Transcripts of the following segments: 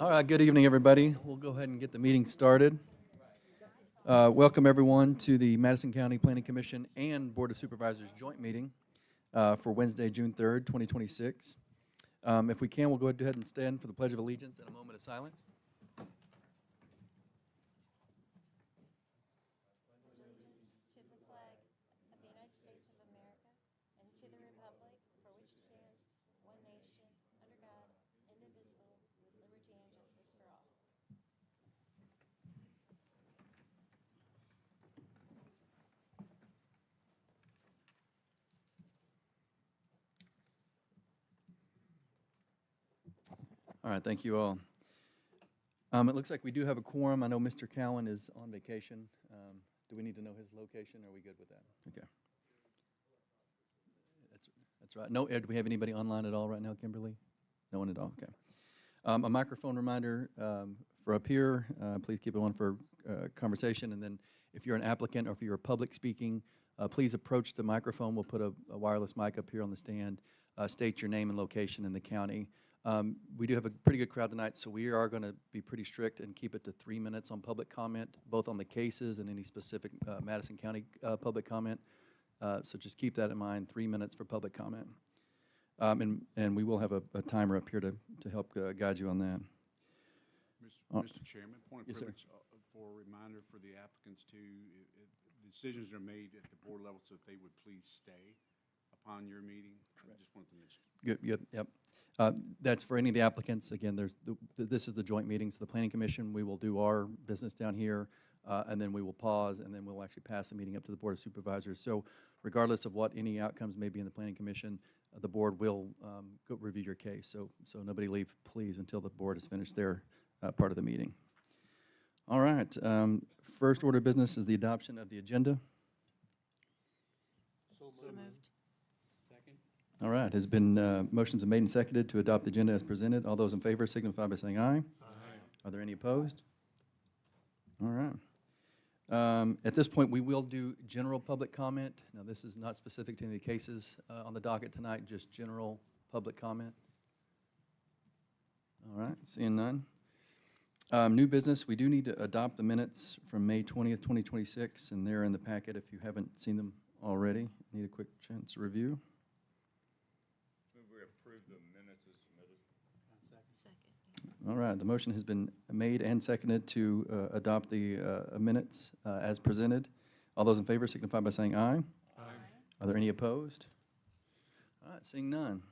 All right, good evening, everybody. We'll go ahead and get the meeting started. Welcome, everyone, to the Madison County Planning Commission and Board of Supervisors joint meeting for Wednesday, June 3rd, 2026. If we can, we'll go ahead and stand for the Pledge of Allegiance and a moment of silence. To the flag of the United States of America and to the republic for which stands one nation, under God, indivisible, with liberty and justice for all. All right, thank you all. It looks like we do have a quorum. I know Mr. Cowan is on vacation. Do we need to know his location? Or are we good with that? Okay. That's right. No, do we have anybody online at all right now, Kimberly? No one at all? Okay. A microphone reminder for up here. Please keep it on for conversation. And then if you're an applicant or if you're public speaking, please approach the microphone. We'll put a wireless mic up here on the stand. State your name and location in the county. We do have a pretty good crowd tonight, so we are going to be pretty strict and keep it to 3 minutes on public comment, both on the cases and any specific Madison County public comment. So just keep that in mind, 3 minutes for public comment. And we will have a timer up here to help guide you on that. Mr. Chairman, point of Yes, sir. privilege for a reminder for the applicants to, decisions are made at the board level, so if they would please stay upon your meeting. I just wanted to mention. Yep. That's for any of the applicants. Again, this is the joint meeting, so the Planning Commission, we will do our business down here, and then we will pause, and then we'll actually pass the meeting up to the Board of Supervisors. So regardless of what any outcomes may be in the Planning Commission, the board will go review your case. So nobody leave, please, until the board has finished their part of the meeting. All right. First order of business is the adoption of the agenda. So moved. All right, has been, motions are made and seconded to adopt the agenda as presented. All those in favor signify by saying aye. Aye. Are there any opposed? All right. At this point, we will do general public comment. Now, this is not specific to any of the cases on the docket tonight, just general public comment. All right, seeing none. New business, we do need to adopt the minutes from May 20th, 2026, and they're in the packet if you haven't seen them already. Need a quick chance to review. Second. All right, the motion has been made and seconded to adopt the minutes as presented. All those in favor signify by saying aye. Aye. Are there any opposed? All right, seeing none.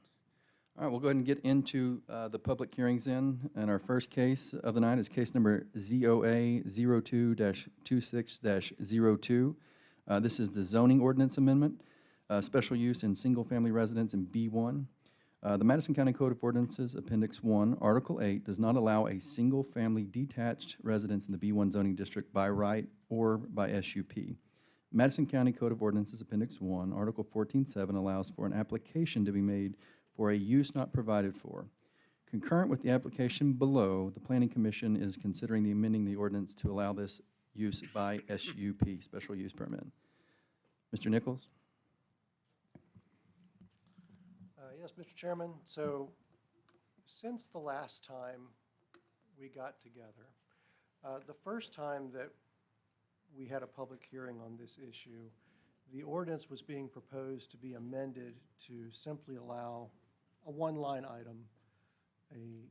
All right, we'll go ahead and get into the public hearings then. And our first case of the night is case number ZOA 02-26-02. This is the zoning ordinance amendment, special use in single-family residence in B1. The Madison County Code of Ordinances, Appendix 1, Article 8, does not allow a single-family detached residence in the B1 zoning district by right or by SUP. Madison County Code of Ordinances, Appendix 1, Article 14.7 allows for an application to be made for a use not provided for. Concurrent with the application below, the Planning Commission is considering amending the ordinance to allow this use by SUP, special use permit. Mr. Nichols? Yes, Mr. Chairman. So since the last time we got together, the first time that we had a public hearing on this issue, the ordinance was being proposed to be amended to simply allow a one-line item, a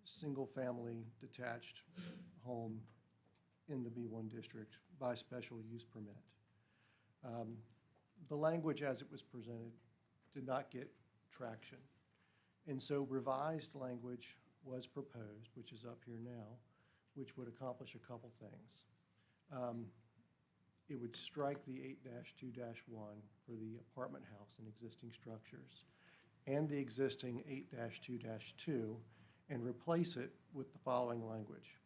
single-family detached home in the B1 district by special use permit. The language as it was presented did not get traction. And so revised language was proposed, which is up here now, which would accomplish a couple things. It would strike the 8-2-1 for the apartment house and existing structures and the existing 8-2-2 and replace it with the following language.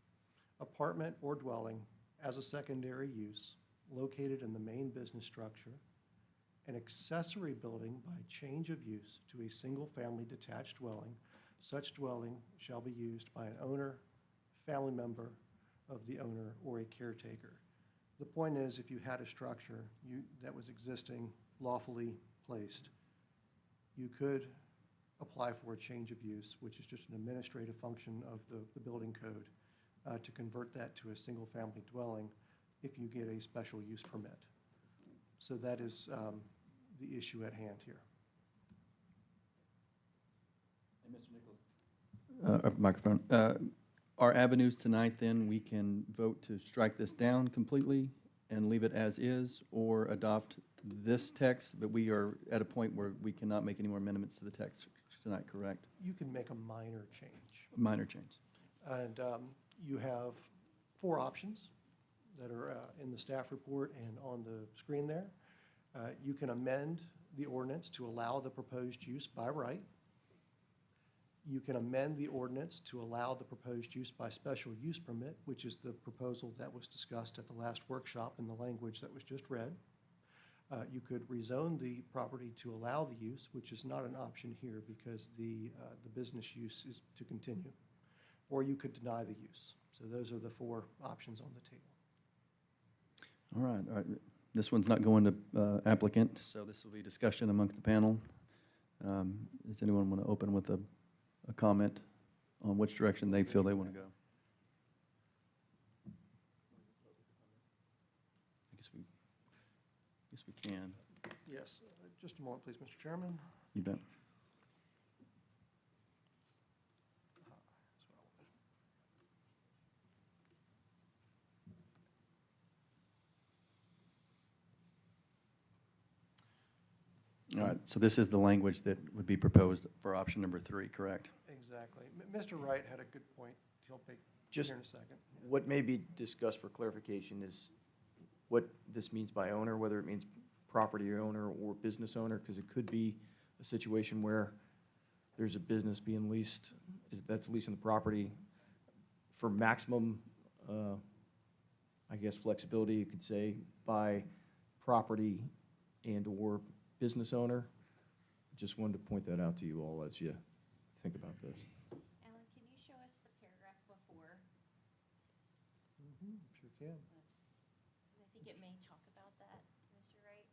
Apartment or dwelling as a secondary use located in the main business structure, an accessory building by change of use to a single-family detached dwelling. Such dwelling shall be used by an owner, family member of the owner, or a caretaker. The point is, if you had a structure that was existing, lawfully placed, you could apply for a change of use, which is just an administrative function of the building code, to convert that to a single-family dwelling if you get a special use permit. So that is the issue at hand here. And Mr. Nichols. Microphone. Are avenues tonight then, we can vote to strike this down completely and leave it as is, or adopt this text, but we are at a point where we cannot make any more amendments to the text tonight, correct? You can make a minor change. Minor change. And you have 4 options that are in the staff report and on the screen there. You can amend the ordinance to allow the proposed use by right. You can amend the ordinance to allow the proposed use by special use permit, which is the proposal that was discussed at the last workshop in the language that was just read. You could rezone the property to allow the use, which is not an option here because the business use is to continue. Or you could deny the use. So those are the 4 options on the table. All right, all right. This one's not going to applicant, so this will be discussion amongst the panel. Does anyone want to open with a comment on which direction they feel they want to go? I guess we can. Yes, just a moment, please, Mr. Chairman. You bet. All right, so this is the language that would be proposed for option number 3, correct? Exactly. Mr. Wright had a good point. He'll make Just here in a second. what may be discussed for clarification is what this means by owner, whether it means property owner or business owner, because it could be a situation where there's a business being leased, that's leasing the property for maximum, I guess, flexibility, you could say, by property and/or business owner. Just wanted to point that out to you all as you think about this. Alan, can you show us the paragraph before? Sure can. Because I think it may talk about that, Mr. Wright.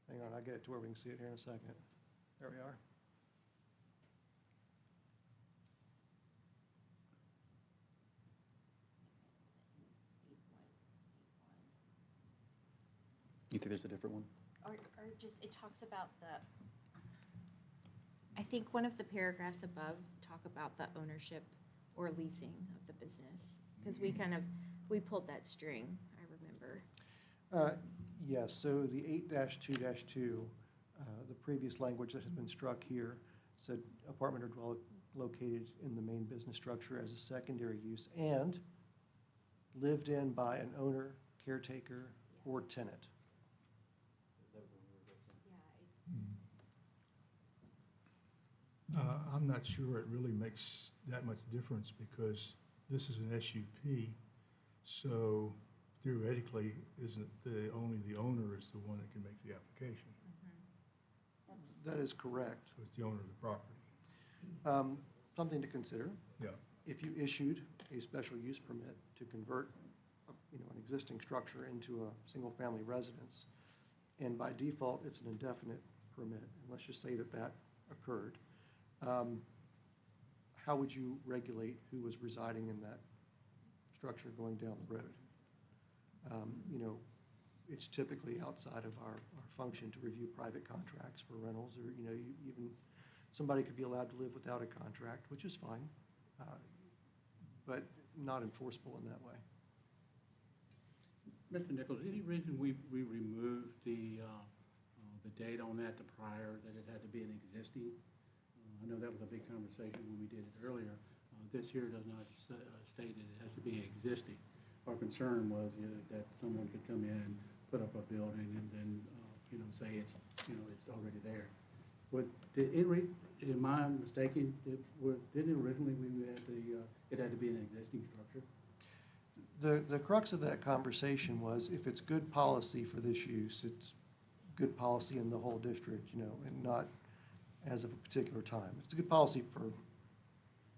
Hang on, I'll get it to where we can see it here in a second. There we are. You think there's a different one? Or just, it talks about I think one of the paragraphs above talk about the ownership or leasing of the business. Because we pulled that string, I remember. Yes, so the 8-2-2, the previous language that has been struck here said apartment or dwelling located in the main business structure as a secondary use and lived in by an owner, caretaker, or tenant. I'm not sure it really makes that much difference because this is an SUP, so theoretically, isn't only the owner is the one that can make the application? That is correct. So it's the owner of the property. Something to consider. Yeah. If you issued a special use permit to convert, an existing structure into a single-family residence, and by default, it's an indefinite permit, and let's just say that that occurred, how would you regulate who was residing in that structure going down the road? It's typically outside of our function to review private contracts for rentals, or, even somebody could be allowed to live without a contract, which is fine, but not enforceable in that way. Mr. Nichols, any reason we removed the date on that, the prior, that it had to be an existing? I know that was a big conversation when we did it earlier. This here does not state that it has to be existing. Our concern was that someone could come in, put up a building, and then, say it's already there. Am I mistaken? Didn't originally we had it had to be an existing structure? The crux of that conversation was if it's good policy for this use, it's good policy in the whole district, and not as of a particular time. If it's a good policy for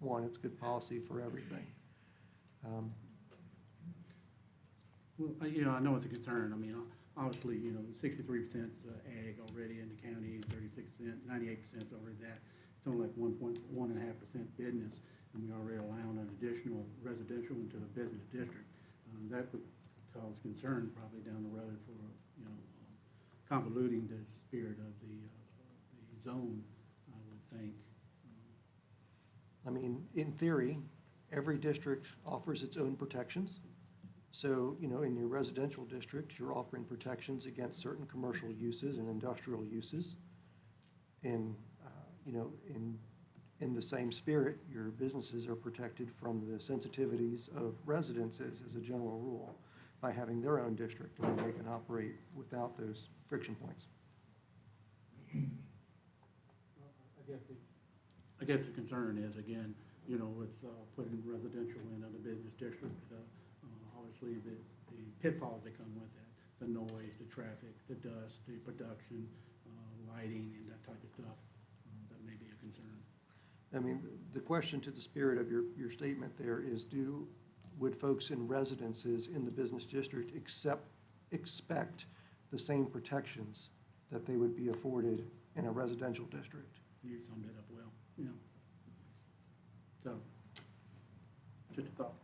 one, it's good policy for everything. Well, I know it's a concern. I mean, obviously, 63% ag already in the county, 36%, 98% is already that. it's only like 1.5% business, and we already allowing an additional residential into a business district. That would cause concern probably down the road for, you know, convoluting the spirit of the zone, I would think. I mean, in theory, every district offers its own protections. So, you know, in your residential district, you're offering protections against certain commercial uses and industrial uses. In, you know, in the same spirit, your businesses are protected from the sensitivities of residences as a general rule by having their own district where they can operate without those friction points. I guess the concern is, again, you know, with putting residential in other business districts, obviously the pitfalls that come with that, the noise, the traffic, the dust, the production, lighting, and that type of stuff, that may be a concern. I mean, the question to the spirit of your statement there is, would folks in residences in the business district expect the same protections that they would be afforded in a residential district? You summed it up well, you know. So, just a thought.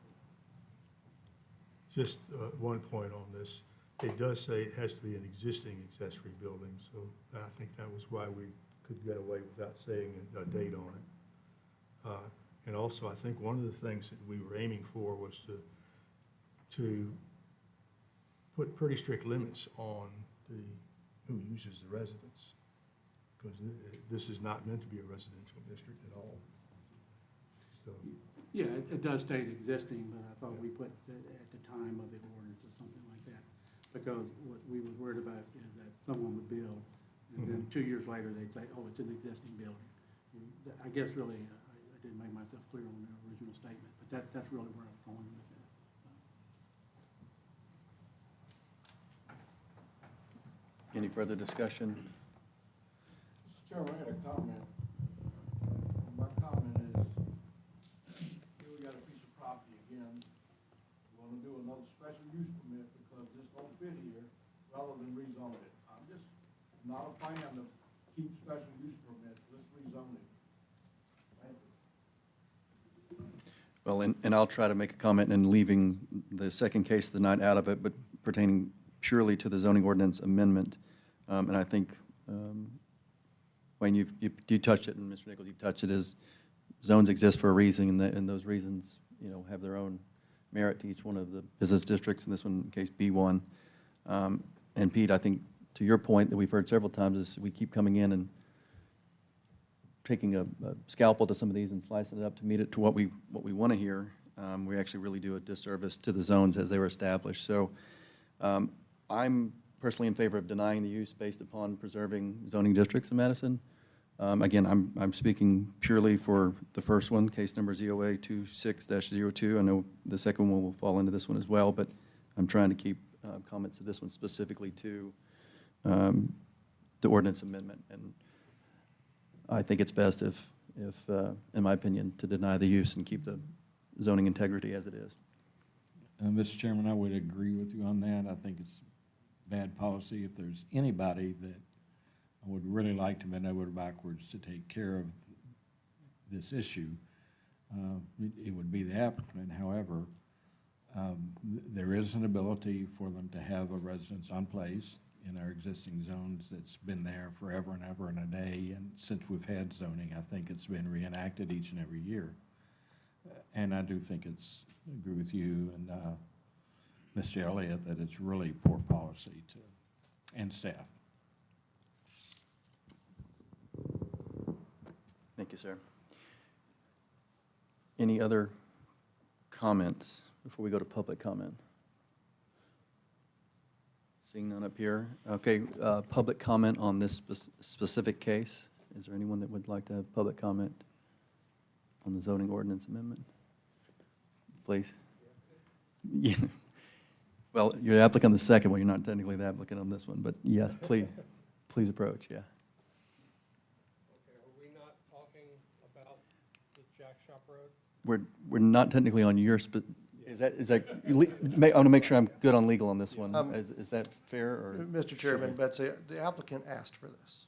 Just one point on this. It does say it has to be an existing accessory building, so I think that was why we could get away without saying a date on it. And also, I think one of the things that we were aiming for was to put pretty strict limits on who uses the residence, because this is not meant to be a residential district at all. So, Yeah, it does state existing, but I thought we put that at the time of the ordinance or something like that. Because what we was worried about is that someone would build, and then 2 years later, they'd say, oh, it's an existing building. And I guess really, I didn't make myself clear on the original statement, but that's really where I was going with that. Any further discussion? Mr. Chairman, I had a comment. My comment is, here we got a piece of property again. We want to do another special use permit because this don't fit here, rather than rezone it. I'm just not a fan of keep special use permits, let's rezone it. Thank you. Well, and I'll try to make a comment and leaving the second case of the night out of it, but pertaining purely to the zoning ordinance amendment. And I think, Wayne, you touched it, and Mr. Nichols, you've touched it, is zones exist for a reason, and those reasons, you know, have their own merit to each one of the business districts, in this one, in case B1. And Pete, I think, to your point that we've heard several times, is we keep coming in and taking a scalpel to some of these and slicing it up to meet it to what we want to hear. We actually really do a disservice to the zones as they were established. So I'm personally in favor of denying the use based upon preserving zoning districts in Madison. Again, I'm speaking purely for the first one, case number ZOA 26-02. I know the second one will fall into this one as well, but I'm trying to keep comments to this one specifically to the ordinance amendment. And I think it's best if, in my opinion, to deny the use and keep the zoning integrity as it is. Mr. Chairman, I would agree with you on that. I think it's bad policy. If there's anybody that I would really like to bend over backwards to take care of this issue, it would be the applicant. However, there is an ability for them to have a residence on place in our existing zones that's been there forever and ever and a day. And since we've had zoning, I think it's been reenacted each and every year. And I do think I agree with you and Mr. Elliott that it's really poor policy and staff. Thank you, sir. Any other comments before we go to public comment? Seeing none up here. Okay, public comment on this specific case. Is there anyone that would like to have public comment on the zoning ordinance amendment? Please. Yeah. Well, you're the applicant on the second one. You're not technically the applicant on this one, but yes, please approach, yeah. Okay, are we not talking about the Jack Shop Road? We're not technically on your, is that, I want to make sure I'm good on legal on this one. Is that fair, or? Mr. Chairman, Betsy, the applicant asked for this.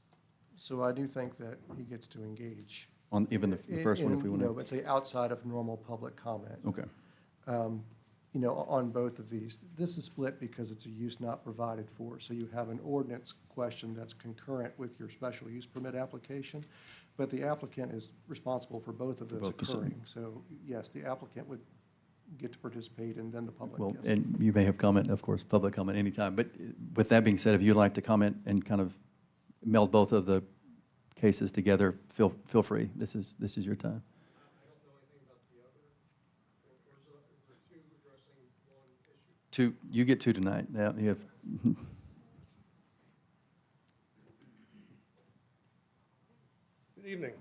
So I do think that he gets to engage On even the first one, if we want to? Let's say outside of normal public comment. Okay, On both of these, this is split because it's a use not provided for. So you have an ordinance question that's concurrent with your special use permit application, but the applicant is responsible for both of those both proceed- occurring. So yes, the applicant would get to participate, and then the public, well, yes. and you may have comment, of course, public comment anytime. But with that being said, if you'd like to comment and kind of meld both of the cases together, feel free. This is your time. I don't know anything about the other, or is there two addressing one issue? Two, you get two tonight. Now, you have, Good evening.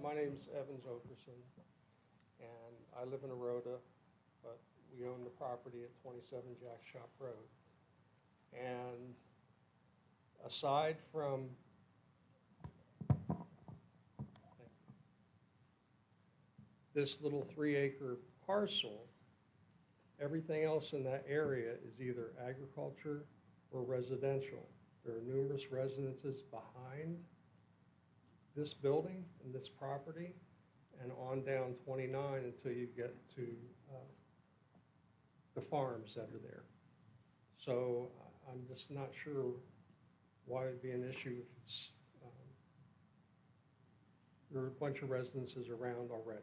My name's Evans Okerson, and I live in Arota, but we own the property at 27 Jack Shop Road. And aside from this little 3-acre parcel, everything else in that area is either agriculture or residential. There are numerous residences behind this building and this property, and on down 29 until you get to the farms that are there. So I'm just not sure why it'd be an issue if it's, there are a bunch of residences around already.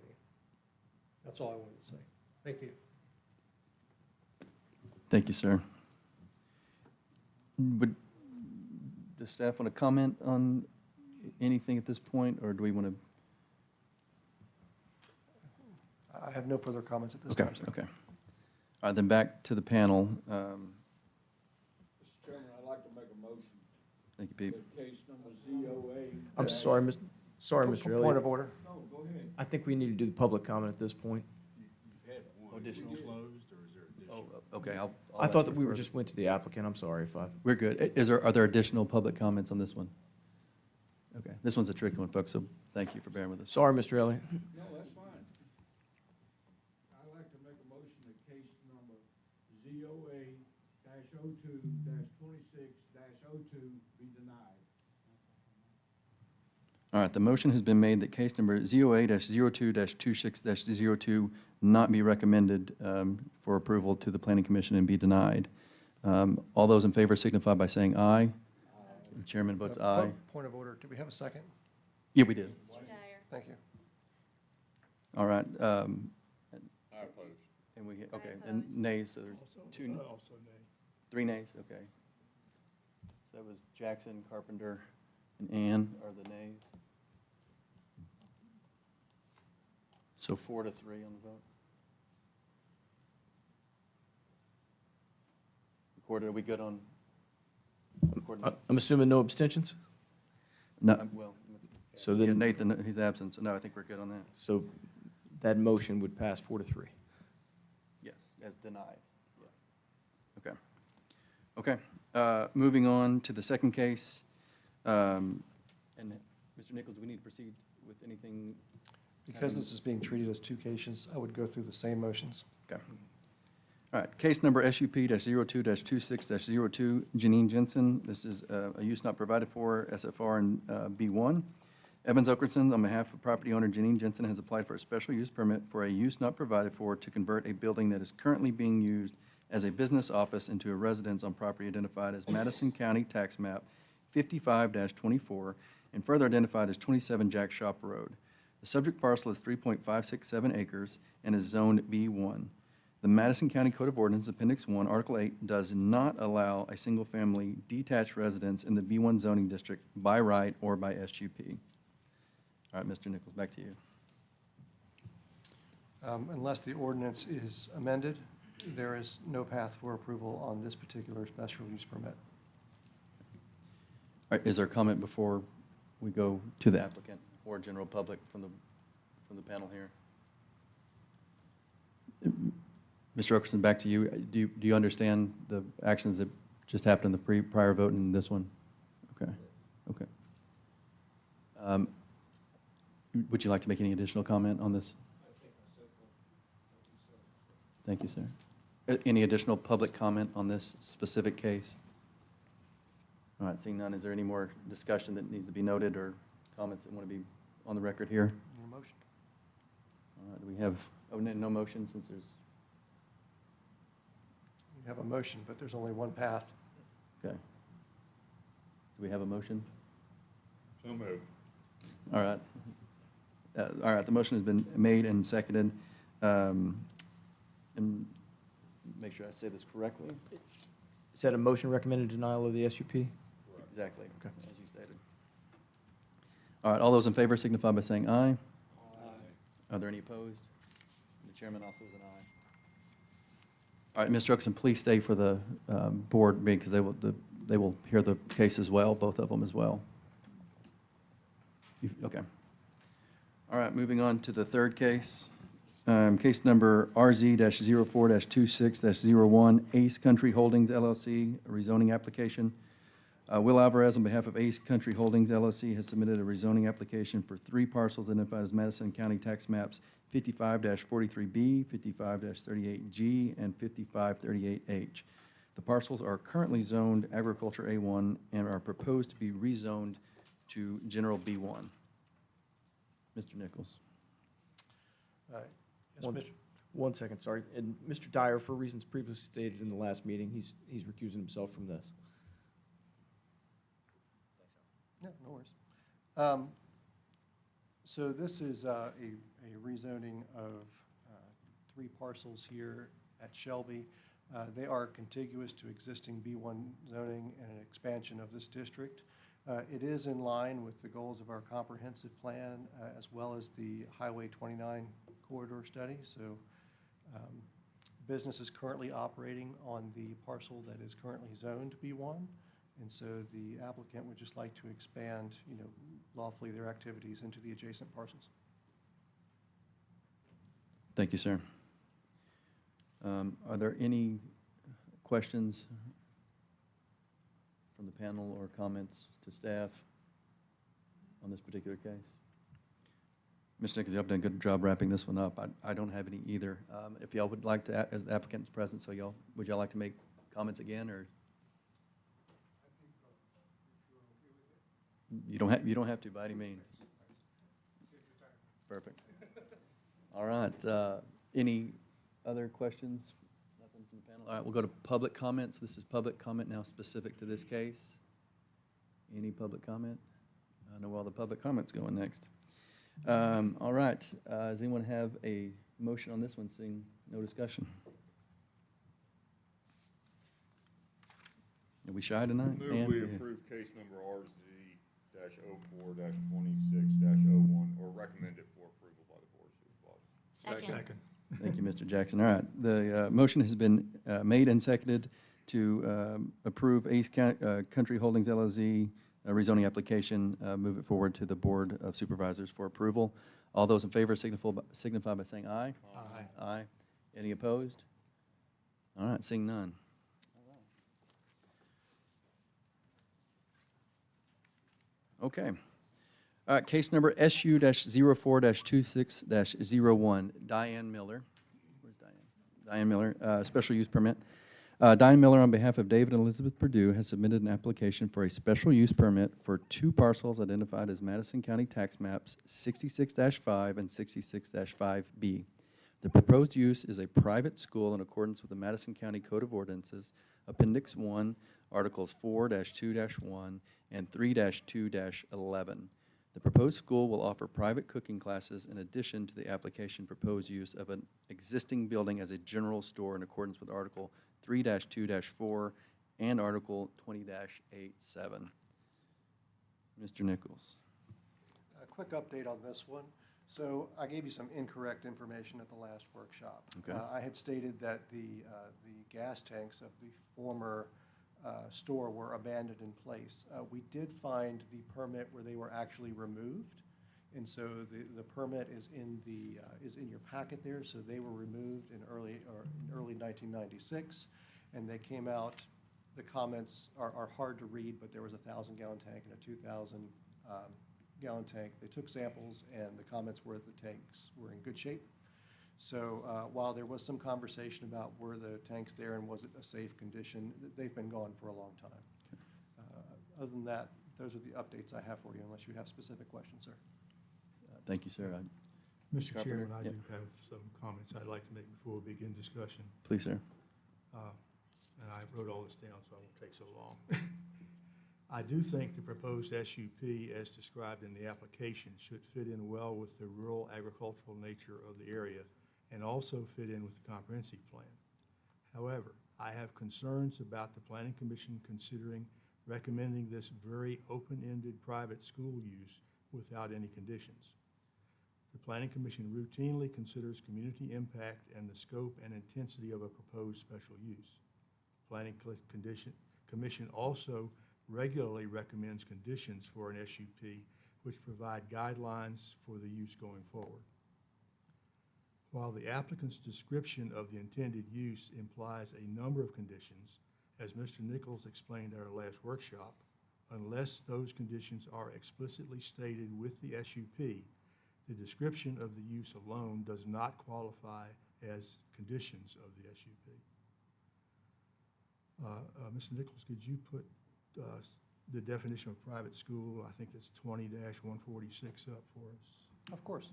That's all I wanted to say. Thank you. thank you, sir. Does staff want to comment on anything at this point, or do we want to? I have no further comments at this Okay, time, sir. okay. All right, then back to the panel. Mr. Chairman, I'd like to make a motion Thank you, Pete. that case number ZOA. I'm sorry, Mr. Point Elliott. of order. No, go ahead. I think we need to do the public comment at this point. You've had one. Additional. Is it closed, or is there additional? Oh, okay, I'll I ask thought for that we were further. just went to the applicant. I'm sorry if I. We're good. Are there additional public comments on this one? Okay, this one's a tricky one, folks, so thank you for bearing with us. Sorry, Mr. Elliott. No, that's fine. I'd like to make a motion that case number ZOA-02-26-02 be denied. All right, the motion has been made that case number ZOA-02-26-02 not be recommended for approval to the Planning Commission and be denied. All those in favor signify by saying aye. The chairman votes aye. Point of order. Do we have a second? Yeah, we did. Mr. Dyer. Thank you. All right. I oppose. And we, okay, I and oppose. nays, so there's Also, two, also nay. 3 nays, okay. So that was Jackson, Carpenter, and Ann are the nays. So 4-3 on the vote. Recorded, are we good on? recorded? I'm assuming no abstentions? No, well, So yeah, then, Nathan, he's absent, so no, I think we're good on that. so that motion would pass 4-3. Yes, as denied, yeah. Okay. Okay, moving on to the second case. And Mr. Nichols, do we need to proceed with anything? Because this is being treated as two cases, I would go through the same motions. Okay. All right, case number SUP-02-26-02, Janine Jensen. This is a use not provided for, SFR and B1. Evans Okerson, on behalf of property owner Janine Jensen, has applied for a special use permit for a use not provided for to convert a building that is currently being used as a business office into a residence on property identified as Madison County Tax Map 55-24 and further identified as 27 Jack Shop Road. The subject parcel is 3.567 acres and is zoned B1. The Madison County Code of Ordinances, Appendix 1, Article 8, does not allow a single-family detached residence in the B1 zoning district by right or by SUP. All right, Mr. Nichols, back to you. Unless the ordinance is amended, there is no path for approval on this particular special use permit. All right, is there a comment before we go to the applicant or general public from the panel here? Mr. Okerson, back to you. Do you understand the actions that just happened in the prior vote and this one? Okay, okay. Would you like to make any additional comment on this? Thank you, sir. Any additional public comment on this specific case? All right, seeing none, is there any more discussion that needs to be noted or comments that want to be on the record here? motion. All right, do we have, no motion since there's, You have a motion, but there's only one path. okay. Do we have a motion? So moved. All right. All right, the motion has been made and seconded. And make sure I say this correctly. Is that a motion recommended denial of the SUP? Exactly, Okay. as you stated. All right, all those in favor signify by saying aye. Aye. Are there any opposed? The chairman also is an aye. All right, Mr. Oakson, please stay for the board meeting because they will hear the case as well, both of them as well. Okay. All right, moving on to the third case. Case number RZ-04-26-01, Ace Country Holdings LLC, a rezoning application. Will Alvarez, on behalf of Ace Country Holdings LLC, has submitted a rezoning application for 3 parcels identified as Madison County Tax Maps 55-43B, 55-38G, and 55-38H. The parcels are currently zoned Agriculture A1 and are proposed to be rezoned to General B1. Mr. Nichols. Yes, One- Mitch? 1 second, sorry. And Mr. Dyer, for reasons previously stated in the last meeting, he's recusing himself from this. Yeah, no worries. So this is a rezoning of 3 parcels here at Shelby. They are contiguous to existing B1 zoning and an expansion of this district. It is in line with the goals of our comprehensive plan as well as the Highway 29 corridor study. So business is currently operating on the parcel that is currently zoned B1. And so the applicant would just like to expand, lawfully their activities into the adjacent parcels. Thank you, sir. Are there any questions from the panel or comments to staff on this particular case? Mr. Nichols, you've done a good job wrapping this one up. I don't have any either. If y'all would like to, as the applicant is present, so would y'all like to make comments again, or? You don't have to by any means. Perfect. All right, any other questions? Nothing from the panel? All right, we'll go to public comments. This is public comment now specific to this case. Any public comment? I know where all the public comments going next. All right, does anyone have a motion on this one, seeing no discussion? Are we shy tonight? Move Ann? we approve case number RZ-04-26-01, or recommend it for approval by the Board of Supervisors. Second. Thank you, Mr. Jackson. All right, the motion has been made and seconded to approve Ace Country Holdings LLC rezoning application, move it forward to the Board of Supervisors for approval. All those in favor signify by saying aye. Aye. Aye. Any opposed? All right, seeing none. Okay. All right, case number SU-04-26-01, Diane Miller. Where's Diane? Diane Miller, special use permit. Diane Miller, on behalf of David and Elizabeth Perdue, has submitted an application for a special use permit for 2 parcels identified as Madison County Tax Maps 66-5 and 66-5B. The proposed use is a private school in accordance with the Madison County Code of Ordinances, Appendix 1, Articles 4-2-1 and 3-2-11. The proposed school will offer private cooking classes in addition to the application proposed use of an existing building as a general store in accordance with Article 3-2-4 and Article 20-87. Mr. Nichols. A quick update on this one. So I gave you some incorrect information at the last workshop. Okay. I had stated that the gas tanks of the former store were abandoned in place. We did find the permit where they were actually removed, and so the permit is in your packet there. So they were removed in early 1996, and they came out. The comments are hard to read, but there was a 1,000-gallon tank and a 2,000-gallon tank. They took samples, and the comments were the tanks were in good shape. So while there was some conversation about were the tanks there and was it a safe condition, they've been gone for a long time. Other than that, those are the updates I have for you, unless you have specific questions, sir. Thank you, sir. Mr. Carpenter? Chairman, I Yep. do have some comments I'd like to make before we begin discussion. Please, sir. And I wrote all this down, so I won't take so long. I do think the proposed SUP, as described in the application, should fit in well with the rural agricultural nature of the area and also fit in with the comprehensive plan. However, I have concerns about the Planning Commission considering recommending this very open-ended private school use without any conditions. The Planning Commission routinely considers community impact and the scope and intensity of a proposed special use. The Planning Commission also regularly recommends conditions for an SUP which provide guidelines for the use going forward. While the applicant's description of the intended use implies a number of conditions, as Mr. Nichols explained at our last workshop, unless those conditions are explicitly stated with the SUP, the description of the use alone does not qualify as conditions of the SUP. Mr. Nichols, could you put the definition of private school, I think that's 20-146 up for us? Of course.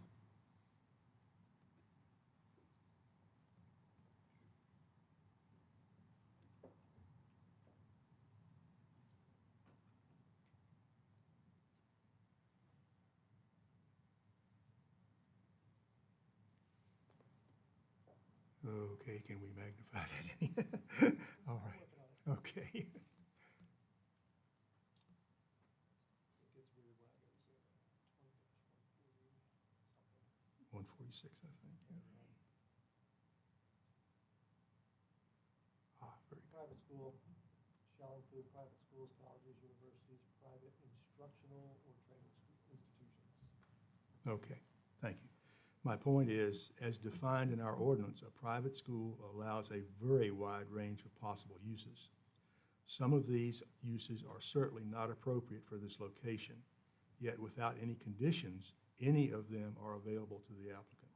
Okay, can we magnify that any? All right, okay. It gets weird when I go to 20-140 something. 146, I think, yeah. Very good. Private school shall include private schools, colleges, universities, private instructional or training institutions. Okay, thank you. My point is, as defined in our ordinance, a private school allows a very wide range of possible uses. Some of these uses are certainly not appropriate for this location, yet without any conditions, any of them are available to the applicant.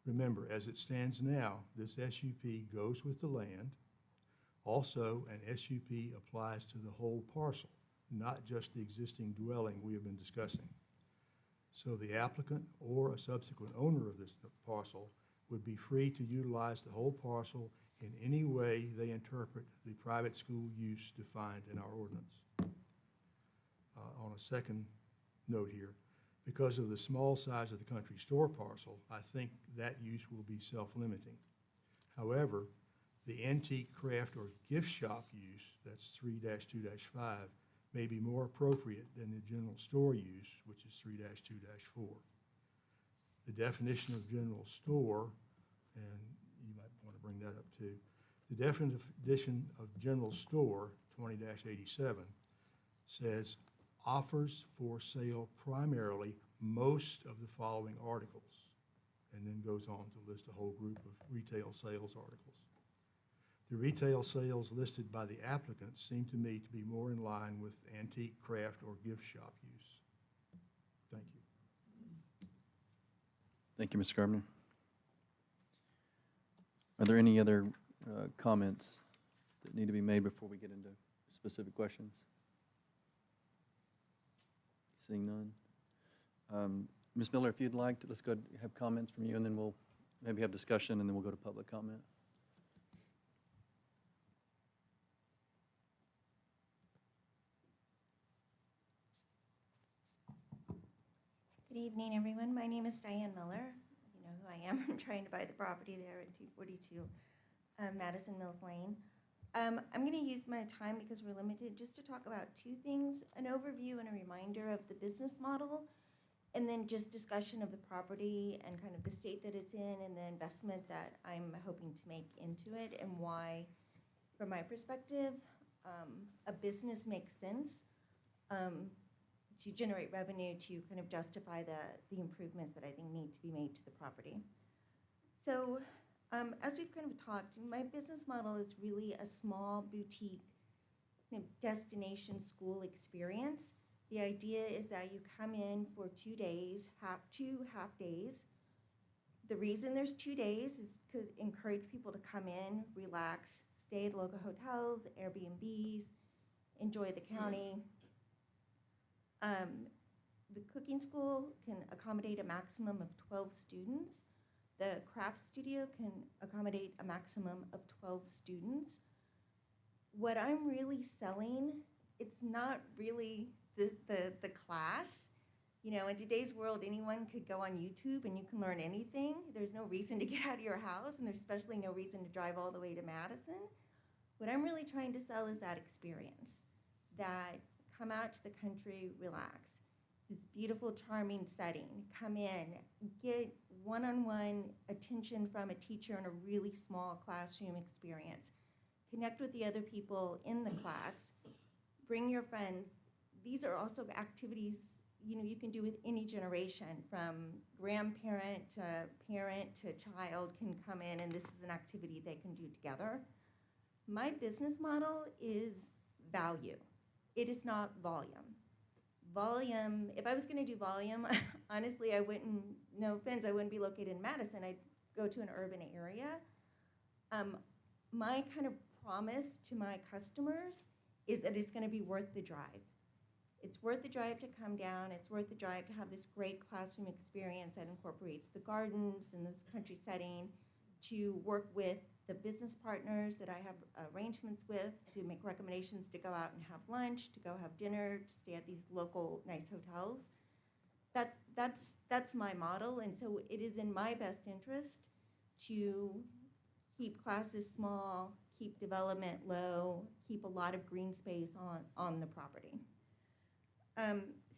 Remember, as it stands now, this SUP goes with the land. Also, an SUP applies to the whole parcel, not just the existing dwelling we have been discussing. So the applicant or a subsequent owner of this parcel would be free to utilize the whole parcel in any way they interpret the private school use defined in our ordinance. On a second note here, because of the small size of the country store parcel, I think that use will be self-limiting. However, the antique craft or gift shop use, that's 3-2-5, may be more appropriate than the general store use, which is 3-2-4. The definition of general store, and you might want to bring that up too, the definition of general store, 20-87, says offers for sale primarily most of the following articles, and then goes on to list a whole group of retail sales articles. The retail sales listed by the applicant seem to me to be more in line with antique craft or gift shop use. Thank you. Thank you, Mr. Carpenter. Are there any other comments that need to be made before we get into specific questions? Seeing none. Ms. Miller, if you'd like to, let's go ahead and have comments from you, and then we'll maybe have discussion, and then we'll go to public comment. Good evening, everyone. My name is Diane Miller. You know who I am. I'm trying to buy the property there at 242 Madison Mills Lane. I'm going to use my time, because we're limited, just to talk about two things: an overview and a reminder of the business model, and then just discussion of the property and kind of the state that it's in and the investment that I'm hoping to make into it, and why, from my perspective, a business makes sense to generate revenue to kind of justify the improvements that I think need to be made to the property. So as we've kind of talked, my business model is really a small boutique kind of destination school experience. The idea is that you come in for 2 days, two half days. The reason there's 2 days is because encourage people to come in, relax, stay at local hotels, Airbnbs, enjoy the county. the cooking school can accommodate a maximum of 12 students. The craft studio can accommodate a maximum of 12 students. What I'm really selling, it's not really the class. You know, in today's world, anyone could go on YouTube and you can learn anything. There's no reason to get out of your house, and there's especially no reason to drive all the way to Madison. What I'm really trying to sell is that experience, that come out to the country, relax. This beautiful, charming setting, come in, get one-on-one attention from a teacher in a really small classroom experience. Connect with the other people in the class, bring your friends. These are also activities, you know, you can do with any generation, from grandparent to parent to child can come in, and this is an activity they can do together. My business model is value. It is not volume. Volume, if I was gonna do volume, honestly, I wouldn't, no offense, I wouldn't be located in Madison. I'd go to an urban area. My kind of promise to my customers is that it's gonna be worth the drive. It's worth the drive to come down. It's worth the drive to have this great classroom experience that incorporates the gardens and this country setting, to work with the business partners that I have arrangements with, to make recommendations to go out and have lunch, to go have dinner, to stay at these local nice hotels. That's my model, and so it is in my best interest to keep classes small, keep development low, keep a lot of green space on the property.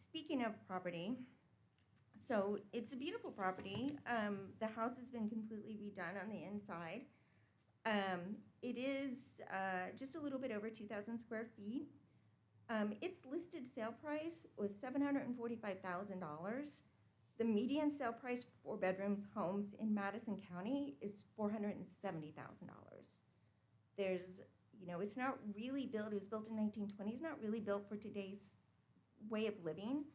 Speaking of property, so it's a beautiful property. The house has been completely redone on the inside. It is just a little bit over 2,000 square feet. Its listed sale price was $745,000. The median sale price for bedrooms homes in Madison County is $470,000. There's, you know, it's not really built, it was built in 1920, it's not really built for today's way of living.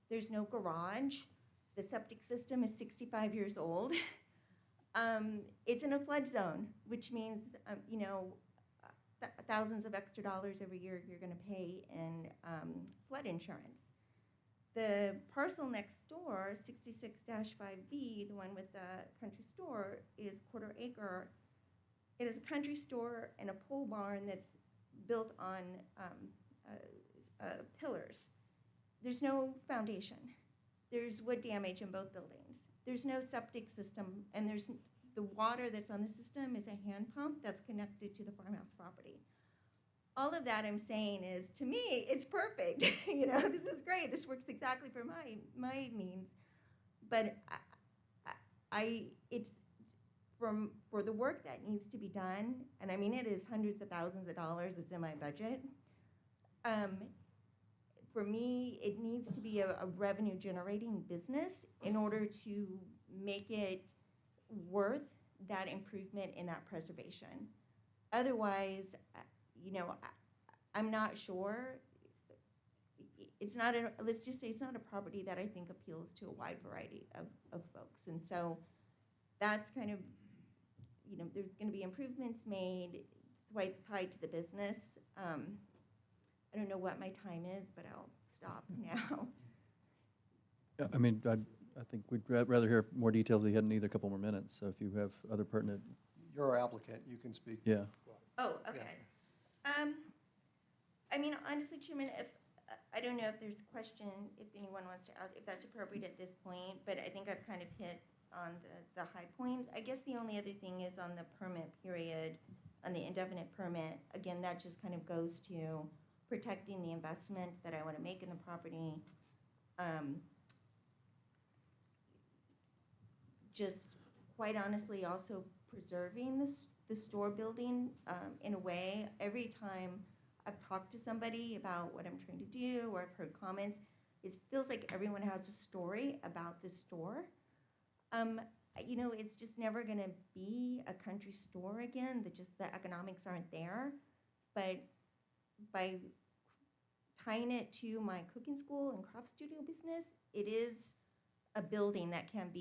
There's no garage. The septic system is 65 years old. It's in a flood zone, which means, you know, thousands of extra dollars every year you're gonna pay in flood insurance. The parcel next door, 66-5B, the one with the country store, is 1/4 acre. It is a country store and a pole barn that's built on pillars. There's no foundation. There's wood damage in both buildings. There's no septic system, and there's the water that's on the system is a hand pump that's connected to the farmhouse property. All of that I'm saying is, to me, it's perfect. You know, this is great. This works exactly for my means. But it's for the work that needs to be done, and I mean, it is hundreds of thousands of dollars. It's in my budget. For me, it needs to be a revenue-generating business in order to make it worth that improvement in that preservation. Otherwise, you know, I'm not sure. It's not let's just say it's not a property that I think appeals to a wide variety of folks. And so that's kind of, you know, there's going to be improvements made. That's why it's tied to the business. I don't know what my time is, but I'll stop now. Yeah, I mean, I think we'd rather hear more details. We hadn't need a couple more minutes, so if you have other pertinent, You're our applicant, you can speak. yeah. Oh, okay. I mean, honestly, Chairman, if I don't know if there's a question, if anyone wants to ask, if that's appropriate at this point, but I think I've kind of hit on the high points. I guess the only other thing is on the permit period, on the indefinite permit. Again, that just kind of goes to protecting the investment that I want to make in the property. Just quite honestly, also preserving the store building in a way. Every time I've talked to somebody about what I'm trying to do, or I've heard comments, it feels like everyone has a story about the store. You know, it's just never going to be a country store again. The economics aren't there. But by tying it to my cooking school and craft studio business, it is a building that can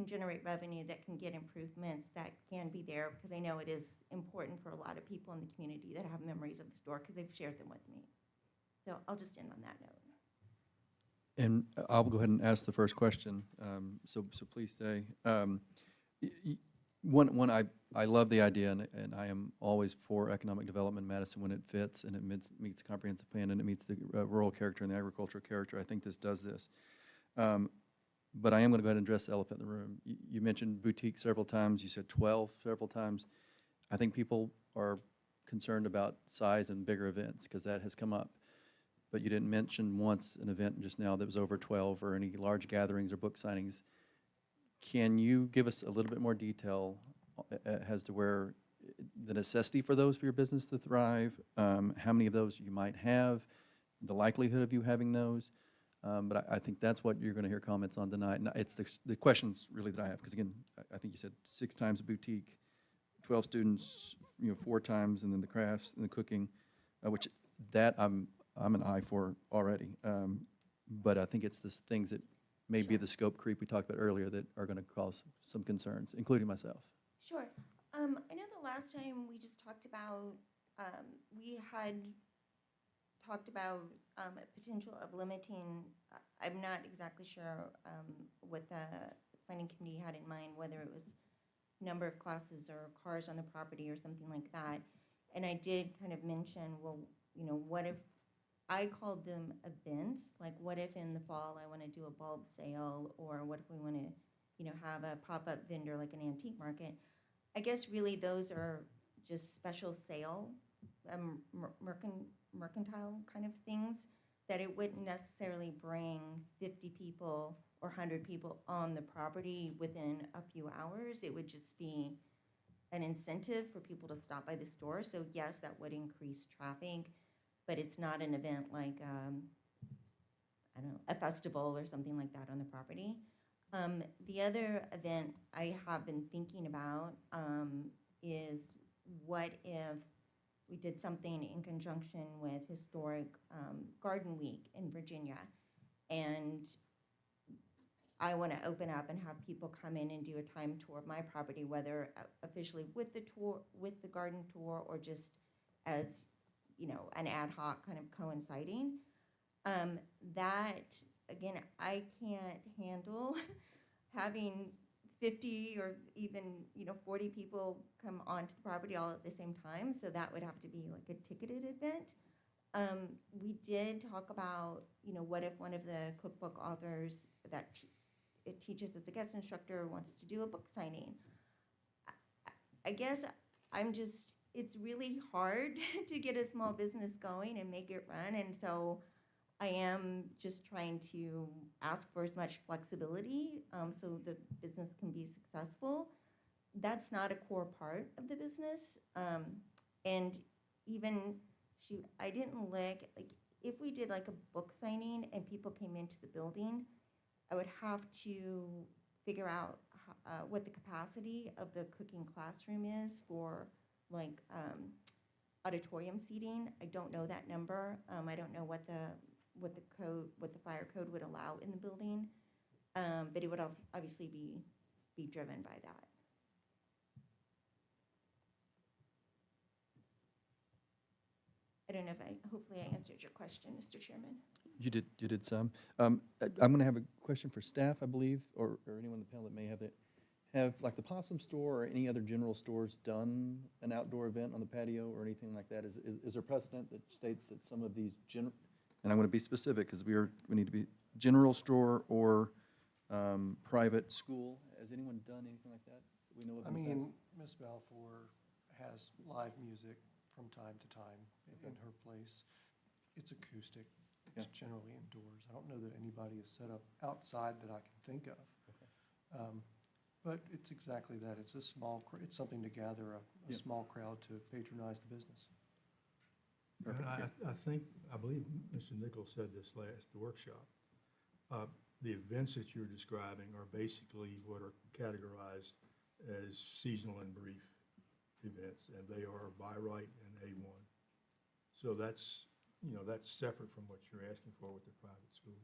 generate revenue, that can get improvements, that can be there, because I know it is important for a lot of people in the community that have memories of the store because they've shared them with me. So I'll just end on that note. And I'll go ahead and ask the first question, so please stay. I love the idea, and I am always for economic development in Madison when it fits and it meets the comprehensive plan and it meets the rural character and the agricultural character. I think this does this. But I am going to go ahead and address the elephant in the room. You mentioned boutique several times. You said 12 several times. I think people are concerned about size and bigger events because that has come up. But you didn't mention once an event just now that was over 12 or any large gatherings or book signings. Can you give us a little bit more detail as to where the necessity for those for your business to thrive, how many of those you might have, the likelihood of you having those? But I think that's what you're going to hear comments on tonight. And it's the questions really that I have, because again, I think you said 6 times a boutique, 12 students, 4 times, and then the crafts and the cooking, which that I'm an eye for already. But I think it's the things that may be the scope creep we talked about earlier that are going to cause some concerns, including myself. Sure. I know the last time we just talked about, we had talked about a potential of limiting, I'm not exactly sure what the planning committee had in mind, whether it was number of classes or cars on the property or something like that. And I did kind of mention, well, what if, I called them events, like what if in the fall I want to do a bulb sale, or what if we want to, have a pop-up vendor like an antique market. I guess really those are just special sale, mercantile kind of things, that it wouldn't necessarily bring 50 people or 100 people on the property within a few hours. It would just be an incentive for people to stop by the store. So yes, that would increase traffic, but it's not an event like, I don't know, a festival or something like that on the property. The other event I have been thinking about is what if we did something in conjunction with Historic Garden Week in Virginia, and I want to open up and have people come in and do a time tour of my property, whether officially with the tour, with the garden tour, or just as, an ad hoc kind of coinciding. That, again, I can't handle having 50 or even, 40 people come onto the property all at the same time, so that would have to be like a ticketed event. We did talk about, what if one of the cookbook authors that it teaches as a guest instructor wants to do a book signing. I guess it's really hard to get a small business going and make it run, and so I am just trying to ask for as much flexibility so the business can be successful. That's not a core part of the business, and even, I didn't look, like, if we did like a book signing and people came into the building, I would have to figure out what the capacity of the cooking classroom is for like auditorium seating. I don't know that number. I don't know what the fire code would allow in the building, but it would obviously be driven by that. I don't know if hopefully I answered your question, Mr. Chairman. You did some. I'm going to have a question for staff, I believe, or anyone on the panel that may have it. Have, like, the Possum Store or any other general stores done an outdoor event on the patio or anything like that? Is there precedent that states that some of these and I'm going to be specific because we need to be general store or private school? Has anyone done anything like that we know of? I mean, Ms. Balfour has live music from time to time in her place. It's acoustic. It's generally indoors. I don't know that anybody is set up outside that I can think of. But it's exactly that. It's a small, it's something to gather a small crowd to patronize the business. And I believe Mr. Nichols said this last, the workshop. The events that you're describing are basically what are categorized as seasonal and brief events, and they are by right and A1. So that's separate from what you're asking for with the private school.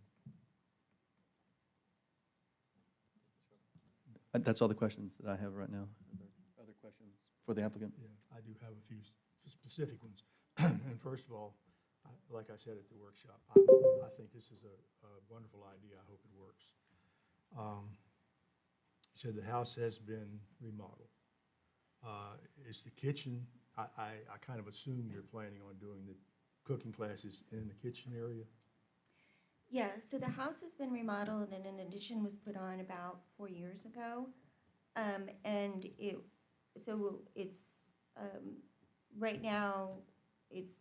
That's all the questions that I have right now. Are there other questions for the applicant? Yeah, I do have a few specific ones. And first of all, Like I said at the workshop, I think this is a wonderful idea. I hope it works. You said the house has been remodeled. Is the kitchen, I kind of assume you're planning on doing the cooking classes in the kitchen area? Yeah, so the house has been remodeled and an addition was put on about 4 years ago. And right now, it's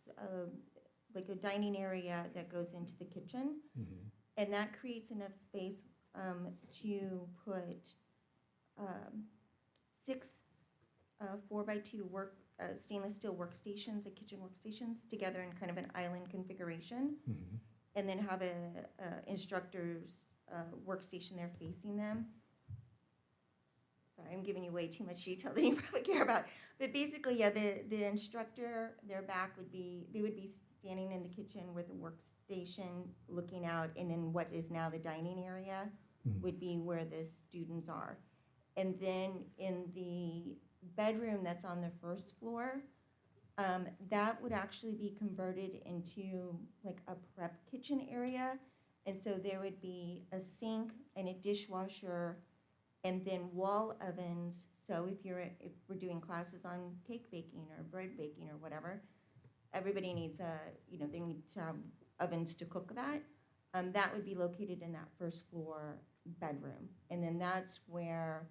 like a dining area that goes into the kitchen. Mhm. And that creates enough space to put 6 4x2 stainless steel workstations, kitchen workstations, together in kind of an island configuration. Mhm. And then have a instructor's workstation there facing them. Sorry, I'm giving you way too much detail than you probably care about. But basically, yeah, the instructor, their back would be, they would be standing in the kitchen with a workstation looking out, and in what is now the dining area would be where the students are. And then in the bedroom that's on the first floor, that would actually be converted into like a prep kitchen area. And so there would be a sink and a dishwasher and then wall ovens. So if we're doing classes on cake baking or bread baking or whatever, everybody needs they need to have ovens to cook that. That would be located in that first floor bedroom. And then that's where,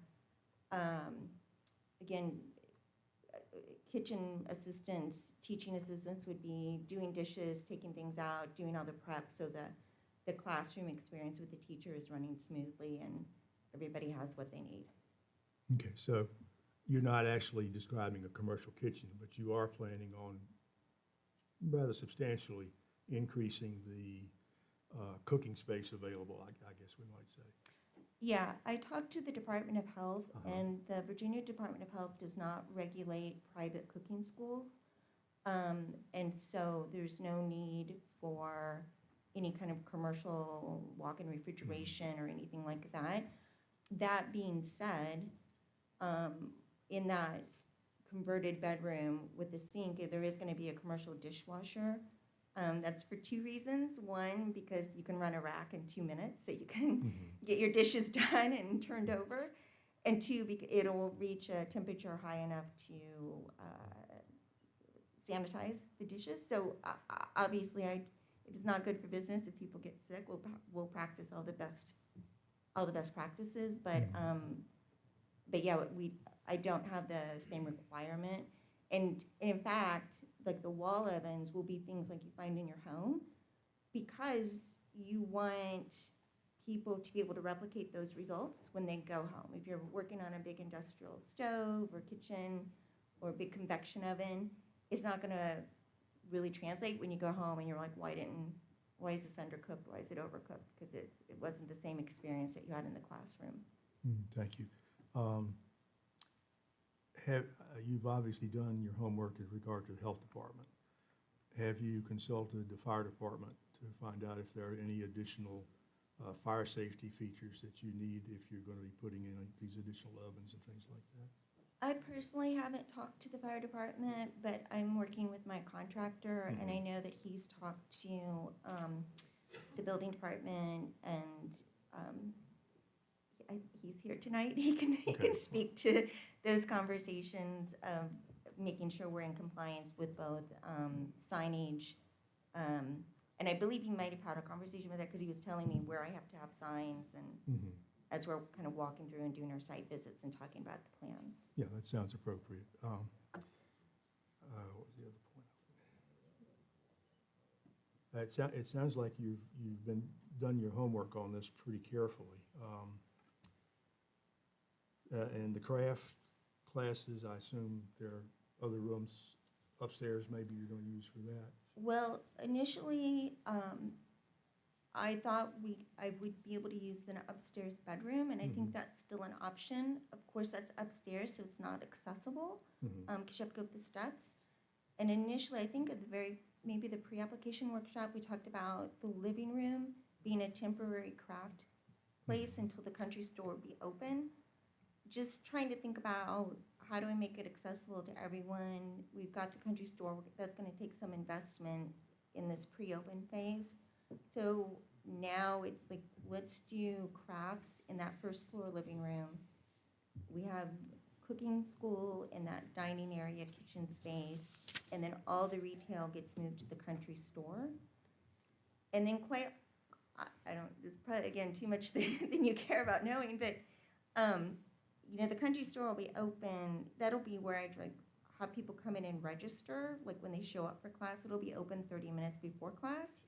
again, kitchen assistants, teaching assistants would be doing dishes, taking things out, doing all the prep, so the classroom experience with the teacher is running smoothly and everybody has what they need. Okay, so you're not actually describing a commercial kitchen, but you are planning on rather substantially increasing the cooking space available, I guess we might say. Yeah, I talked to the Department of Health, and the Virginia Department of Health does not regulate private cooking schools. And so there's no need for any kind of commercial walk-in refrigeration or anything like that. That being said, in that converted bedroom with the sink, there is going to be a commercial dishwasher. That's for 2 reasons. One, because you can run a rack in 2 minutes, so you can get your dishes done and turned over. And 2, because it'll reach a temperature high enough to sanitize the dishes. So obviously, it is not good for business if people get sick. We'll practice all the best practices, but yeah, I don't have the same requirement. And in fact, like the wall ovens will be things like you find in your home, because you want people to be able to replicate those results when they go home. If you're working on a big industrial stove or kitchen or a big convection oven, it's not going to really translate when you go home and you're like, why is this undercooked? Why is it overcooked? Because it wasn't the same experience that you had in the classroom. Thank you. You've obviously done your homework in regard to the health department. Have you consulted the fire department to find out if there are any additional fire safety features that you need if you're going to be putting in these additional ovens and things like that? I personally haven't talked to the fire department, but I'm working with my contractor, and I know that he's talked to the building department, and he's here tonight. He can speak to those conversations of making sure we're in compliance with both signage, and I believe he might have had a conversation with that because he was telling me where I have to have signs, and as we're kind of walking through and doing our site visits and talking about the plans. Yeah, that sounds appropriate. What was the other point? It sounds like you've done your homework on this pretty carefully. And the craft classes, I assume there are other rooms upstairs maybe you're going to use for that. Well, initially, I thought I would be able to use the upstairs bedroom, and I think that's still an option. Of course, that's upstairs, so it's not accessible, because you have to go up the steps. And initially, I think at maybe the pre-application workshop, we talked about the living room being a temporary craft place until the country store would be open. Just trying to think about how do I make it accessible to everyone. We've got the country store, that's going to take some investment in this pre-open phase. So now it's like, let's do crafts in that first floor living room. We have cooking school in that dining area, kitchen space, and then all the retail gets moved to the country store. And then I don't, this is probably, again, too much than you care about knowing, but, you know, the country store will be open, that'll be where I have people come in and register, like when they show up for class, it'll be open 30 minutes before class.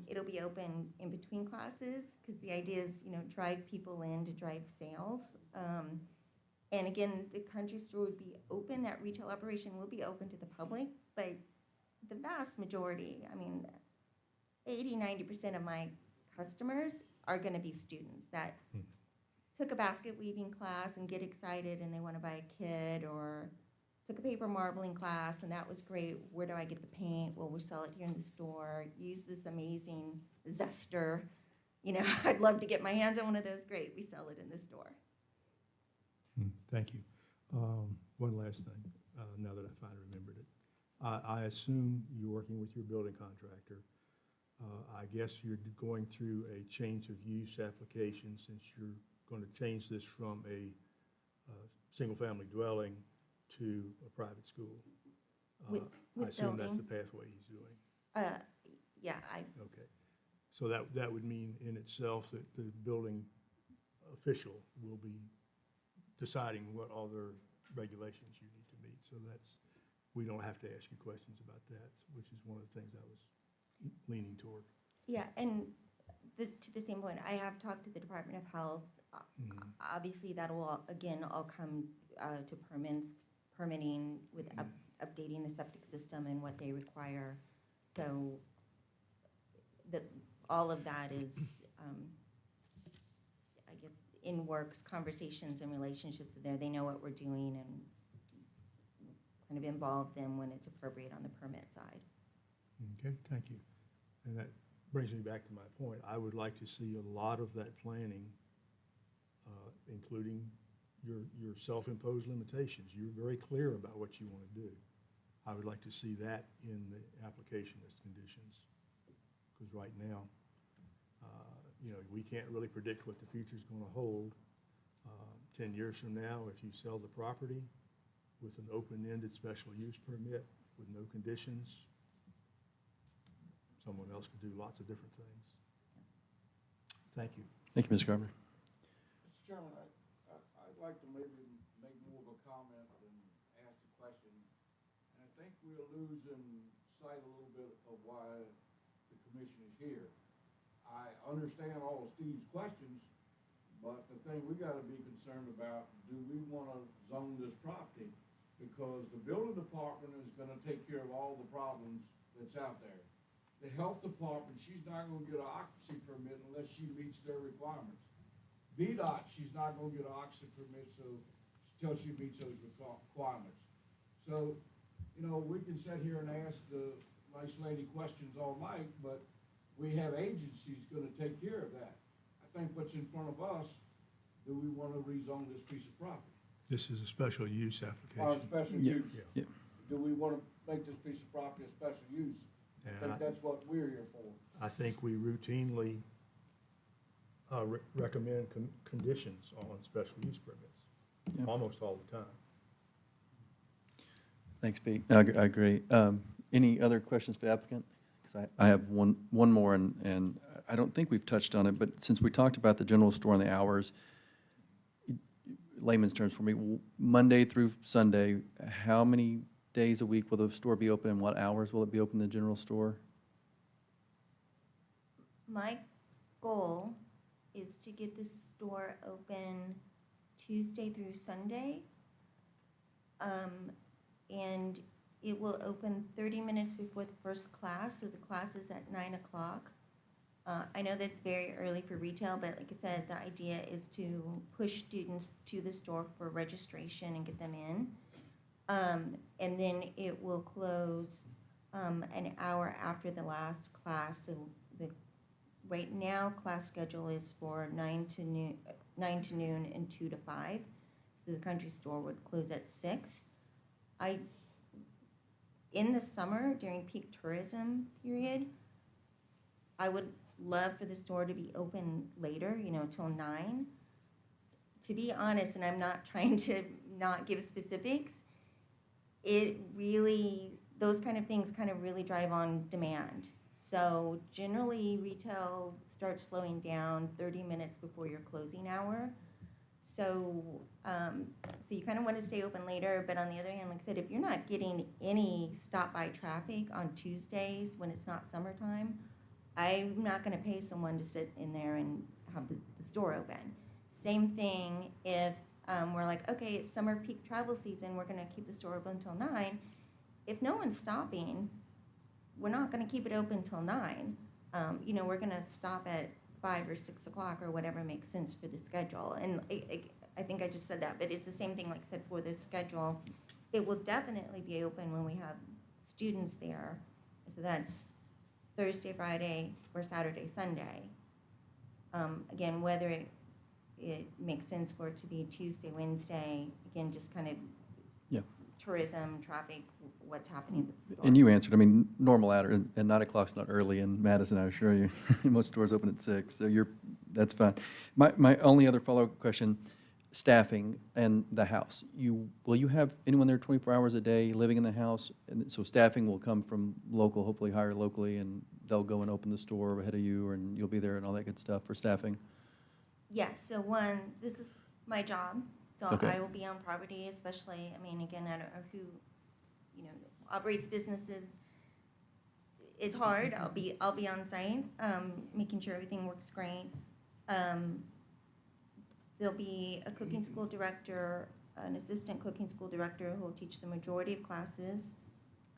It'll be open in between classes, because the idea is, you know, drive people in to drive sales. And again, the country store would be open, that retail operation will be open to the public, but the vast majority, I mean, 80–90% of my customers are gonna be students that took a basket weaving class and get excited and they wanna buy a kit, or took a paper marbling class and that was great, where do I get the paint? Well, we sell it here in the store, use this amazing zester, you know, I'd love to get my hands on one of those, great, we sell it in the store. Thank you. One last thing, now that I finally remembered it. I assume you're working with your building contractor. I guess you're going through a change of use application, since you're going to change this from a single-family dwelling to a private school. With I assume that's the building. pathway he's doing. Yeah, Okay. So that would mean in itself that the building official will be deciding what other regulations you need to meet. So we don't have to ask you questions about that, which is one of the things I was leaning toward. yeah, and to the same point, I have talked to the Department of Health. Obviously, that will, again, all come to permitting with updating the septic system and what they require. So all of that is, I guess, in works, conversations and relationships there. They know what we're doing and kind of involve them when it's appropriate on the permit side. Okay, thank you. And that brings me back to my point. I would like to see a lot of that planning, including your self-imposed limitations. You're very clear about what you want to do. I would like to see that in the application as conditions, because right now, you know, we can't really predict what the future's going to hold. 10 years from now, if you sell the property with an open-ended special use permit with no conditions, someone else could do lots of different things. Thank you. Thank you, Mr. Carver. Mr. Chairman, I'd like to maybe make more of a comment than ask a question. And I think we're losing sight a little bit of why the commission is here. I understand all of Steve's questions, but the thing we gotta be concerned about, do we wanna zone this property? Because the building department is gonna take care of all the problems that's out there. The health department, she's not gonna get an occupancy permit unless she meets their requirements. VDOT, she's not gonna get an occupancy permit till she meets those requirements. So, you know, we can sit here and ask the nice lady questions all night, but we have agencies gonna take care of that. I think what's in front of us, do we wanna rezone this piece of property? This is a special use Or a application. special Yeah. use? Yeah. Do we wanna make this piece of property a special use? I And think that's what we're here for. I think we routinely recommend conditions on special use permits, Yeah. almost all the time. Thanks, Pete. I agree. Any other questions for the applicant? Because I have one more, and I don't think we've touched on it, but since we talked about the general store and the hours, layman's terms for me, Monday through Sunday, how many days a week will the store be open, and what hours will it be open, the general store? My goal is to get the store open Tuesday through Sunday. And it will open 30 minutes before the first class, so the class is at 9 o'clock. I know that's very early for retail, but like I said, the idea is to push students to the store for registration and get them in. And then it will close an hour after the last class. So right now, class schedule is for 9 to noon and 2 to 5. So the country store would close at 6. in the summer, during peak tourism period, I would love for the store to be open later, till 9. To be honest, and I'm not trying to not give specifics, it really, those kind of things kind of really drive on demand. So generally, retail starts slowing down 30 minutes before your closing hour. So, so you kind of want to stay open later, but on the other hand, like I said, if you're not getting any stop-by traffic on Tuesdays when it's not summertime, I'm not going to pay someone to sit in there and have the store open. Same thing if we're like, okay, it's summer peak travel season, we're going to keep the store open until 9. If no one's stopping, we're not going to keep it open until 9. We're going to stop at 5 or 6 o'clock or whatever makes sense for the schedule. And I think I just said that, but it's the same thing, like I said, for the schedule. It will definitely be open when we have students there. So that's Thursday, Friday, or Saturday, Sunday. Again, whether it makes sense for it to be Tuesday, Wednesday, again, just kind of Yeah. tourism, traffic, what's happening with the store. And you answered, I mean, normal hour, and 9 o'clock's not early in Madison, I assure you. Most stores open at 6, so that's fine. My only other follow-up question, staffing and the house. Will you have anyone there 24 hours a day living in the house? And so staffing will come from local, hopefully hire locally, and they'll go and open the store ahead of you, and you'll be there and all that good stuff for staffing? Yes, so this is my job, so Okay. I will be on property, especially, I mean, again, I don't know who, operates businesses. It's hard, I'll be on site, making sure everything works great. There'll be a cooking school director, an assistant cooking school director who will teach the majority of classes.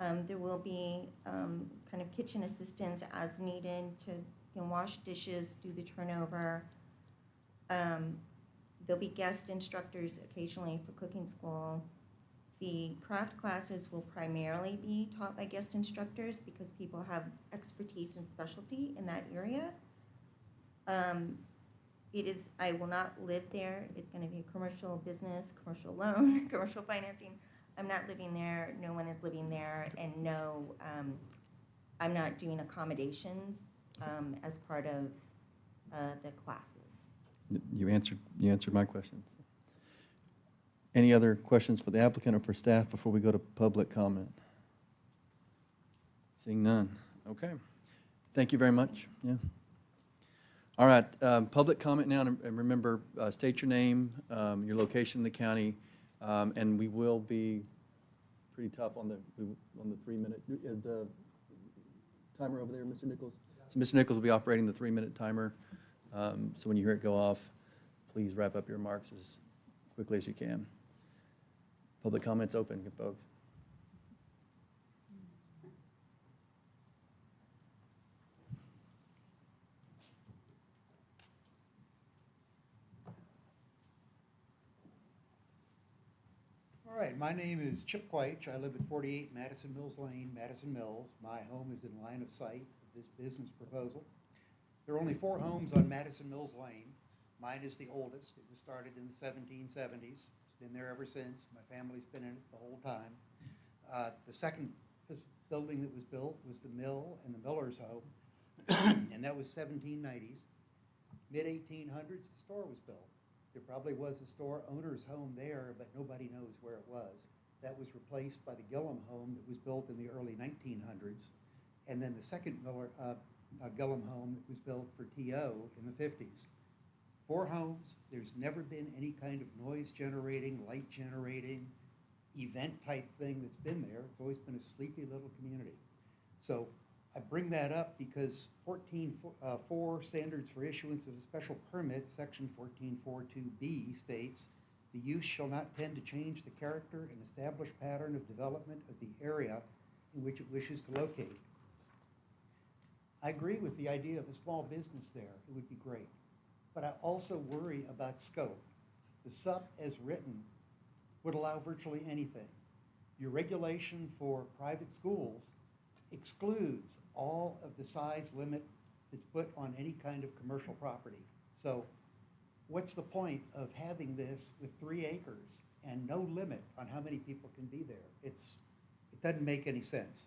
There will be kind of kitchen assistants as needed to wash dishes, do the turnover. There'll be guest instructors occasionally for cooking school. The craft classes will primarily be taught by guest instructors because people have expertise and specialty in that area. I will not live there. It's going to be a commercial business, commercial loan, commercial financing. I'm not living there. No one is living there. And no, I'm not doing accommodations as part of the classes. You answered my questions. Any other questions for the applicant or for staff before we go to public comment? Seeing none. Okay. Thank you very much. Yeah. All right. Public comment now, and remember, state your name, your location in the county, and we will be pretty tough on the 3-minute. Is the timer over there, Mr. Nichols? So Mr. Nichols will be operating the 3-minute timer. So when you hear it go off, please wrap up your remarks as quickly as you can. Public comment's open, folks. All right, my name is Chip White. I live at 48 Madison Mills Lane, Madison Mills. My home is in line of sight of this business proposal. There are only 4 homes on Madison Mills Lane. Mine is the oldest. It was started in the 1770s. It's been there ever since. My family's been in it the whole time. The second building that was built was the mill and the miller's home, and that was 1790s. Mid-1800s, the store was built. There probably was a store owner's home there, but nobody knows where it was. That was replaced by the Gillum home that was built in the early 1900s. And then the second Gillum home that was built for TO in the 50s. 4 homes. There's never been any kind of noise generating, light generating, event type thing that's been there. It's always been a sleepy little community. So I bring that up because 14.4 standards for issuance of a special permit, section 14.4.2b states, the use shall not tend to change the character and established pattern of development of the area in which it wishes to locate. I agree with the idea of a small business there. It would be great. But I also worry about scope. The SUP as written would allow virtually anything. Your regulation for private schools excludes all of the size limit that's put on any kind of commercial property. So what's the point of having this with 3 acres and no limit on how many people can be there? It Doesn't make any sense.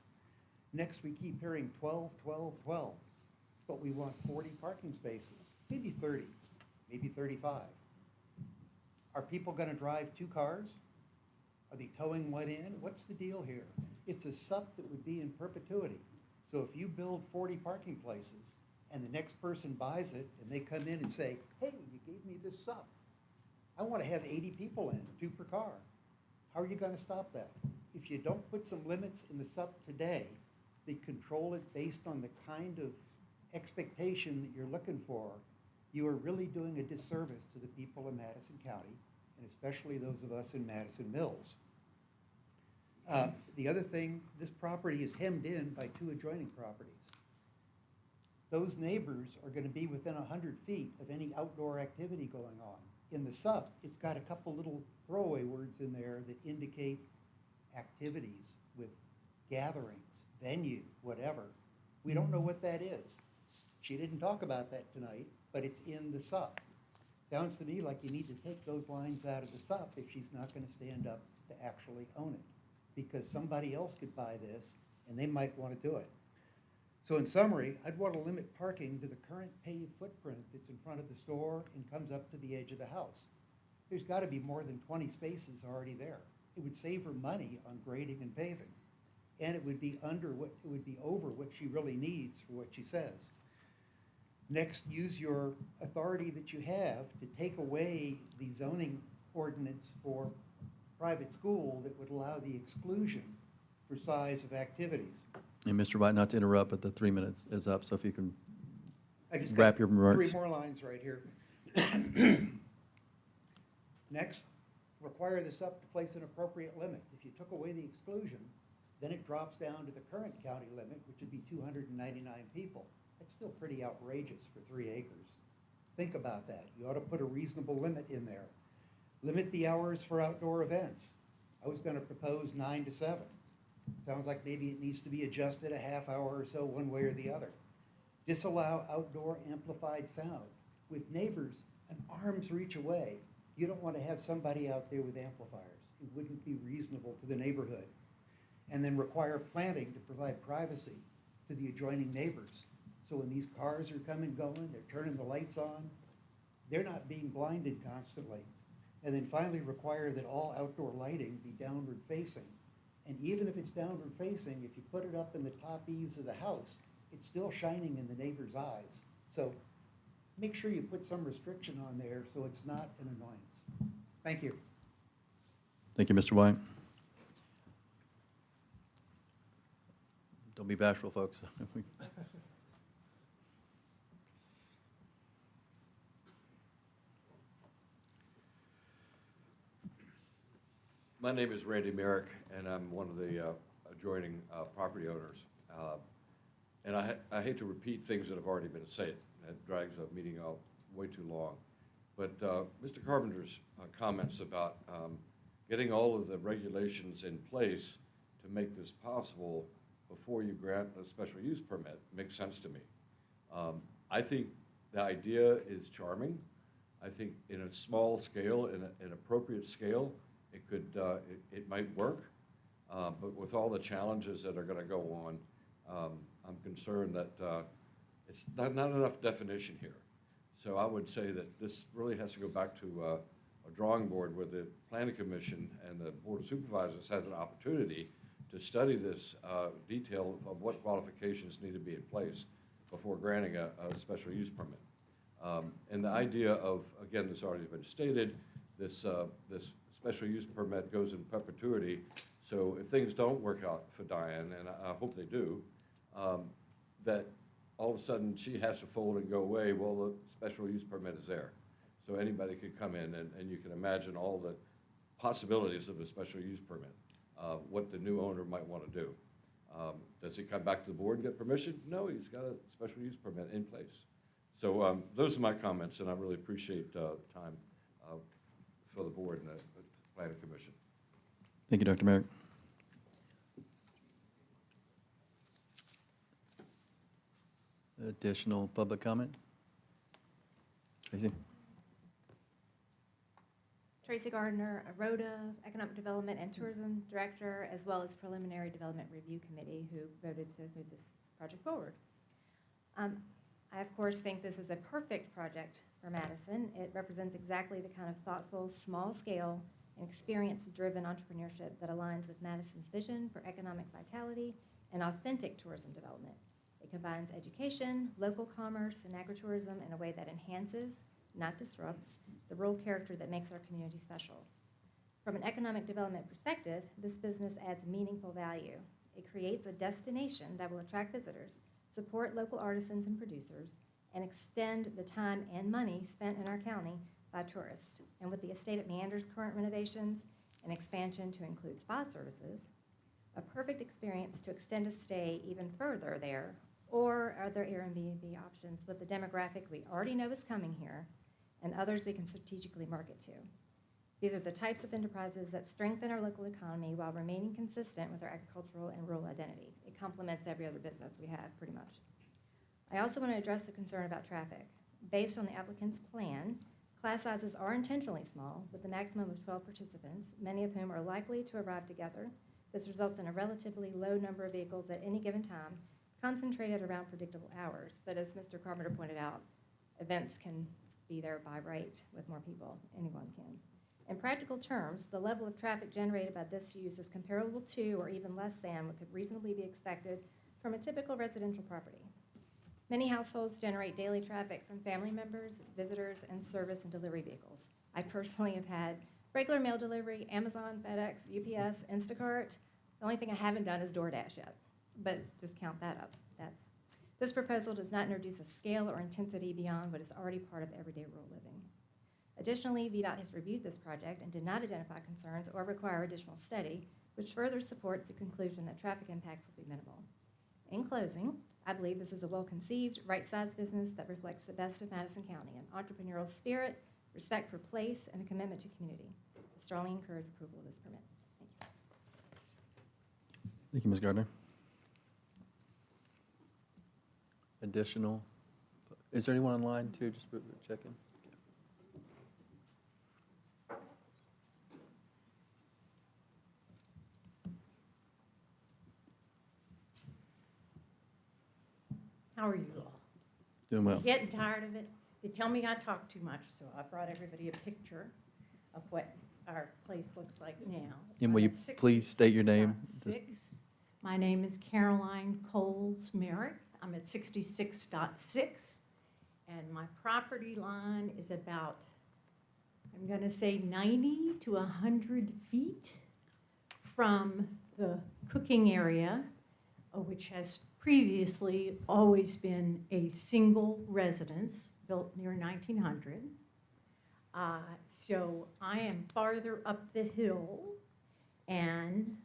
Next, we keep hearing 12, 12, 12, but we want 40 parking spaces, maybe 30, maybe 35. Are people gonna drive 2 cars? Are they towing one in? What's the deal here? It's a SUP that would be in perpetuity. So if you build 40 parking places and the next person buys it and they come in and say, hey, you gave me this SUP. I want to have 80 people in, 2 per car. How are you going to stop that? If you don't put some limits in the SUP today, they control it based on the kind of expectation that you're looking for, you are really doing a disservice to the people in Madison County, and especially those of us in Madison Mills. The other thing, this property is hemmed in by 2 adjoining properties. Those neighbors are going to be within 100 feet of any outdoor activity going on. In the SUP, it's got a couple little throwaway words in there that indicate activities with gatherings, venue, whatever. We don't know what that is. She didn't talk about that tonight, but it's in the SUP. Sounds to me like you need to take those lines out of the SUP if she's not going to stand up to actually own it, because somebody else could buy this and they might want to do it. So in summary, I'd want to limit parking to the current paved footprint that's in front of the store and comes up to the edge of the house. There's got to be more than 20 spaces already there. It would save her money on grading and paving, and it would be over what she really needs for what she says. Next, use your authority that you have to take away the zoning ordinance for private school that would allow the exclusion for size of activities. And Mr. White, not to interrupt, but the 3 minutes is up, so if you can I just wrap got your remarks. 3 more lines right here. Next, require the SUP to place an appropriate limit. If you took away the exclusion, then it drops down to the current county limit, which would be 299 people. That's still pretty outrageous for 3 acres. Think about that. You ought to put a reasonable limit in there. Limit the hours for outdoor events. I was gonna propose 9 to 7. Sounds like maybe it needs to be adjusted a half hour or so one way or the other. Disallow outdoor amplified sound. With neighbors an arm's reach away, you don't want to have somebody out there with amplifiers. It wouldn't be reasonable to the neighborhood. And then require planting to provide privacy to the adjoining neighbors. So when these cars are coming, going, they're turning the lights on, they're not being blinded constantly. And then finally require that all outdoor lighting be downward facing. And even if it's downward facing, if you put it up in the top eaves of the house, it's still shining in the neighbor's eyes. So make sure you put some restriction on there so it's not an annoyance. Thank you. Thank you, Mr. White. Don't be bashful, folks. My name is Randy Merrick, and I'm one of the adjoining property owners. And I hate to repeat things that have already been said. That drags a meeting out way too long. But Mr. Carpenter's comments about getting all of the regulations in place to make this possible before you grant a special use permit makes sense to me. I think the idea is charming. I think in a small scale, in an appropriate scale, it might work, but with all the challenges that are going to go on, I'm concerned that it's not enough definition here. So I would say that this really has to go back to a drawing board where the Planning Commission and the Board of Supervisors has an opportunity to study this detail of what qualifications need to be in place before granting a special use permit. And the idea of, again, this already been stated, this special use permit goes in perpetuity. So if things don't work out for Diane, and I hope they do, that all of a sudden she has to fold and go away, well, the special use permit is there. So anybody could come in and you can imagine all the possibilities of a special use permit, what the new owner might want to do. Does he come back to the board and get permission? No, he's got a special use permit in place. So those are my comments, and I really appreciate time for the board and the Planning Commission. Thank you, Dr. Merrick. Additional public comments? Tracy? Tracy Gardner, Aroda, Economic Development and Tourism Director, as well as Preliminary Development Review Committee, who voted to move this project forward. I, of course, think this is a perfect project for Madison. It represents exactly the kind of thoughtful, small-scale, and experience-driven entrepreneurship that aligns with Madison's vision for economic vitality and authentic tourism development. It combines education, local commerce, and agritourism in a way that enhances, not disrupts, the rural character that makes our community special. From an economic development perspective, this business adds meaningful value. It creates a destination that will attract visitors, support local artisans and producers, and extend the time and money spent in our county by tourists. And with the estate at Meander's current renovations and expansion to include spa services, a perfect experience to extend a stay even further there, or other Airbnb options with the demographic we already know is coming here, and others we can strategically market to. These are the types of enterprises that strengthen our local economy while remaining consistent with our agricultural and rural identity. It complements every other business we have, pretty much. I also want to address the concern about traffic. Based on the applicant's plan, class sizes are intentionally small, with a maximum of 12 participants, many of whom are likely to arrive together. This results in a relatively low number of vehicles at any given time, concentrated around predictable hours. But as Mr. Carpenter pointed out, events can be there by right with more people. Anyone can. In practical terms, the level of traffic generated by this use is comparable to or even less than what could reasonably be expected from a typical residential property. Many households generate daily traffic from family members, visitors, and service and delivery vehicles. I personally have had regular mail delivery, Amazon, FedEx, UPS, Instacart. The only thing I haven't done is DoorDash yet, but just count that up. This proposal does not introduce a scale or intensity beyond what is already part of everyday rural living. Additionally, VDOT has reviewed this project and did not identify concerns or require additional study, which further supports the conclusion that traffic impacts will be minimal. In closing, I believe this is a well-conceived, right-sized business that reflects the best of Madison County, an entrepreneurial spirit, respect for place, and a commitment to community. I strongly encourage approval of this permit. Thank you. Thank you, Ms. Gardner. Additional, is there anyone online too, just check in? How are you all? Doing well. Getting tired of it? They tell me I talk too much, so I brought everybody a picture of what our place looks like now. And will you please state your name? My name is Caroline Coles Merrick. I'm at 66.6, and my property line is about, I'm going to say 90 to 100 feet from the cooking area, which has previously always been a single residence built near 1900. So I am farther up the hill, and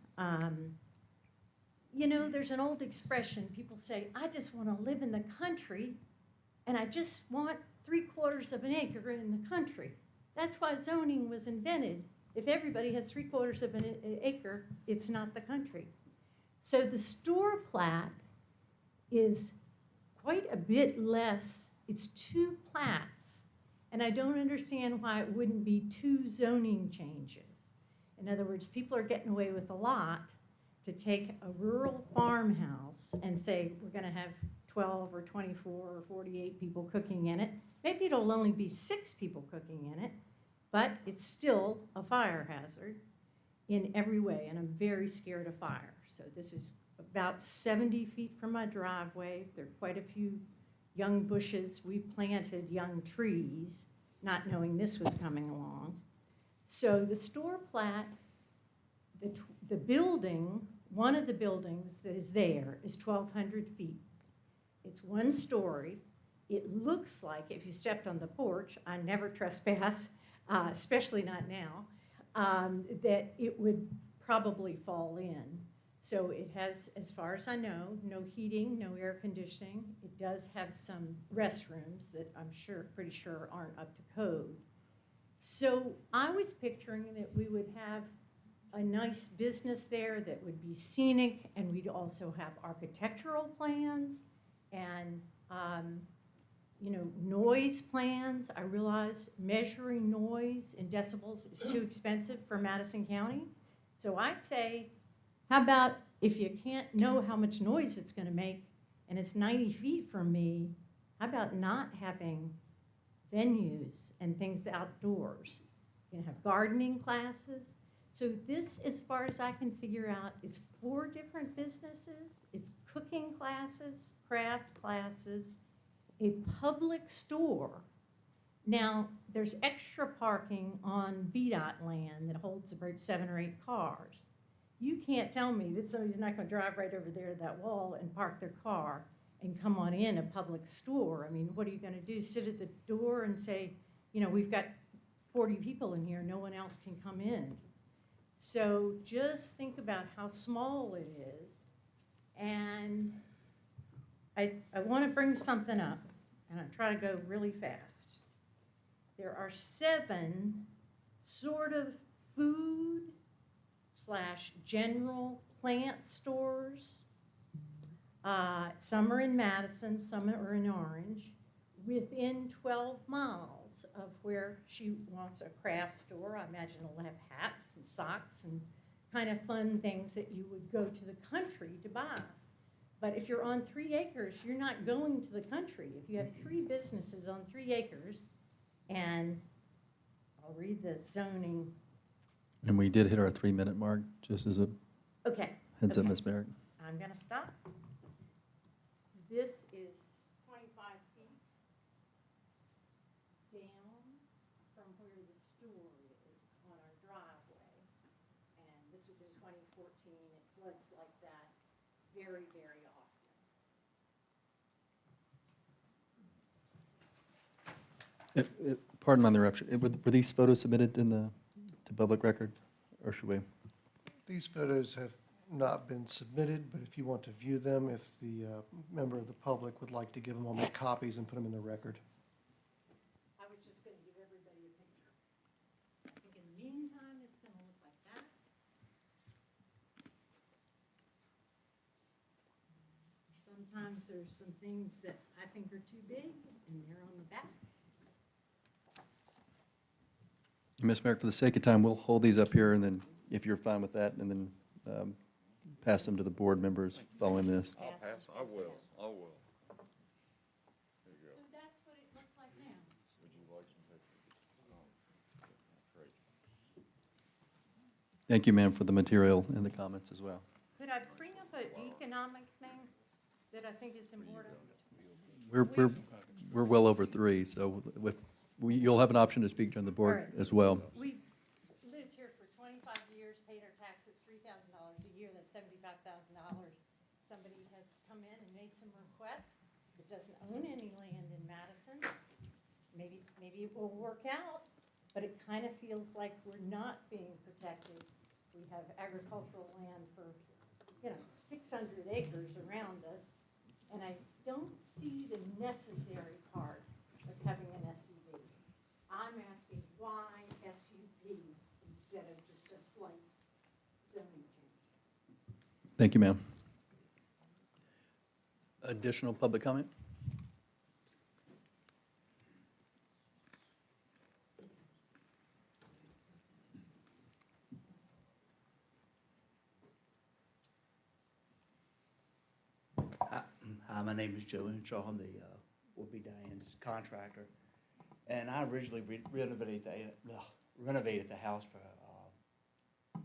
you know, there's an old expression, people say, I just want to live in the country, and I just want 3/4 of an acre in the country. That's why zoning was invented. If everybody has 3/4 of an acre, it's not the country. So the store plat is quite a bit less. It's 2 plats, and I don't understand why it wouldn't be 2 zoning changes. In other words, people are getting away with a lot to take a rural farmhouse and say, we're going to have 12 or 24 or 48 people cooking in it. Maybe it'll only be 6 people cooking in it, but it's still a fire hazard in every way, and I'm very scared of fire. So this is about 70 feet from my driveway. There are quite a few young bushes. We planted young trees, not knowing this was coming along. So the store plat, the building, one of the buildings that is there is 1,200 feet. It's 1 story. It looks like, if you stepped on the porch, I never trespass, especially not now, that it would probably fall in. So it has, as far as I know, no heating, no air conditioning. It does have some restrooms that I'm pretty sure aren't up to code. So I was picturing that we would have a nice business there that would be scenic, and we'd also have architectural plans, and noise plans. I realize measuring noise in decibels is too expensive for Madison County. So I say, how about if you can't know how much noise it's gonna make and it's 90 feet from me, how about not having venues and things outdoors? You can have gardening classes. So this, as far as I can figure out, is 4 different businesses. It's cooking classes, craft classes, a public store. Now, there's extra parking on VDOT land that holds about 7 or 8 cars. You can't tell me that somebody's not gonna drive right over there to that wall and park their car and come on in a public store. I mean, what are you gonna do? Sit at the door and say, we've got 40 people in here, no one else can come in. So just think about how small it is. And I want to bring something up, and I'm trying to go really fast. There are 7 sort of food / general plant stores. Some are in Madison, some are in Orange, within 12 miles of where she wants a craft store. I imagine it'll have hats and socks and kind of fun things that you would go to the country to buy. But if you're on 3 acres, you're not going to the country. If you have 3 businesses on 3 acres, and I'll read the zoning. And we did hit our 3-minute mark, just as a Okay. heads up, okay. Ms. Merrick. I'm gonna stop. This is 25 feet down from where the store is on our driveway. And this was in 2014. It floods like that very, very often. Pardon my interruption. Were these photos submitted to public record, or should we? These photos have not been submitted, but if you want to view them, if the member of the public would like to give them, I'll make copies and put them in the record. I was just gonna give everybody a picture. I think in the meantime, it's gonna look like that. Sometimes there's some things that I think are too big, and they're on the back. Ms. Merrick, for the sake of time, we'll hold these up here, and then if you're fine with that, and then pass them to the board members following this. I'll pass, I will. There you go. So that's what it looks like now. Would you like some pictures? Great. Thank you, ma'am, for the material and the comments as well. Could I bring up an economic thing that I think is important? We're well over 3, so you'll have an option to speak during the board All right. as well. We've lived here for 25 years, paid our taxes $3,000 a year, that's $75,000. Somebody has come in and made some requests. It doesn't own any land in Madison. Maybe it will work out, but it kind of feels like we're not being protected. We have agricultural land for, 600 acres around us, and I don't see the necessary part of having an SUV. I'm asking why SUV instead of just a slight zoning change? Thank you, ma'am. Additional public comment? Hi, my name is Joe Henshaw. I'm the would-be Diane's contractor. And I originally renovated the house for, I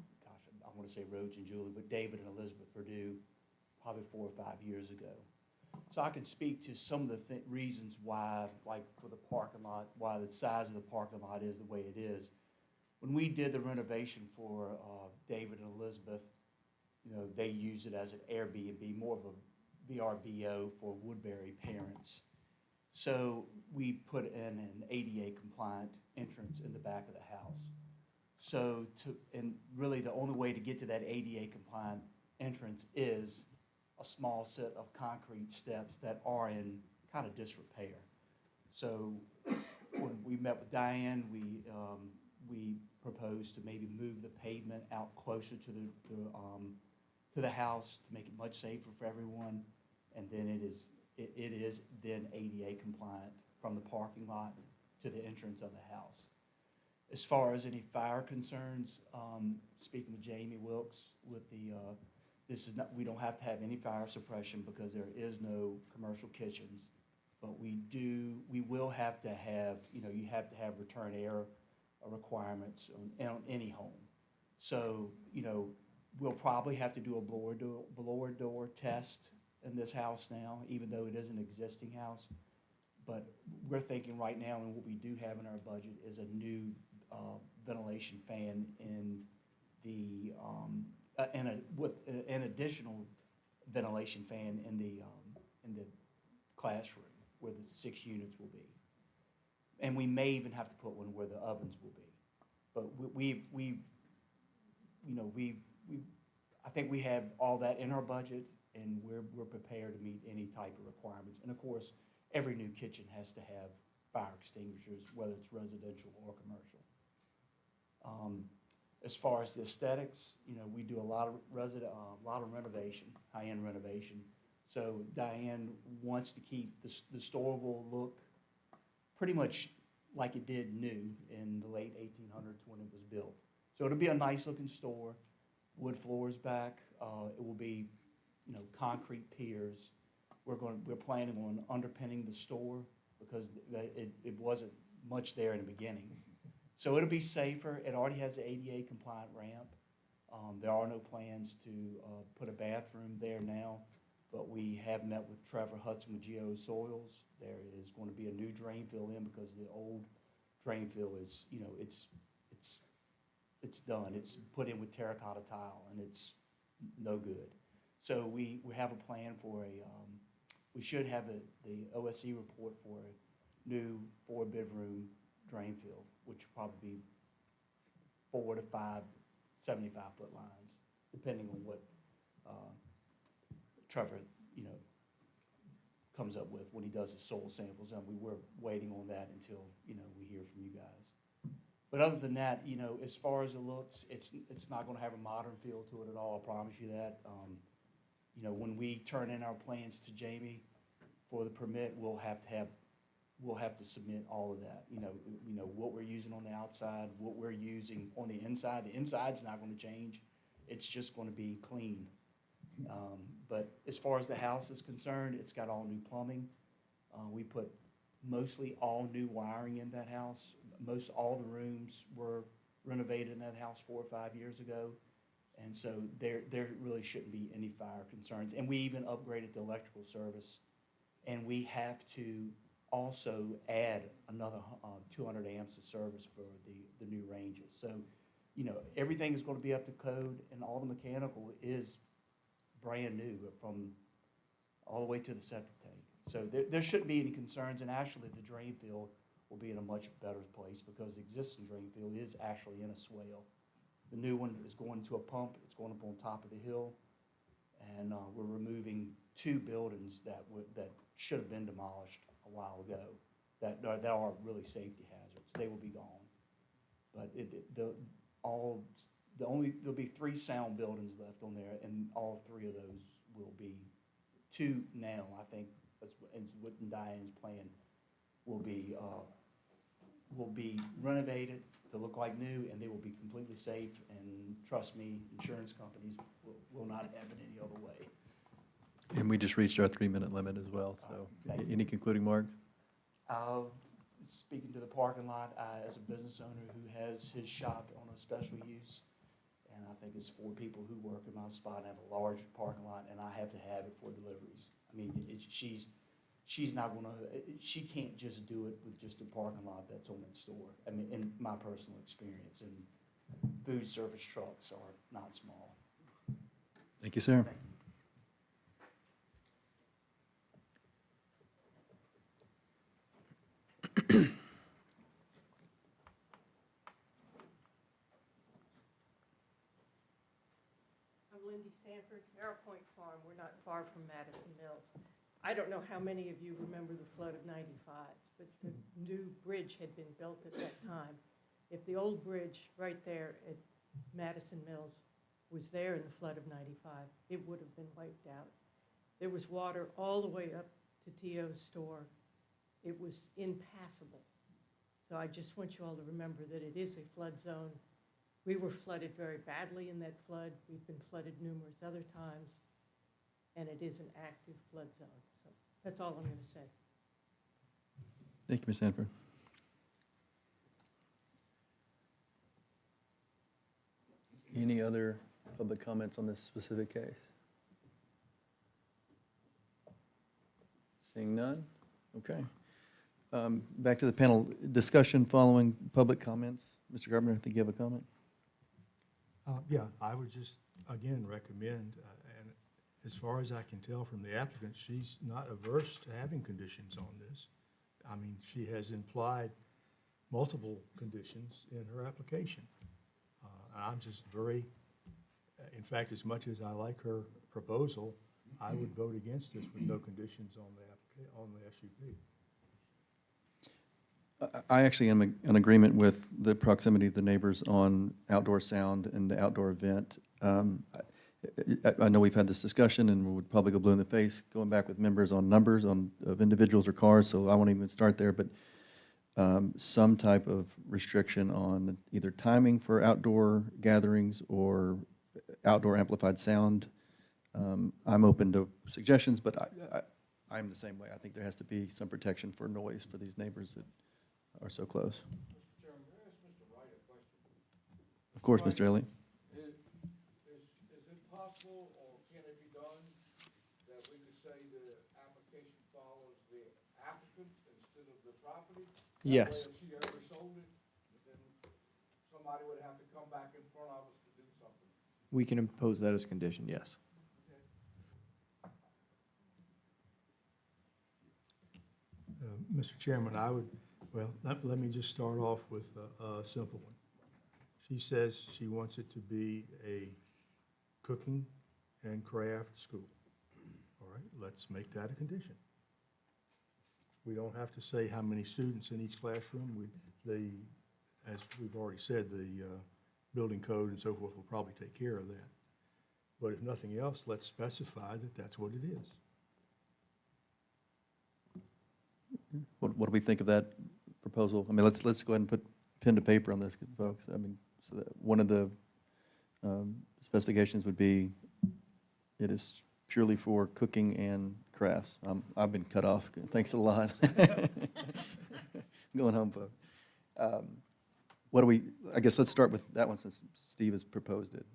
want to say Rhodes and Julie, but David and Elizabeth Purdue, probably 4 or 5 years ago. So I can speak to some of the reasons why, like for the parking lot, why the size of the parking lot is the way it is. When we did the renovation for David and Elizabeth, they used it as an Airbnb, more of a VRBO for Woodbury parents. So we put in an ADA compliant entrance in the back of the house. So and really the only way to get to that ADA compliant entrance is a small set of concrete steps that are in kind of disrepair. So when we met with Diane, we proposed to maybe move the pavement out closer to the house to make it much safer for everyone. And then it is then ADA compliant from the parking lot to the entrance of the house. As far as any fire concerns, speaking with Jamie Wilkes with the, this is not, we don't have to have any fire suppression because there is no commercial kitchens. But we will have to have, you have to have return air requirements on any home. So, we'll probably have to do a blower door test in this house now, even though it is an existing house. But we're thinking right now, and what we do have in our budget is a new ventilation fan in the, with an additional ventilation fan in the classroom where the 6 units will be. And we may even have to put one where the ovens will be. But I think we have all that in our budget, and we're prepared to meet any type of requirements. And of course, every new kitchen has to have fire extinguishers, whether it's residential or commercial. As far as the aesthetics, we do a lot of renovation, high-end renovation. So Diane wants to keep the store will look pretty much like it did new in the late 1800s when it was built. So it'll be a nice-looking store, wood floors back. It will be, concrete piers. We're planning on underpinning the store because it wasn't much there in the beginning. So it'll be safer. It already has an ADA compliant ramp. There are no plans to put a bathroom there now, but we have met with Trevor Hudson with Geo Soils. There is going to be a new drain field in because the old drain field is, it's done. It's put in with terracotta tile and it's no good. So we have a plan for we should have the OSE report for a new 4-bedroom drain field, which will probably be 4 to 5 75-foot lines, depending on what Trevor, comes up with when he does his soil samples. And we're waiting on that until, we hear from you guys. But other than that, as far as it looks, it's not going to have a modern feel to it at all, I promise you that. When we turn in our plans to Jamie for the permit, we'll have to submit all of that. What we're using on the outside, what we're using on the inside. The inside's not going to change. It's just going to be clean. But as far as the house is concerned, it's got all new plumbing. We put mostly all new wiring in that house. Most all the rooms were renovated in that house 4 or 5 years ago. And so there really shouldn't be any fire concerns. And we even upgraded the electrical service. And we have to also add another 200 amps of service for the new ranges. So, everything is going to be up to code, and all the mechanical is brand new from all the way to the septic tank. So there shouldn't be any concerns, and actually the drain field will be in a much better place because the existing drain field is actually in a swale. The new one is going to a pump. It's going up on top of the hill, and we're removing 2 buildings that should have been demolished a while ago that are really safety hazards. They will be gone. But there'll be 3 sound buildings left on there, and all 3 of those will be 2 now, I think, and what Diane's plan will be renovated to look like new, and they will be completely safe. And trust me, insurance companies will not have it any other way. And we just reached our 3-minute limit as well, so any concluding remarks? Speaking to the parking lot, as a business owner who has his shop on a special use, and I think it's 4 people who work in my spot, I have a large parking lot, and I have to have it for deliveries. I mean, she's not gonna, she can't just do it with just a parking lot that's on its store. I mean, in my personal experience, and food service trucks are not small. Thank you, sir. Thank you. I'm Lindy Sanford, Arrow Point Farm. We're not far from Madison Mills. I don't know how many of you remember the flood of '95, but the new bridge had been built at that time. If the old bridge right there at Madison Mills was there in the flood of '95, it would have been wiped out. There was water all the way up to T.O.'s store it was impassable. So I just want you all to remember that it is a flood zone. We were flooded very badly in that flood. We've been flooded numerous other times, and it is an active flood zone. So that's all I'm going to say. Thank you, Ms. Sanford. Any other public comments on this specific case? Seeing none? Okay. Back to the panel discussion following public comments. Mr. Gardner, I think you have a comment? Yeah, I would just, again, recommend, and as far as I can tell from the applicant, she's not averse to having conditions on this. I mean, she has implied multiple conditions in her application. I'm just very, in fact, as much as I like her proposal, I would vote against this with no conditions on the SUP. I actually am in agreement with the proximity of the neighbors on outdoor sound and the outdoor event. I know we've had this discussion, and we would probably go blue in the face going back with members on numbers of individuals or cars, so I won't even start there, but some type of restriction on either timing for outdoor gatherings or outdoor amplified sound. I'm open to suggestions, but I'm the same way. I think there has to be some protection for noise for these neighbors that are so close. Mr. Chairman, may I ask Mr. Wright a question? Of course, Mr. Elliott. Is it possible, or can it be done, that we could say the application follows the applicant instead of the property? Yes. That way if she ever sold it, then somebody would have to come back in front of us to do something. We can impose that as a condition, yes. Mr. Chairman, I would, well, let me just start off with a simple one. She says she wants it to be a cooking and craft school. All right, let's make that a condition. We don't have to say how many students in each classroom. As we've already said, the building code and so forth will probably take care of that. But if nothing else, let's specify that that's what it is. What do we think of that proposal? I mean, let's go ahead and put pen to paper on this, folks. I mean, so that one of the specifications would be it is purely for cooking and crafts. I've been cut off. Thanks a lot. Going home, folks. What do we, I guess let's start with that one since Steve has proposed it.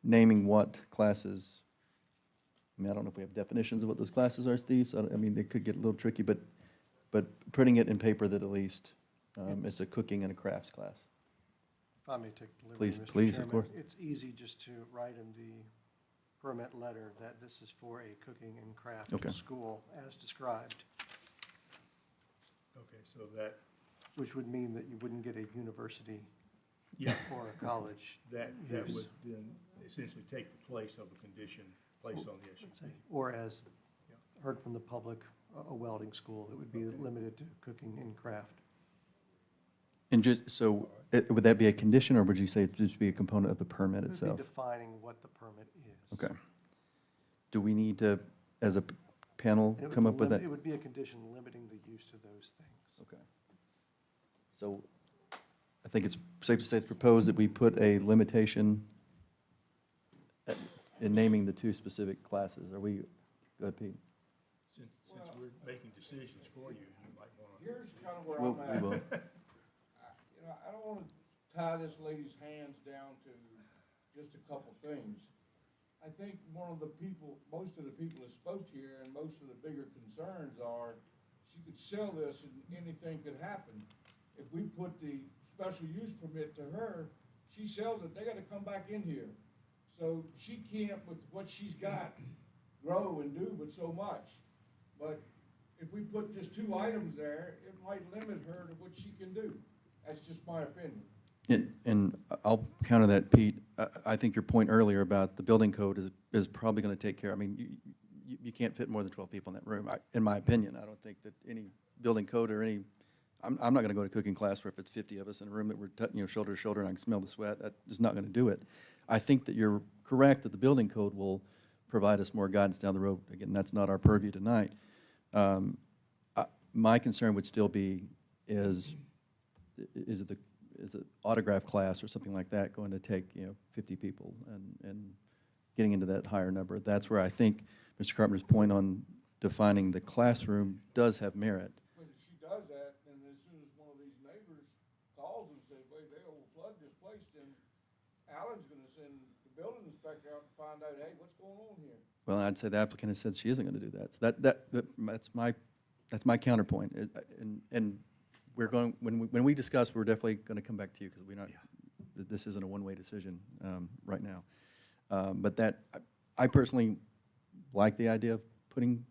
Naming what classes. I mean, I don't know if we have definitions of what those classes are, Steve, so I mean, they could get a little tricky, but putting it in paper that at least it's a cooking and a crafts class. If I may take the liberty, Mr. Please, Chairman, of course. it's easy just to write in the permit letter that this is for a cooking and craft Okay. school as described, Okay, so that, which would mean that you wouldn't get a university yeah, or a college that use. would then essentially take the place of a condition placed on the SUP. Or as Yeah. heard from the public, a welding school. It would be Okay. limited to cooking and craft. And just, so, would that be a condition, or would you say it'd just be a component of the permit It would itself? be defining what the permit is. Okay. Do we need to, as a panel, And it would come be up with that? It would be a condition limiting the use to those things. Okay. So I think it's safe to say it's proposed that we put a limitation in naming the two specific classes. Are we, go ahead, Pete. Since we're making decisions for you, you might want to. Here's kind of where We I'm at. will. You know, I don't want to tie this lady's hands down to just a couple things. I think one of the people, most of the people that spoke here, and most of the bigger concerns are, she could sell this and anything could happen. If we put the special use permit to her, she sells it, they gotta come back in here. So she can't, with what she's got, grow and do but so much. But if we put just 2 items there, it might limit her to what she can do. That's just my opinion. And I'll counter that, Pete. I think your point earlier about the building code is probably going to take care. I mean, you can't fit more than 12 people in that room, in my opinion. I don't think that any building code or any, I'm not going to go to cooking class where if it's 50 of us in a room that we're shoulder to shoulder and I can smell the sweat. That is not going to do it. I think that you're correct that the building code will provide us more guidance down the road. Again, that's not our purview tonight. My concern would still be is it autograph class or something like that going to take, 50 people and getting into that higher number? That's where I think Mr. Carpenter's point on defining the classroom does have merit. But if she does that, then as soon as one of these neighbors calls and says, wait, they overflood this place, then Alan's gonna send the building inspector out to find out, hey, what's going on here? Well, I'd say the applicant has said she isn't going to do that. So that's my counterpoint. And we're going, when we discuss, we're definitely going to come back to you because this isn't a one-way decision right now. But I personally like the idea of putting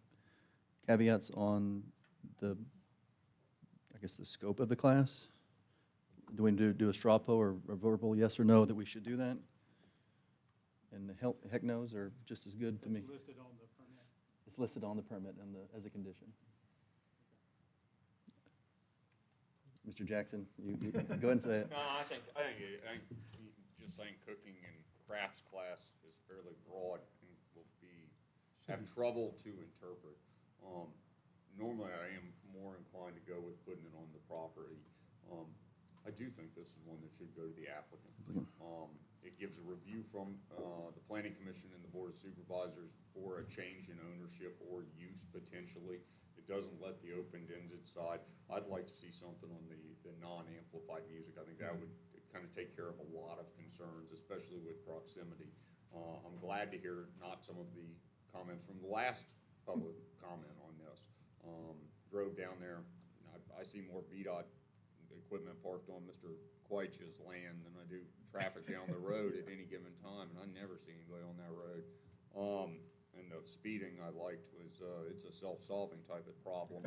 caveats on the scope of the class. Do we do a straw poll or a verbal yes or no that we should do that? And heck knows are just as good to me. It's listed on the permit. It's listed on the permit as a condition. Mr. Jackson, you go ahead and say it. No, I think just saying cooking and crafts class is fairly broad and will have trouble to interpret. Normally, I am more inclined to go with putting it on the property. I do think this is one that should go to the applicant. It gives a review from the Planning Commission and the Board of Supervisors for a change in ownership or use potentially. It doesn't let the open-ended side. I'd like to see something on the non-amplified music. I think that would kind of take care of a lot of concerns, especially with proximity. I'm glad to hear not some of the comments from the last public comment on this. Drove down there, I see more VDOT equipment parked on Mr. Quaich's land than I do traffic down the road at any given time, and I never see anybody on that road. And the speeding I liked was, it's a self-solving type of problem.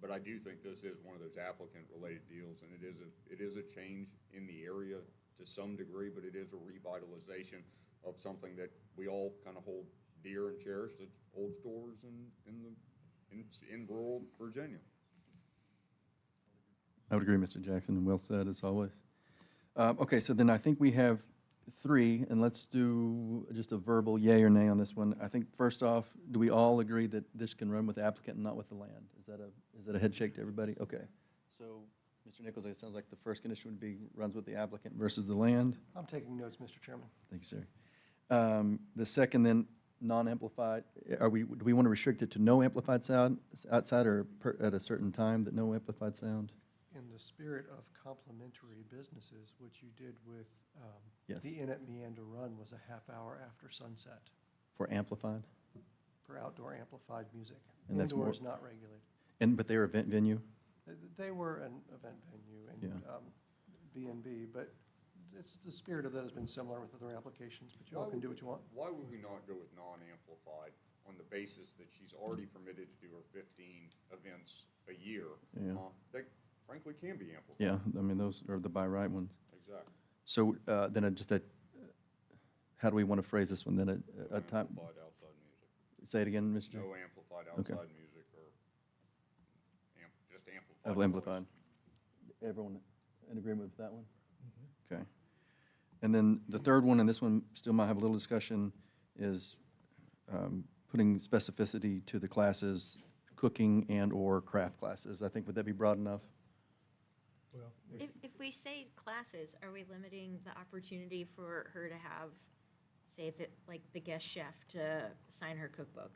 But I do think this is one of those applicant-related deals, and it is a change in the area to some degree, but it is a revitalization of something that we all kind of hold dear and cherish. It's old stores in rural Virginia. I would agree, Mr. Jackson, and well said, as always. Okay, so then I think we have 3, and let's do just a verbal yay or nay on this one. I think, first off, do we all agree that this can run with the applicant and not with the land? Is that a head shake to everybody? Okay. So, Mr. Nichols, it sounds like the first condition would be runs with the applicant versus the land. I'm taking notes, Mr. Chairman. Thank you, sir. The second, then, non-amplified, do we want to restrict it to no amplified sound outside or at a certain time that no amplified sound? In the spirit of complementary businesses, what you did with Yes. the Inn at Meander Run was a half hour after sunset For amplified? for outdoor amplified music. And that's Indoor more- is not regulated. But they're event venue? They were an event venue and B&B, but it's, the spirit of that has been similar with other applications, but you all can do what you want. Why would we not go with non-amplified on the basis that she's already permitted to do her 15 events a year? Yeah. That frankly can be amplified. Yeah, I mean, those are the by right ones. Exactly. So then how do we want to phrase this one then? A time, Amplified outside music. say it again, Mr. Jackson? No amplified Okay. outside music or just amplified. Amplified. Everyone in agreement with that one? Okay. And then the third one, and this one still might have a little discussion, is putting specificity to the classes, cooking and/or craft classes. I think, would that be broad enough? Well, If we say classes, are we limiting the opportunity for her to have, say, that, like, the guest chef to sign her cookbook?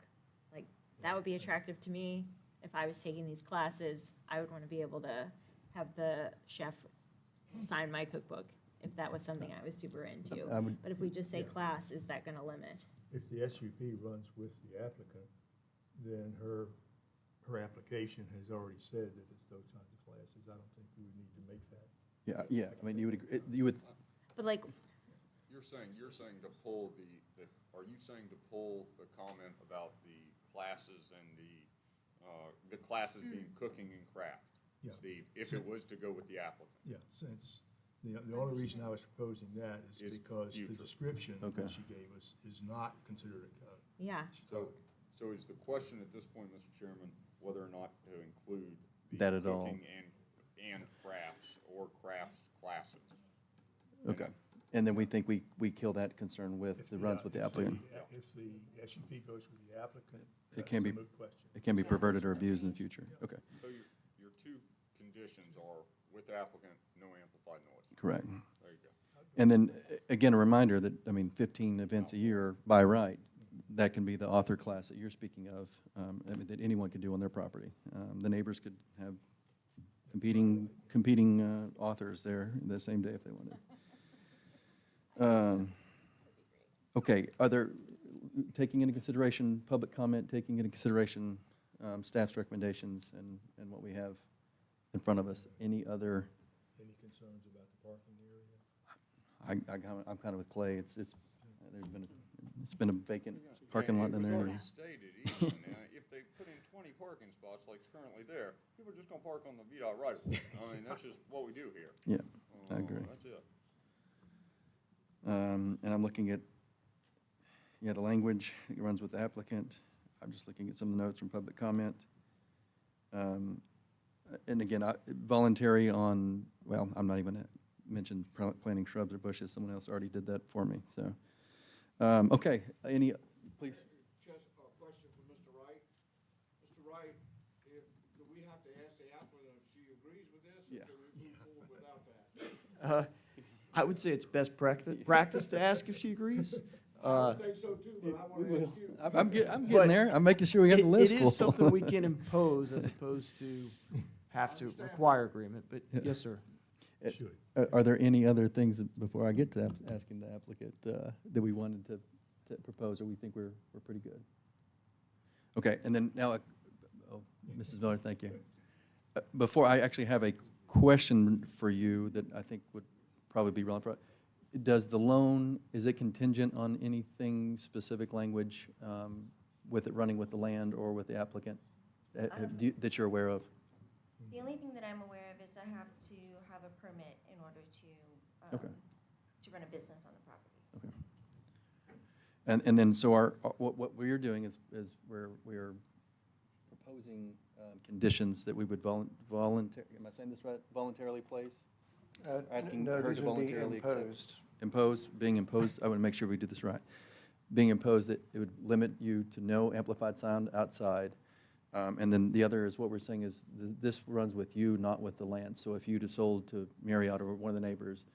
Like, that would be attractive to me. If I was taking these classes, I would want to be able to have the chef sign my cookbook, if that was something I was super into. I would- But if we just say class, is that going to limit? if the SUP runs with the applicant, then her application has already said that it's those kinds of classes. I don't think we would need to make that. Yeah, I mean, you would, But like, You're saying to pull are you saying to pull the comment about the classes and the classes being cooking and craft? Yeah. Steve, if it was to go with the applicant? Yeah, since, the only reason I was proposing that is Is because the future. description Okay. that she gave us is not considered yeah, So is the question at this point, Mr. Chairman, whether or not to include the That at all. cooking and crafts or crafts classes? okay. And then we think we kill that concern with If the runs with the applicant. If the SUP goes with the applicant, It that's can a be, moot question. it can be perverted or abused in the future. Okay, So your two conditions are with applicant, no amplified noise. correct. There you go. And then, again, a reminder that, I mean, 15 events a year by right, that can be the author class that you're speaking of, I mean, that anyone could do on their property. The neighbors could have competing authors there the same day if they wanted. Okay, are there, taking into consideration public comment, taking into consideration staff's recommendations and what we have in front of us, any other? Any concerns about the parking area? I'm kind of with Clay. It's been a vacant parking lot in there. It was already stated, even, if they put in 20 parking spots like it's currently there, people are just gonna park on the VDOT right of way. I mean, that's just what we do here. Yeah, I agree. That's it. And I'm looking at, the language, it runs with the applicant. I'm just looking at some of the notes from public comment. And again, voluntary on, well, I'm not even gonna mention planting shrubs or bushes. Someone else already did that for me, so. Okay, please. Just a question for Mr. Wright. Mr. Wright, do we have to ask the applicant if she agrees with this? Yeah. Or can we move forward without that? I would say it's best practice to ask if she agrees. I would think so too, but I want to ask you. I'm getting there. I'm making sure we got the list full. It is something we can impose as opposed to have to require agreement, but yes, sir. Should. Are there any other things before I get to asking the applicant that we wanted to propose, or we think we're pretty good? Okay, and then now, Mrs. Miller, thank you. Before, I actually have a question for you that I think would probably be relevant. Does the loan, is it contingent on anything specific language with it running with the land or with the applicant that you're aware of? The only thing that I'm aware of is I have to have a permit in order Okay. to run a business on the property. Okay. And then, so what we're doing is we're proposing conditions that we would voluntarily, am I saying this right, voluntarily place? Asking No, her these to would be voluntarily accept. imposed. Being imposed, I want to make sure we do this right. Being imposed, that it would limit you to no amplified sound outside. And then the other is what we're saying is this runs with you, not with the land. So if you'd have sold to Marriott or one of the neighbors,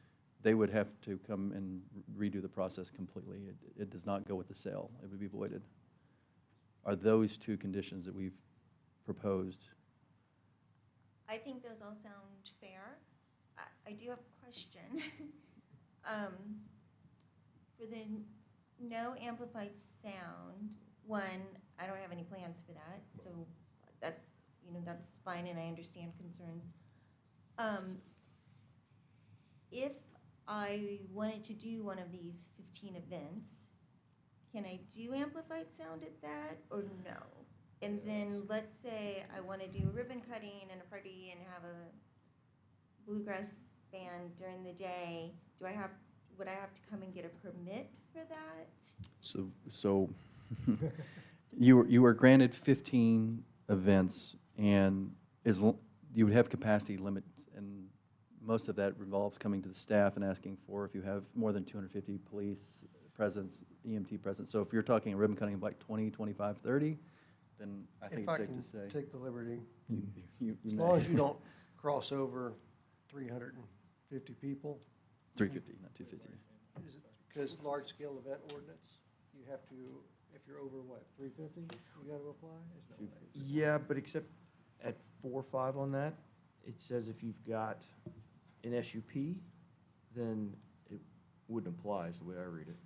they would have to come and redo the process completely. It does not go with the sale. It would be voided. Are those two conditions that we've proposed? I think those all sound fair. I do have a question. For the no amplified sound, one, I don't have any plans for that, so that's fine, and I understand concerns. If I wanted to do one of these 15 events, can I do amplified sound at that, or no? And then let's say I want to do a ribbon cutting and a party and have a bluegrass band during the day. Would I have to come and get a permit for that? So you were granted 15 events, and you would have capacity limits, and most of that involves coming to the staff and asking for if you have more than 250 police presence, EMT presence. So if you're talking a ribbon cutting of like 20, 25, 30, then I think it's safe to say. If I can take the liberty, you as may. long as you don't cross over 350 people. 350, not 250. Because large-scale event ordinance, you have to, if you're over what, 350, you got to apply? There's no way. Yeah, but except at 4 or 5 on that, it says if you've got an SUP, then it wouldn't apply, is the way I read it.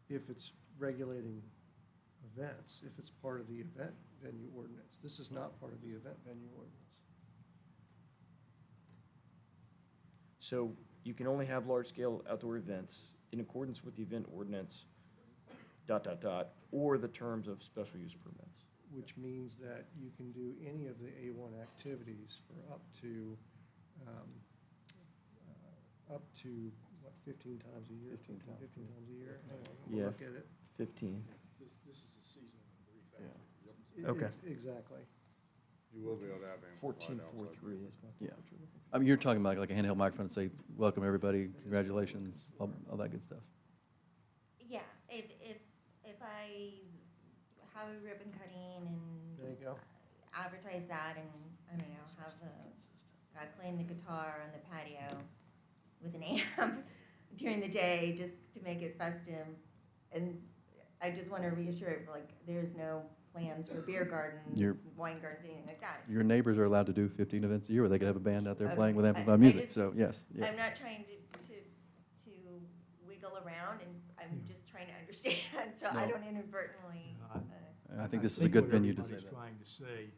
If it's regulating events, if it's part of the event venue ordinance. This is not part of the event venue ordinance. So you can only have large-scale outdoor events in accordance with the event ordinance, ... or the terms of special use permits. Which means that you can do any of the A1 activities for up to, what, 15 times a year? 15 times a year? Hang on, we'll Yeah, look at it. 15. This is a seasonal brief. Okay. Exactly. You will be able to have amplified outside. 1443 is what Yeah. you're looking for. I mean, you're talking about like a handheld microphone and say, welcome everybody, congratulations, all that good stuff. Yeah, if I have a ribbon cutting and. There you go. Advertise that and, I don't know, have a guy playing the guitar on the patio with an amp during the day, just to make it festive. And I just want to reassure, like, there's no plans for beer gardens, Your- wine gardens, anything like that. Your neighbors are allowed to do 15 events a year where they could have a band out there Okay. playing with I amplified music, just- so yes. Yeah. I'm not trying to wiggle around, and I'm just trying to understand, so I No. don't inadvertently. I think this is a good venue to say what that. everybody's trying to say,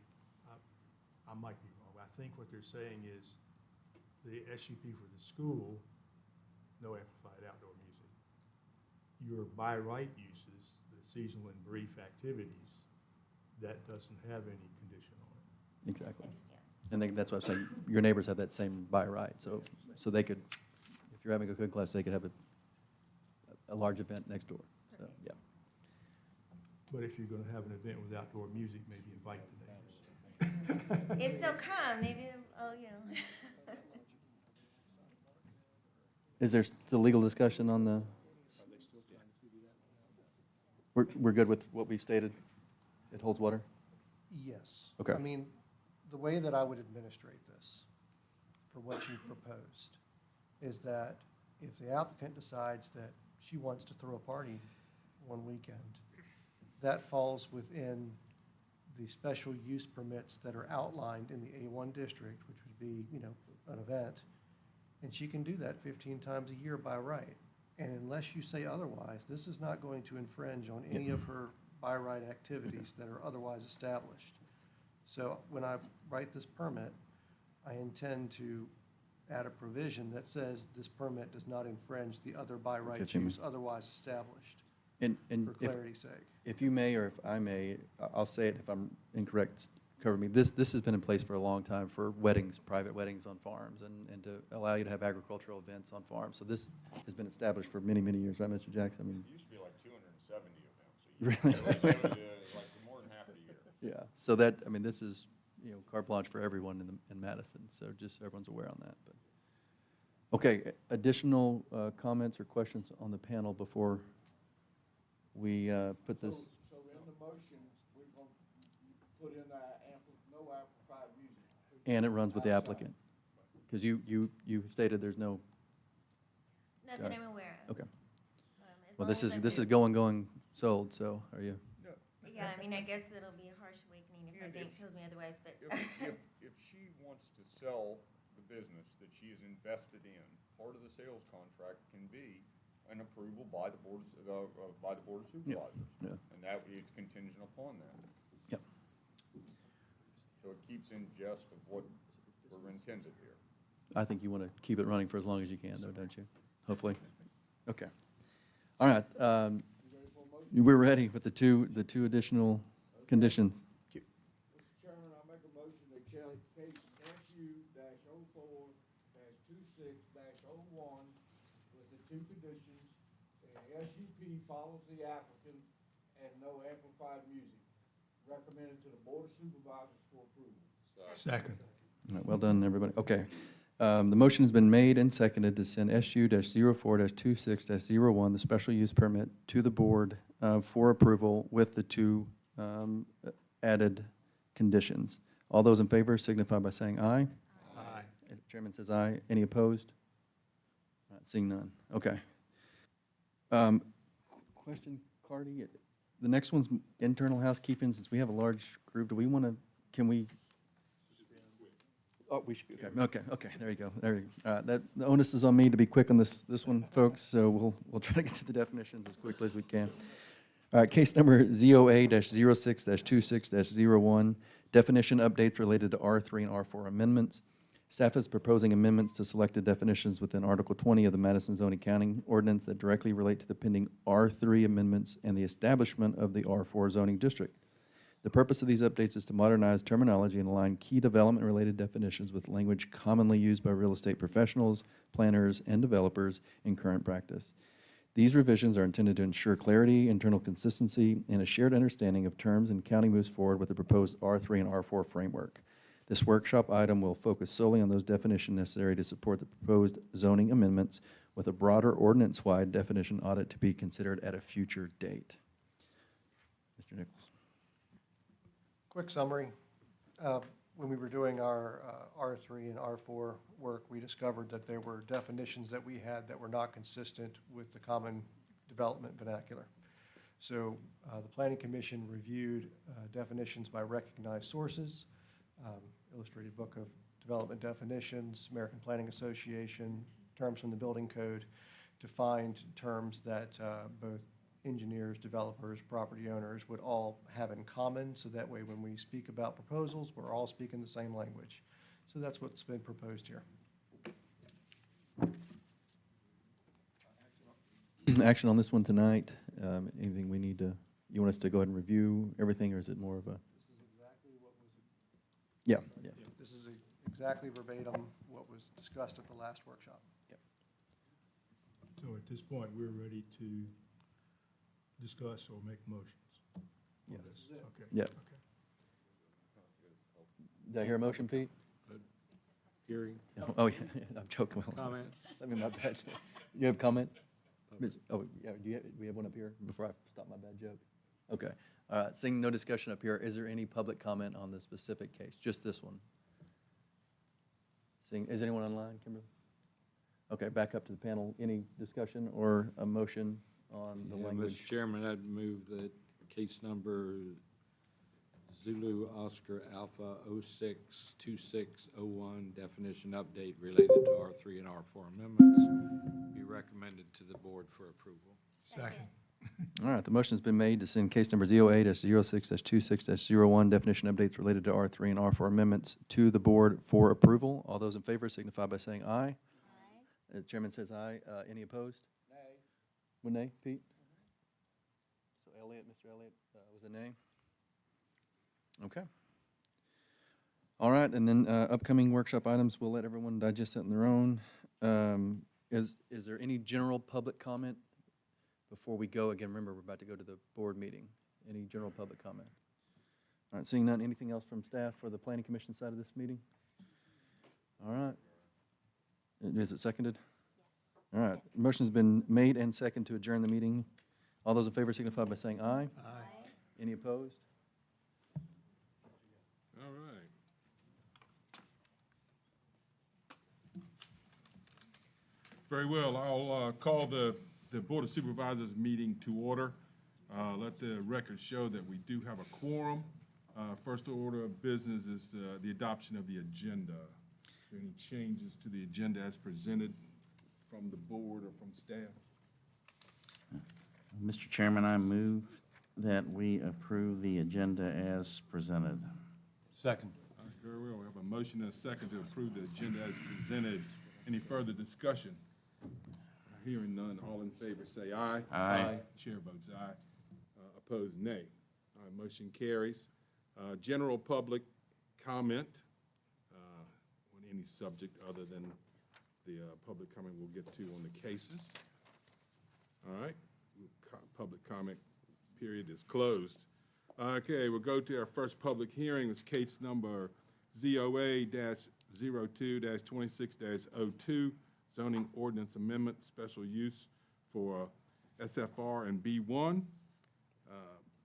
I might be wrong, but I think what they're saying is the SUP for the school, no amplified outdoor music. Your by right uses, the seasonal and brief activities, that doesn't have any condition on it. Exactly. And that's what I'm saying, your neighbors have that same by right, so they could, if you're having a cooking class, they could have a large event next door, so, yeah. But if you're gonna have an event with outdoor music, maybe invite the neighbors. If they'll come, maybe, oh, you know. Is there still legal discussion on the? We're good with what we've stated? It holds water? Yes. Okay. I mean, the way that I would administrate this, for what you proposed, is that if the applicant decides that she wants to throw a party one weekend, that falls within the special use permits that are outlined in the A1 district, which would be, you know, an event, and she can do that 15 times a year by right. And unless you say otherwise, this is not going to infringe on any of her by right activities that are otherwise established. So when I write this permit, I intend to add a provision that says this permit does not infringe the other by right 15. use otherwise established, And for clarity's sake. if you may, or if I may, I'll say it if I'm incorrect, cover me. This has been in place for a long time for weddings, private weddings on farms, and to allow you to have agricultural events on farms. So this has been established for many, many years, right, Mr. Jackson? I mean, It used to be like 270 events a year. Really? So it was, like more than half a year. yeah, so that, I mean, this is, you know, carte blanche for everyone in Madison, so just so everyone's aware on that. But okay, additional comments or questions on the panel before we put this? So in the motion, we're gonna put in no amplified music. And it runs with the outside. applicant? Because you stated there's no, Nothing Got it. I'm aware of. okay. As Well, long this as is, I'm this is good. going, sold, so are you? Yeah, I mean, I guess it'll be a harsh awakening if my And bank if- tells me otherwise, but. If she wants to sell the business that she is invested in, part of the sales contract can be an approval by the board, by the board of supervisors. yeah. And that is contingent upon that. Yep. So it keeps in jest of what we're intended here. I think you want to keep it running for as long as you can, though, don't you? Hopefully. Okay. All right. We're ready with the two additional conditions. Mr. Chairman, I make a motion that case SU-04-26-01 with the two conditions, SUP follows the applicant and no amplified music, recommended to the Board of Supervisors for approval. Second. All right, well done, everybody. Okay. The motion has been made and seconded to send SU-04-26-01, the special use permit, to the board for approval with the two added conditions. All those in favor signify by saying aye. Aye. Chairman says aye. Any opposed? Not seeing none. Okay. Question, Cardi, the next one's internal housekeeping. Since we have a large group, do we want to, can we? Oh, we should, okay, there you go, the onus is on me to be quick on this one, folks, so we'll try to get to the definitions as quickly as we can. All right, case number ZOA-06-26-01, definition updates related to R3 and R4 amendments. Staff is proposing amendments to selected definitions within Article 20 of the Madison Zoning County Ordinance that directly relate to the pending R3 amendments and the establishment of the R4 zoning district. The purpose of these updates is to modernize terminology and align key development-related definitions with language commonly used by real estate professionals, planners, and developers in current practice. These revisions are intended to ensure clarity, internal consistency, and a shared understanding of terms and county moves forward with the proposed R3 and R4 framework. This workshop item will focus solely on those definitions necessary to support the proposed zoning amendments, with a broader ordinance-wide definition audit to be considered at a future date. Mr. Nichols. Quick summary. When we were doing our R3 and R4 work, we discovered that there were definitions that we had that were not consistent with the common development vernacular. So the Planning Commission reviewed definitions by recognized sources, Illustrated Book of Development Definitions, American Planning Association, terms from the Building Code, to find terms that both engineers, developers, property owners would all have in common, so that way when we speak about proposals, we're all speaking the same language. So that's what's been proposed here. Action on this one tonight. Anything we need to, you want us to go ahead and review everything, or is it more of a? This is exactly what was. Yeah. This is exactly verbatim what was discussed at the last workshop. So at this point, we're ready to discuss or make motions on Yeah. this? Okay. Yeah. Okay. Did I hear a motion, Pete? Hearing, Oh, yeah, I'm joking. comment? Let me, my bad. You have comment? Oh, yeah, we have one up here before I stop my bad jokes? Okay. All right, seeing no discussion up here, is there any public comment on the specific case? Just this one? Is anyone online, Kimberly? Okay, back up to the panel. Any discussion or a motion on the language? Mr. Chairman, I'd move that case number Zulu Oscar Alpha 062601 definition update related to R3 and R4 amendments be recommended to the board for approval. Second. All right, the motion has been made to send case number ZOA-06-26-01 definition updates related to R3 and R4 amendments to the board for approval. All those in favor signify by saying aye. The chairman says aye. Any opposed? Nay. One nay, Pete? So Elliott, Mr. Elliott, was a nay? Okay. All right, and then upcoming workshop items, we'll let everyone digest that on their own. Is there any general public comment before we go? Again, remember, we're about to go to the board meeting. Any general public comment? All right, seeing none, anything else from staff for the Planning Commission side of this meeting? All right. Is it seconded? Yes. All right, motion's been made and seconded to adjourn the meeting. All those in favor signify by saying aye. Aye. Any opposed? All right. Very well. I'll call the Board of Supervisors meeting to order. Let the record show that we do have a quorum. First order of business is the adoption of the agenda. Are there any changes to the agenda as presented from the board or from staff? Mr. Chairman, I move that we approve the agenda as presented. Second. All right, very well. We have a motion and a second to approve the agenda as presented. Any further discussion? Hearing none, all in favor say aye. Aye. Chair votes aye. Opposed, nay. All right, motion carries. General public comment on any subject other than the public comment we'll get to on the cases. All right, public comment period is closed. Okay, we'll go to our first public hearing. It's case number ZOA-02-26-02, zoning ordinance amendment, special use for SFR and B1.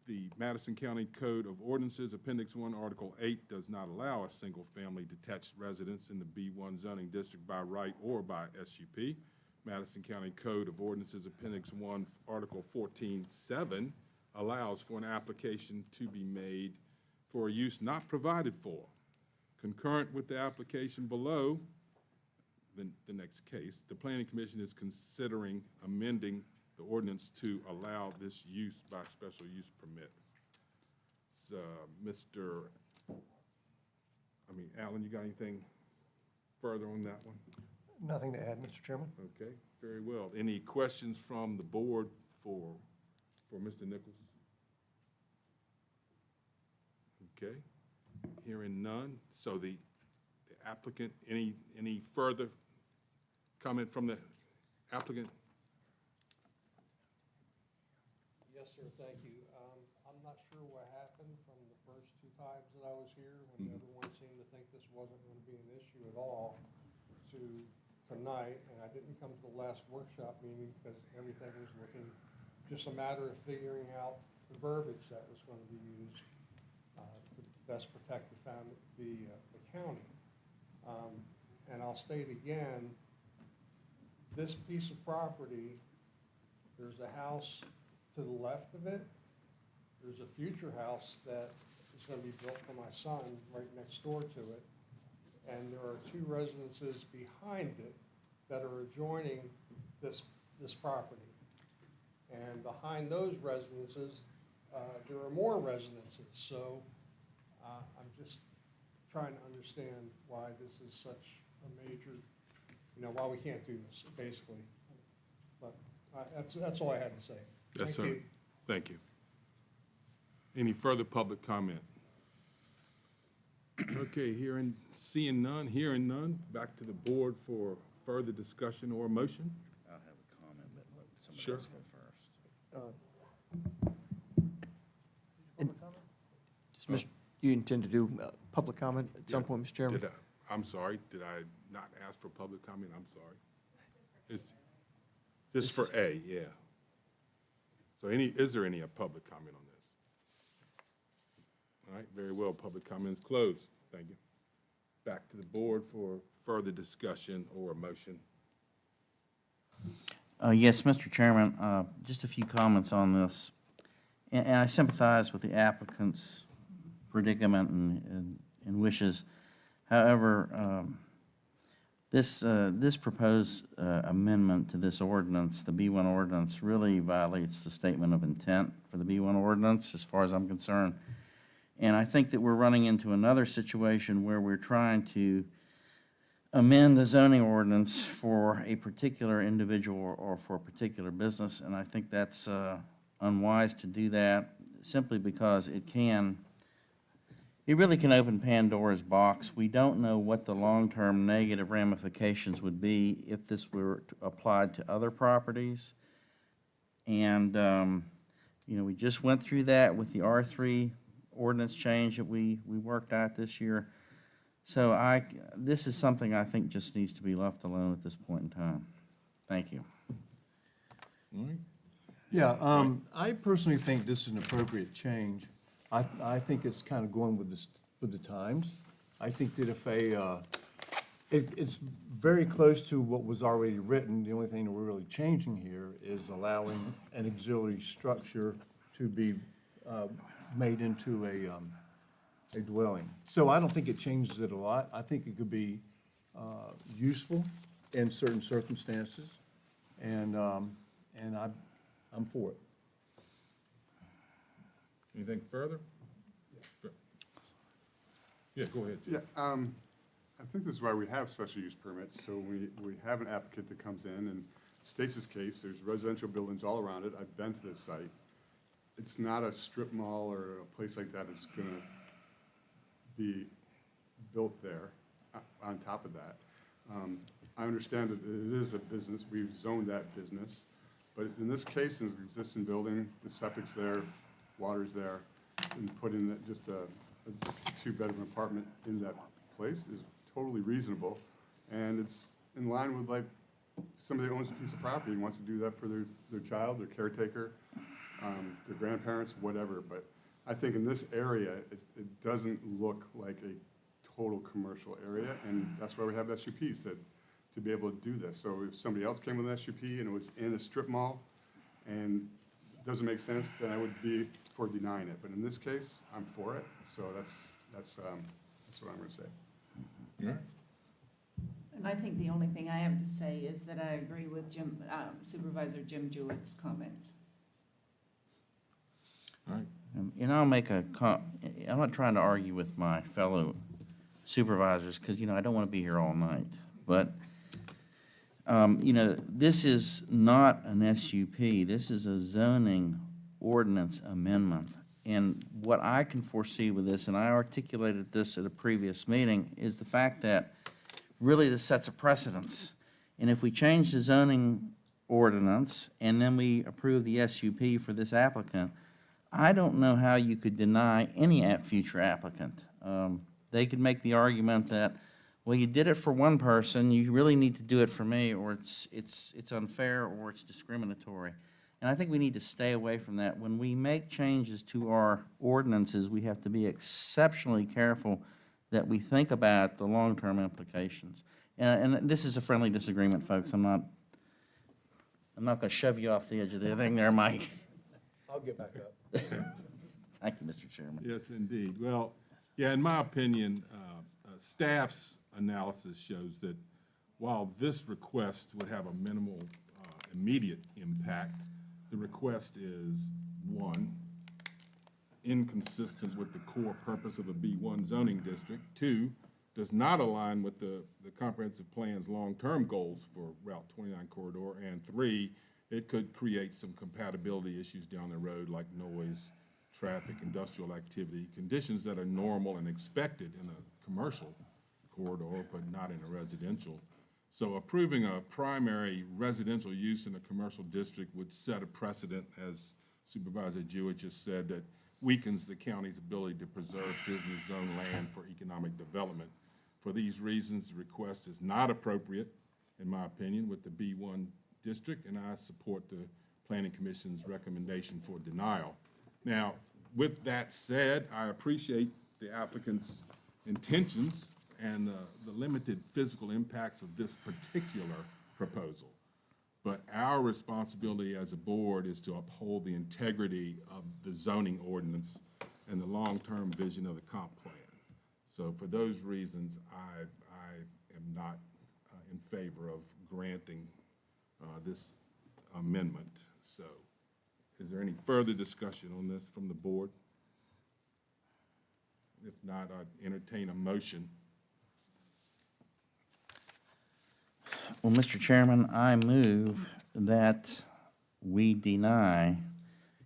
The Madison County Code of Ordinances, Appendix 1, Article 8, does not allow a single-family detached residence in the B1 zoning district by right or by SUP. Madison County Code of Ordinances, Appendix 1, Article 14.7, allows for an application to be made for a use not provided for. Concurrent with the application below, the next case, the Planning Commission is considering amending the ordinance to allow this use by special use permit. So, Alan, you got anything further on that one? Nothing to add, Mr. Chairman. Okay, very well. Any questions from the board for Mr. Nichols? Okay, hearing none. So the applicant, any further comment from the applicant? Yes, sir, thank you. I'm not sure what happened from the first two times that I was here, when everyone seemed to think this wasn't going to be an issue at all, to tonight, and I didn't come to the last workshop meeting because everything was looking, just a matter of figuring out the verbiage that was going to be used to best protect the county. And I'll state again, this piece of property, there's a house to the left of it. There's a future house that is going to be built for my son right next door to it. And there are two residences behind it that are adjoining this property. And behind those residences, there are more residences. So I'm just trying to understand why this is such a major, why we can't do this, basically. But that's all I had to say. Yes, Thank sir. you. Thank you. Any further public comment? Okay, seeing none, hearing none, back to the board for further discussion or motion. I'll have a comment, but let somebody Sure. else go first. You intend to do public comment at some point, Mr. Chairman? I'm sorry, did I not ask for public comment? I'm sorry. It's just for A, yeah. So is there any public comment on this? All right, very well, public comment is closed. Thank you. Back to the board for further discussion or motion. Yes, Mr. Chairman, just a few comments on this. And I sympathize with the applicant's predicament and wishes. However, this proposed amendment to this ordinance, the B1 ordinance, really violates the statement of intent for the B1 ordinance, as far as I'm concerned. And I think that we're running into another situation where we're trying to amend the zoning ordinance for a particular individual or for a particular business, and I think that's unwise to do that, simply because it really can open Pandora's box. We don't know what the long-term negative ramifications would be if this were applied to other properties. And, we just went through that with the R3 ordinance change that we worked out this year. So this is something I think just needs to be left alone at this point in time. Thank you. All right. Yeah, I personally think this is an appropriate change. I think it's kind of going with the times. I think that if it's very close to what was already written. The only thing that we're really changing here is allowing an auxiliary structure to be made into a dwelling. So I don't think it changes it a lot. I think it could be useful in certain circumstances, and I'm for it. Anything further? Yeah, go ahead. Yeah, I think this is why we have special use permits. So we have an applicant that comes in and states his case. There's residential buildings all around it. I've been to this site. It's not a strip mall or a place like that that's gonna be built there on top of that. I understand that it is a business. We've zoned that business. But in this case, in an existing building, the septic's there, water's there, and putting just a two-bedroom apartment in that place is totally reasonable. And it's in line with like somebody that owns a piece of property and wants to do that for their child, their caretaker, their grandparents, whatever. But I think in this area, it doesn't look like a total commercial area, and that's why we have SUPs, to be able to do this. So if somebody else came with an SUP and it was in a strip mall and it doesn't make sense, then I would be for denying it. But in this case, I'm for it. So that's what I'm gonna say. All right. And I think the only thing I have to say is that I agree with Supervisor Jim Jewett's comments. All right. I'll make I'm not trying to argue with my fellow supervisors, because, I don't want to be here all night. But, this is not an SUP. This is a zoning ordinance amendment. And what I can foresee with this, and I articulated this at a previous meeting, is the fact that really this sets a precedence. And if we change the zoning ordinance, and then we approve the SUP for this applicant, I don't know how you could deny any future applicant. They could make the argument that, well, you did it for one person, you really need to do it for me, or it's unfair, or it's discriminatory. And I think we need to stay away from that. When we make changes to our ordinances, we have to be exceptionally careful that we think about the long-term implications. And this is a friendly disagreement, folks. I'm not going to shove you off the edge of the thing there, Mike. I'll get back up. Thank you, Mr. Chairman. Yes, indeed. Well, yeah, in my opinion, staff's analysis shows that while this request would have a minimal immediate impact, the request is, one, inconsistent with the core purpose of a B1 zoning district. Two, does not align with the comprehensive plan's long-term goals for Route 29 corridor. And three, it could create some compatibility issues down the road like noise, traffic, industrial activity, conditions that are normal and expected in a commercial corridor, but not in a residential. So approving a primary residential use in a commercial district would set a precedent, as Supervisor Jewett just said, that weakens the county's ability to preserve business zone land for economic development. For these reasons, the request is not appropriate, in my opinion, with the B1 district, and I support the Planning Commission's recommendation for denial. Now, with that said, I appreciate the applicant's intentions and the limited physical impacts of this particular proposal. But our responsibility as a board is to uphold the integrity of the zoning ordinance and the long-term vision of the comp plan. So for those reasons, I am not in favor of granting this amendment. So is there any further discussion on this from the board? If not, I'd entertain a motion. Well, Mr. Chairman, I move that we deny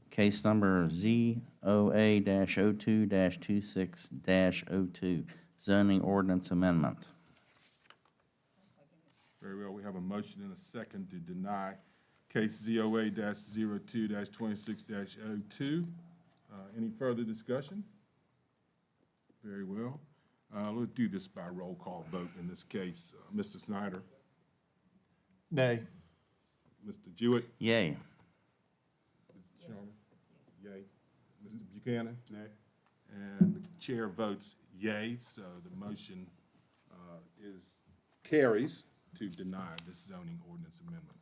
case number ZOA-02-26-02, zoning ordinance amendment. Very well, we have a motion and a second to deny case ZOA-02-26-02. Any further discussion? Very well. Let's do this by roll call vote in this case. Mr. Snyder? Nay. Mr. Jewett? Yay. Mr. Chairman? Yay. Mr. Buchanan? Nay. And the chair votes yay, so the motion carries to deny this zoning ordinance amendment.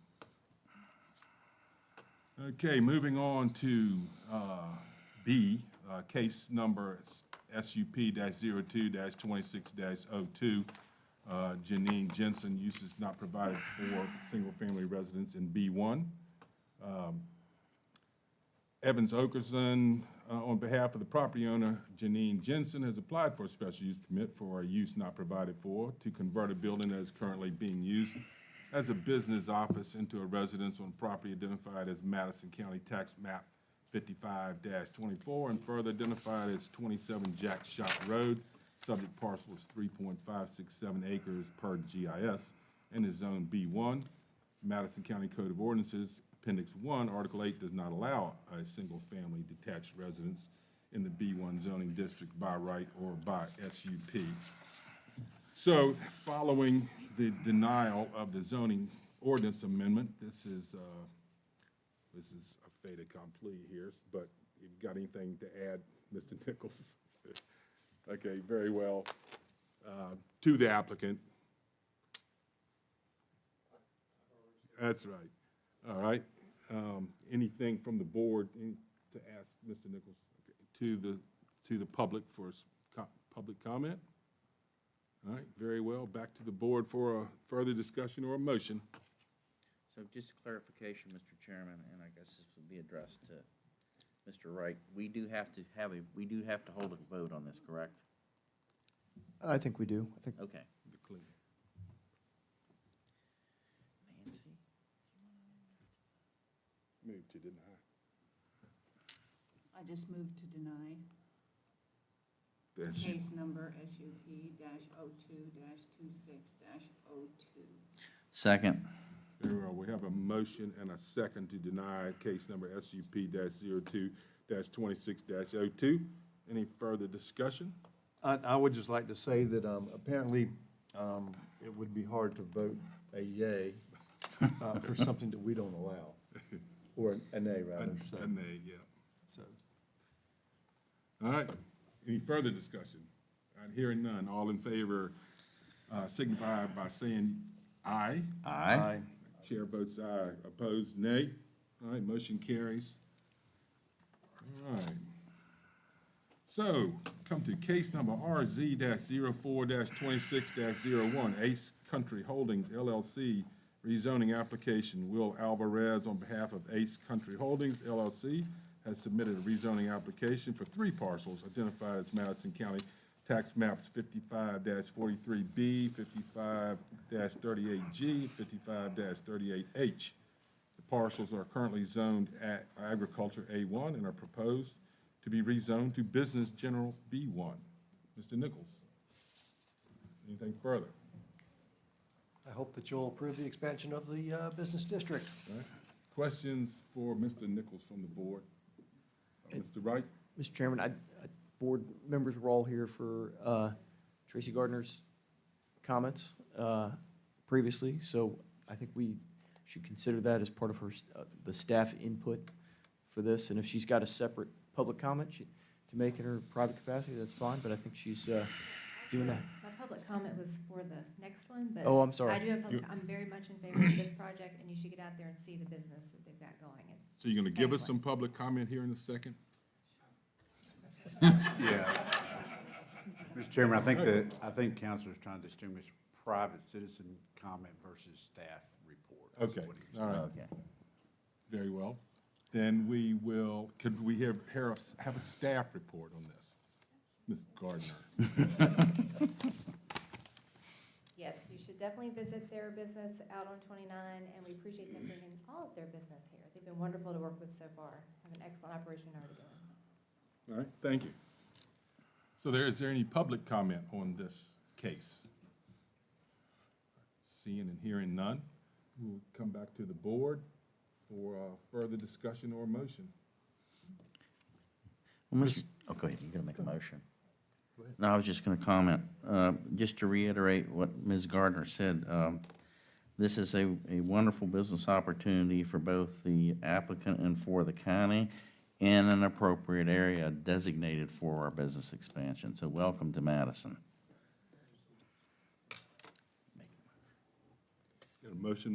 Okay, moving on to B, case number SUP-02-26-02. Janine Jensen, uses not provided for single-family residence in B1. Evans Okerson, on behalf of the property owner, Janine Jensen, has applied for a special use permit for a use not provided for to convert a building that is currently being used as a business office into a residence on property identified as Madison County Tax Map 55-24 and further identified as 27 Jack Shop Road. Subject parcel is 3.567 acres per GIS and is zone B1. Madison County Code of Ordinances, Appendix 1, Article 8 does not allow a single-family detached residence in the B1 zoning district by right or by SUP. So following the denial of the zoning ordinance amendment, this is a fait accompli here, but you've got anything to add, Mr. Nichols? Okay, very well. To the applicant. That's right. All right. Anything from the board to ask Mr. Nichols? Okay. To the public for public comment? All right, very well. Back to the board for a further discussion or a motion. So just a clarification, Mr. Chairman, and I guess this would be addressed to Mr. Wright. We do have to hold a vote on this, correct? I think we do. I think. Okay. Nancy? Move to deny. I just moved to deny. That's Case number SUP-02-26-02. Second. Very well, we have a motion and a second to deny case number SUP-02-26-02. Any further discussion? I would just like to say that apparently it would be hard to vote a yay for something that we don't allow, or a nay, rather. so. A nay, yeah. So, All right, any further discussion? All right, hearing none, all in favor signify by saying aye. Aye. Chair votes aye, opposed nay. All right, motion carries. All right. So, come to case number RZ-04-26-01, Ace Country Holdings LLC, rezoning application. Will Alvarez, on behalf of Ace Country Holdings LLC, has submitted a rezoning application for 3 parcels identified as Madison County Tax Maps 55-43B, 55-38G, 55-38H. The parcels are currently zoned at Agriculture A1 and are proposed to be rezoned to Business General B1. Mr. Nichols, anything further? I hope that you'll approve the expansion of the business district. All right. Questions for Mr. Nichols from the board? Mr. Wright? Mr. Chairman, board members were all here for Tracy Gardner's comments previously, so I think we should consider that as part of her, the staff input for this, and if she's got a separate public comment to make in her private capacity, that's fine, but I think she's doing that. My public comment was for the next one, but. Oh, I'm sorry. I do have public, I'm very much in favor of this project, and you should get out there and see the business that they've got going. It's So you're going to give us excellent. some public comment here in a second? Yeah. Mr. Chairman, I think council is trying to distinguish private citizen comment versus staff report. is Okay, what he was all right. Okay. Very well. Then we will, could we have a staff report on this? Ms. Gardner? Yes, you should definitely visit their business out on 29, and we appreciate them bringing all of their business here. They've been wonderful to work with so far. Have an excellent operation already going. All right, thank you. So is there any public comment on this case? Seeing and hearing none, we'll come back to the board for further discussion or motion. Well, go ahead, you're gonna make a motion. No, I was just gonna comment, just to reiterate what Ms. Gardner said, this is a wonderful business opportunity for both the applicant and for the county, in an appropriate area designated for our business expansion. So welcome to Madison. Got a motion?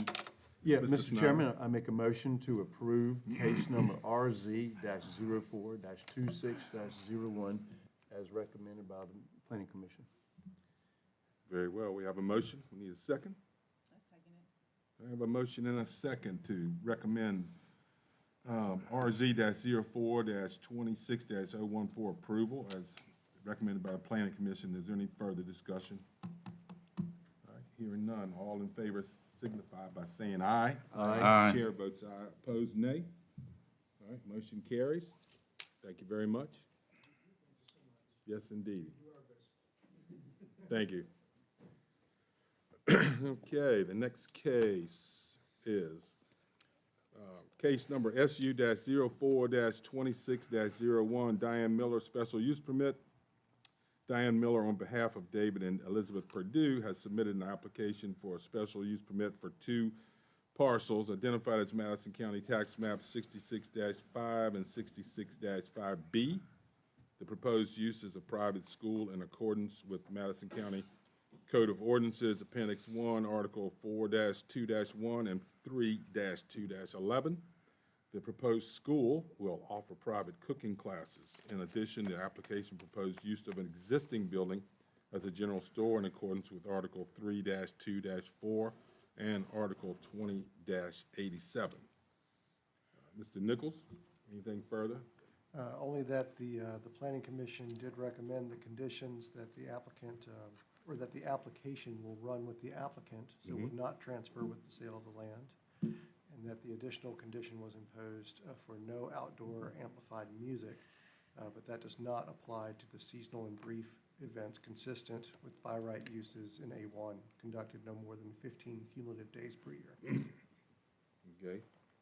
Yeah, Mr. Mr. Snyder. Chairman, I make a motion to approve case number RZ-04-26-01 as recommended by the Planning Commission. Very well, we have a motion. We need a second. I second it. I have a motion and a second to recommend RZ-04-26-014 approval as recommended by the Planning Commission. Is there any further discussion? All right, hearing none. All in favor signify by saying aye. Aye. Chair votes aye. Opposed, nay. All right, motion carries. Thank you very much. Yes, indeed. Thank you. Okay, the next case is case number SU-04-26-01, Diane Miller Special Use Permit. Diane Miller, on behalf of David and Elizabeth Perdue, has submitted an application for a special use permit for 2 parcels identified as Madison County Tax Map 66-5 and 66-5B. The proposed use is a private school in accordance with Madison County Code of Ordinances, Appendix 1, Article 4-2-1 and 3-2-11. The proposed school will offer private cooking classes. In addition, the application proposed use of an existing building as a general store in accordance with Article 3-2-4 and Article 20-87. Mr. Nichols, anything further? Only that the Planning Commission did recommend the conditions that the applicant, or that the application will run with the applicant, so it would not transfer with the sale of the land, and that the additional condition was imposed for no outdoor amplified music, but that does not apply to the seasonal and brief events consistent with by right uses in A1, conducted no more than 15 cumulative days per year.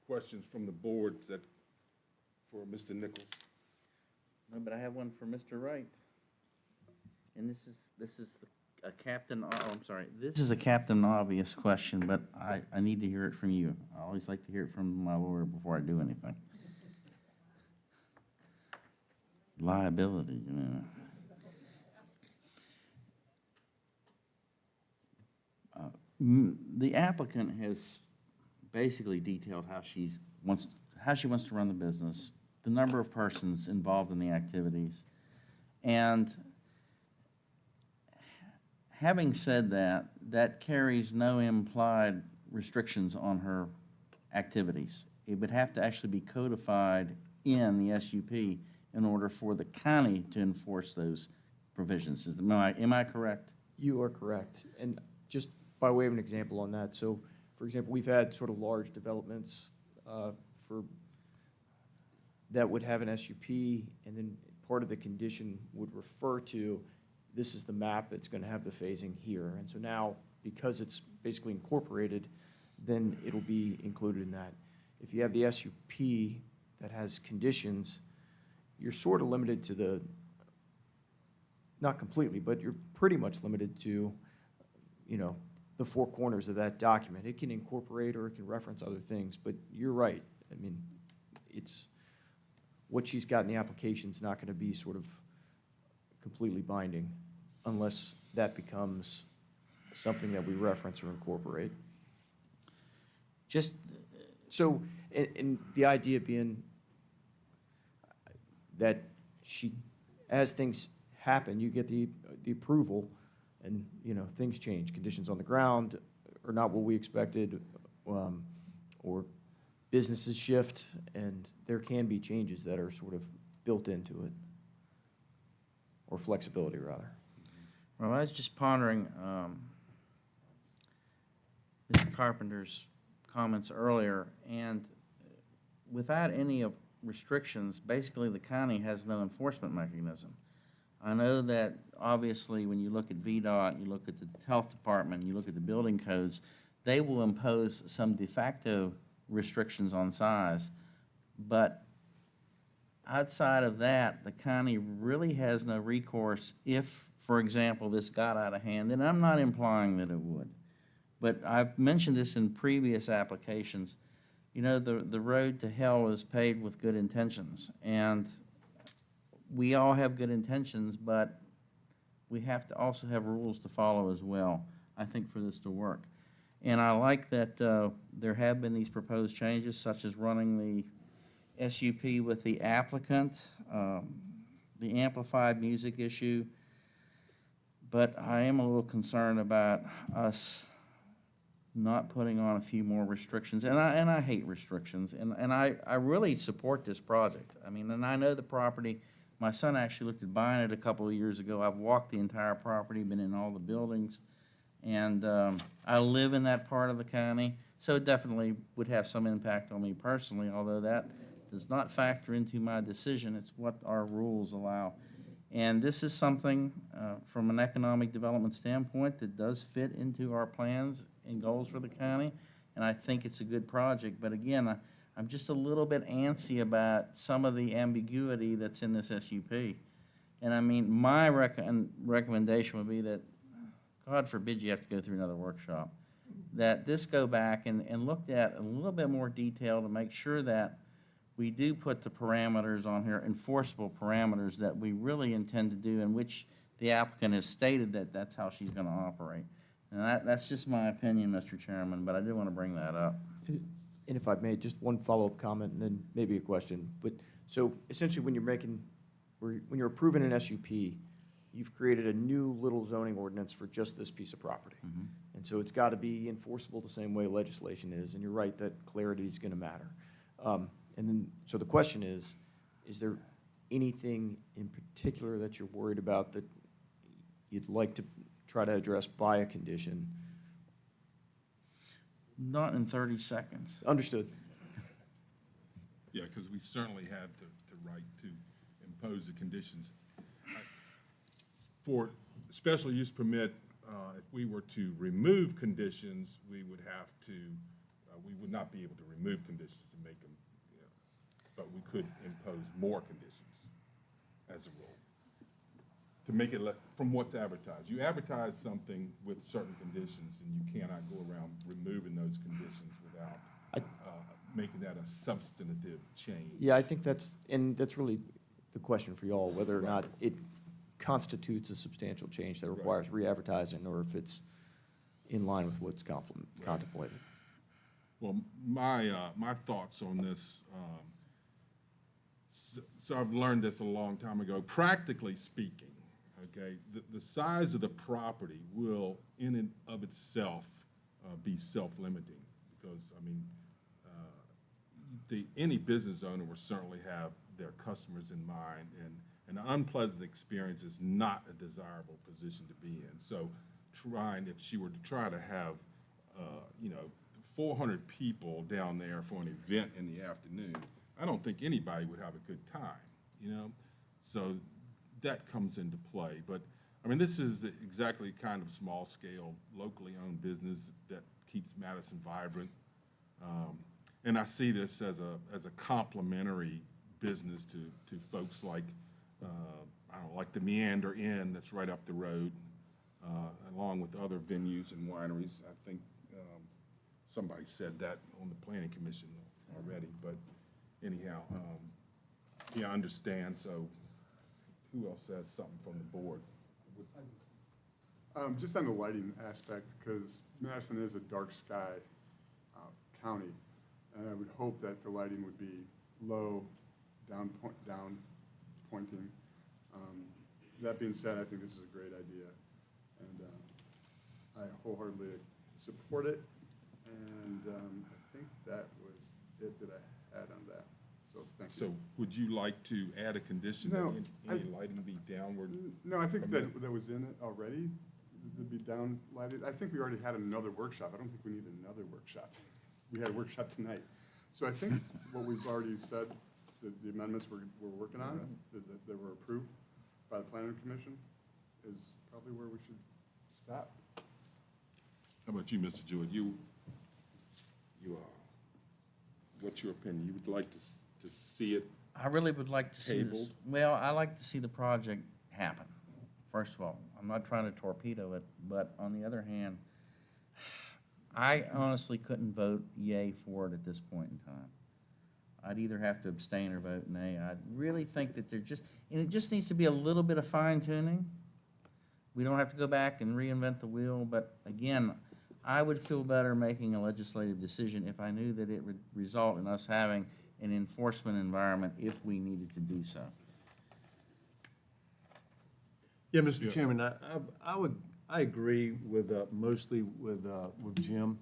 questions from the board that, for Mr. Nichols? No, but I have one for Mr. Wright. And this is a captain, oh, I'm sorry, this is a captain obvious question, but I need to hear it from you. I always like to hear it from my lawyer before I do anything. Liability, you know. The applicant has basically detailed how she wants to run the business, the number of persons involved in the activities, and having said that, that carries no implied restrictions on her activities. It would have to actually be codified in the SUP in order for the county to enforce those provisions. Am I correct? You are correct. And just by way of an example on that, so, for example, we've had sort of large developments that would have an SUP, and then part of the condition would refer to, this is the map that's going to have the phasing here. And so now, because it's basically incorporated, then it'll be included in that. If you have the SUP that has conditions, you're sort of limited to the, not completely, but you're pretty much limited to, you know, the four corners of that document. It can incorporate or it can reference other things, but you're right. I mean, it's, what she's got in the application is not going to be sort of completely binding unless that becomes something that we reference or incorporate. Just so, and the idea being that she, as things happen, you get the approval, and you know things change. Conditions on the ground are not what we expected, or businesses shift, and there can be changes that are sort of built into it, or flexibility rather. Well, I was just pondering Mr. Carpenter's comments earlier, and without any restrictions, basically the county has no enforcement mechanism. I know that obviously when you look at VDOT, you look at the health department, you look at the building codes, they will impose some de facto restrictions on size, but outside of that, the county really has no recourse if, for example, this got out of hand, and I'm not implying that it would, but I've mentioned this in previous applications. You know, the road to hell is paved with good intentions, and we all have good intentions, but we have to also have rules to follow as well, I think, for this to work. And I like that there have been these proposed changes, such as running the SUP with the applicant, the amplified music issue, but I am a little concerned about us not putting on a few more restrictions, and I hate restrictions, and I really support this project. I mean, and I know the property. My son actually looked at buying it a couple of years ago. I've walked the entire property, been in all the buildings, and I live in that part of the county, so it definitely would have some impact on me personally, although that does not factor into my decision. It's what our rules allow. And this is something from an economic development standpoint that does fit into our plans and goals for the county, and I think it's a good project. But again, I'm just a little bit antsy about some of the ambiguity that's in this SUP. And I mean, my recommendation would be that, God forbid you have to go through another workshop, that this go back and looked at in a little bit more detail to make sure that we do put the parameters on here, enforceable parameters that we really intend to do, in which the applicant has stated that that's how she's going to operate. And that's just my opinion, Mr. Chairman, but I do want to bring that up. And if I may, just one follow-up comment and then maybe a question. But so essentially when you're approving an SUP, you've created a new little zoning ordinance for just this piece of property. Mm-hmm. And so it's got to be enforceable the same way legislation is, and you're right that clarity is going to matter. And then, so the question is there anything in particular that you're worried about that you'd like to try to address by a condition? Not in 30 seconds. Understood. Yeah, because we certainly have the right to impose the conditions. For special use permit, if we were to remove conditions, we would have to We would not be able to remove conditions to make them, you know, but we could impose more conditions as a rule to make it from what's advertised. You advertise something with certain conditions, and you cannot go around removing those conditions without making that a substantive change. Yeah, I think that's really the question for y'all, whether or not it constitutes a substantial change that requires re-advertising, or if it's in line with what's contemplated. Well, my thoughts on this, so I've learned this a long time ago. Practically speaking, okay, the size of the property will, in and of itself, be self-limiting, because, I mean, any business owner will certainly have their customers in mind, and an unpleasant experience is not a desirable position to be in. So if she were to try to have, 400 people down there for an event in the afternoon, I don't think anybody would have a good time, you know? So that comes into play. But, I mean, this is exactly kind of small-scale, locally owned business that keeps Madison vibrant. And I see this as a complementary business to folks like, like the Meander Inn that's right up the road, along with other venues and wineries. I think somebody said that on the planning commission already, but anyhow, I understand. So who else has something from the board? Just on the lighting aspect, because Madison is a dark sky county, and I would hope that the lighting would be low, down pointing. That being said, I think this is a great idea, and I wholeheartedly support it, and I think that was it that I had on that, so thank you. So would you like to add a condition No, that any lighting be downward? No, I think that was in it already, to be down lighted. I think we already had another workshop. I don't think we need another workshop. We had a workshop tonight. So I think what we've already said, the amendments we're working on, that were approved by the planning commission, is probably where we should stop. How about you, Mr. Jewett? What's your opinion? You would like to see it I really would like to see this. tabled? Well, I like to see the project happen, first of all. I'm not trying to torpedo it, but on the other hand, I honestly couldn't vote yay for it at this point in time. I'd either have to abstain or vote nay. I really think that and it just needs to be a little bit of fine tuning. We don't have to go back and reinvent the wheel, but again, I would feel better making a legislative decision if I knew that it would result in us having an enforcement environment if we needed to do so. Yeah, Mr. Chairman, I agree with, mostly with Jim.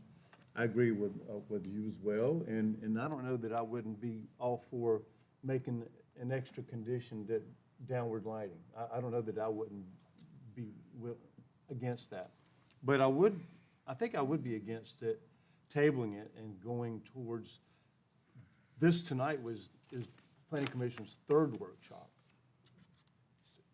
I agree with you as well, and I don't know that I wouldn't be all for making an extra condition that downward lighting. I don't know that I wouldn't be against that. But I think I would be against it, tabling it and going towards, this tonight is Planning Commission's third workshop.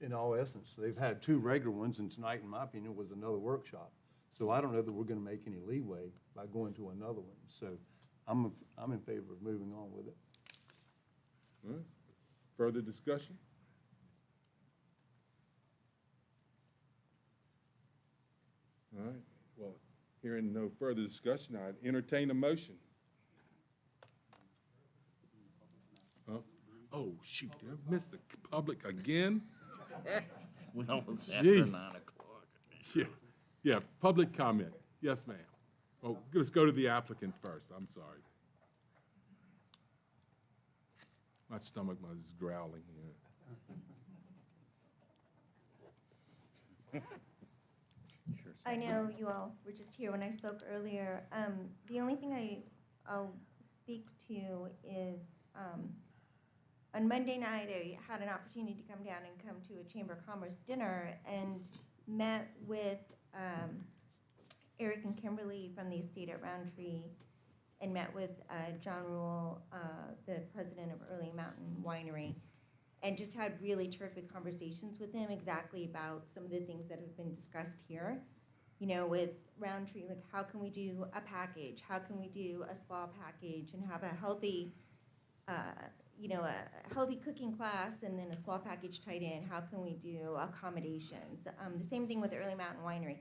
In all essence, they've had two regular ones, and tonight, in my opinion, was another workshop. So I don't know that we're gonna make any leeway by going to another one. So I'm in favor of moving on with it. All right. Further discussion? All right. Well, hearing no further discussion, I'd entertain a motion. Huh? Oh, shoot, did I miss the public again? Well, it's after Jeez. 9 o'clock. Yeah, public comment. Yes, ma'am. Well, let's go to the applicant first. I'm sorry. My stomach was growling. I know you all were just here when I spoke earlier. The only thing I'll speak to is, on Monday night, I had an opportunity to come down and come to a Chamber of Commerce dinner and met with Eric and Kimberly from the estate at Roundtree, and met with John Rule, the president of Early Mountain Winery, and just had really terrific conversations with him exactly about some of the things that have been discussed here. you know, with Roundtree, like how can we do a package? How can we do a spa package and have a healthy, you know, a healthy cooking class and then a spa package tied in? How can we do accommodations? The same thing with Early Mountain Winery.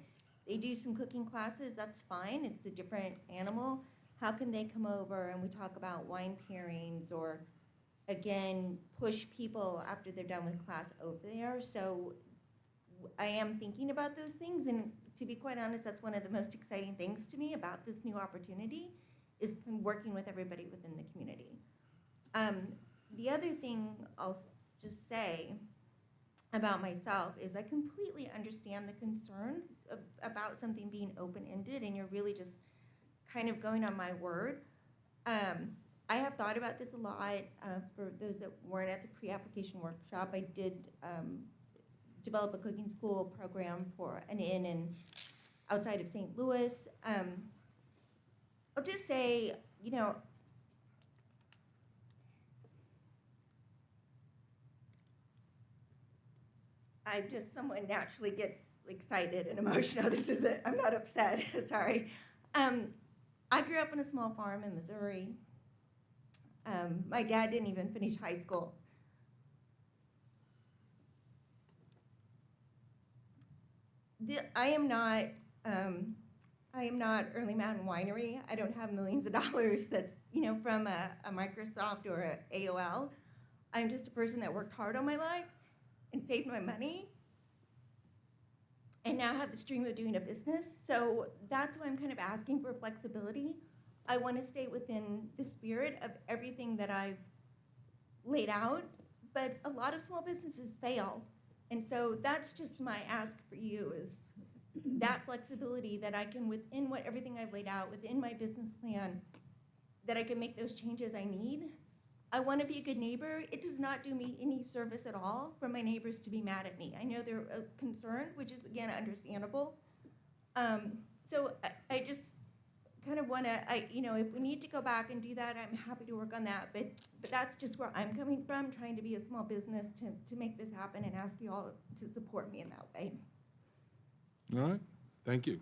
They do some cooking classes, that's fine, it's a different animal. How can they come over and we talk about wine pairings, or again, push people after they're done with class over there? So I am thinking about those things, and to be quite honest, that's one of the most exciting things to me about this new opportunity, is working with everybody within the community. The other thing I'll just say about myself is I completely understand the concerns about something being open-ended, and you're really just kind of going on my word. I have thought about this a lot. For those that weren't at the pre-application workshop, I did develop a cooking school program for an inn outside of St. Louis. I'll just say, you know, someone naturally gets excited and emotional. I'm not upset, sorry. I grew up on a small farm in Missouri. My dad didn't even finish high school. I am not Early Mountain Winery. I don't have millions of dollars that's, you know, from a Microsoft or a AOL. I'm just a person that worked hard all my life and saved my money, and now have the stream of doing a business. So that's why I'm kind of asking for flexibility. I want to stay within the spirit of everything that I've laid out, but a lot of small businesses fail. And so that's just my ask for you, is that flexibility that I can, within everything I've laid out, within my business plan, that I can make those changes I need. I want to be a good neighbor. It does not do me any service at all for my neighbors to be mad at me. I know they're concerned, which is, again, understandable. So I just kind of want to, you know, if we need to go back and do that, I'm happy to work on that. But that's just where I'm coming from, trying to be a small business to make this happen, and ask you all to support me in that way. All right, thank you.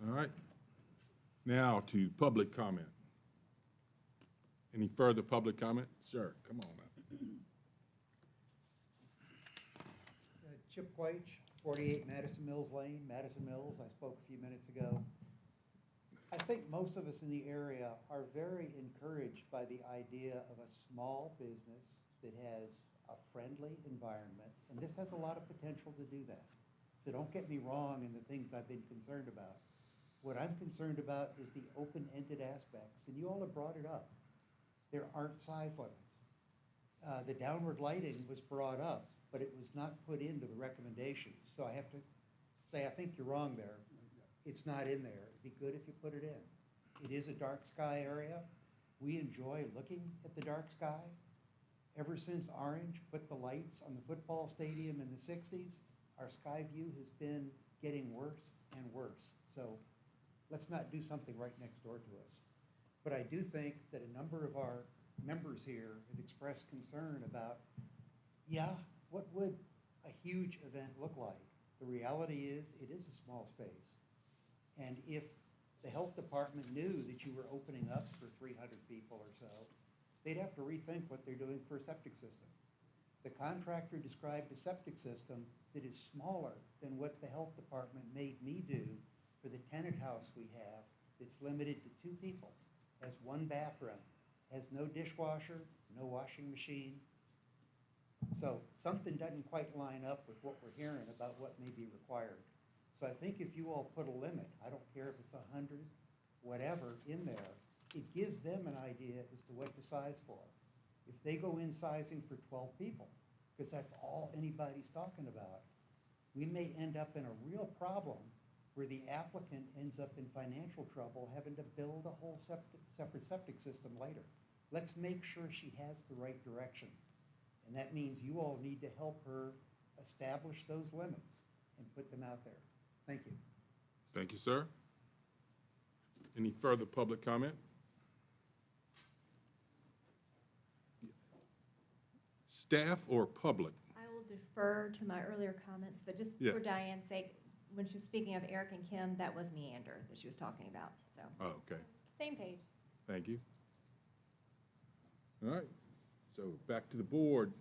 All right, now to public comment. Any further public comment? Sir, come on up. Chip Quaich, 48 Madison Mills Lane, Madison Mills. I spoke a few minutes ago. I think most of us in the area are very encouraged by the idea of a small business that has a friendly environment, and this has a lot of potential to do that. So don't get me wrong in the things I've been concerned about. What I'm concerned about is the open-ended aspects, and you all have brought it up. There aren't size limits. The downward lighting was brought up, but it was not put into the recommendations. So I have to say, I think you're wrong there. It's not in there. It'd be good if you put it in. It is a dark sky area. We enjoy looking at the dark sky. Ever since Orange put the lights on the football stadium in the 60s, our sky view has been getting worse and worse. So let's not do something right next door to us. But I do think that a number of our members here have expressed concern about, yeah, what would a huge event look like? The reality is, it is a small space. And if the health department knew that you were opening up for 300 people or so, they'd have to rethink what they're doing for a septic system. The contractor described a septic system that is smaller than what the health department made me do for the tenant house we have that's limited to 2 people. Has 1 bathroom, has no dishwasher, no washing machine. So something doesn't quite line up with what we're hearing about what may be required. So I think if you all put a limit, I don't care if it's 100, whatever, in there, it gives them an idea as to what to size for. If they go in sizing for 12 people, because that's all anybody's talking about, we may end up in a real problem where the applicant ends up in financial trouble having to build a whole separate septic system later. Let's make sure she has the right direction. And that means you all need to help her establish those limits and put them out there. Thank you. Thank you, sir. Any further public comment? Staff or public? I will defer to my earlier comments, but just Yeah. for Diane's sake, when she was speaking of Eric and Kim, that was meander that she was talking about, so. Oh, okay, Same page. thank you. All right, so back to the board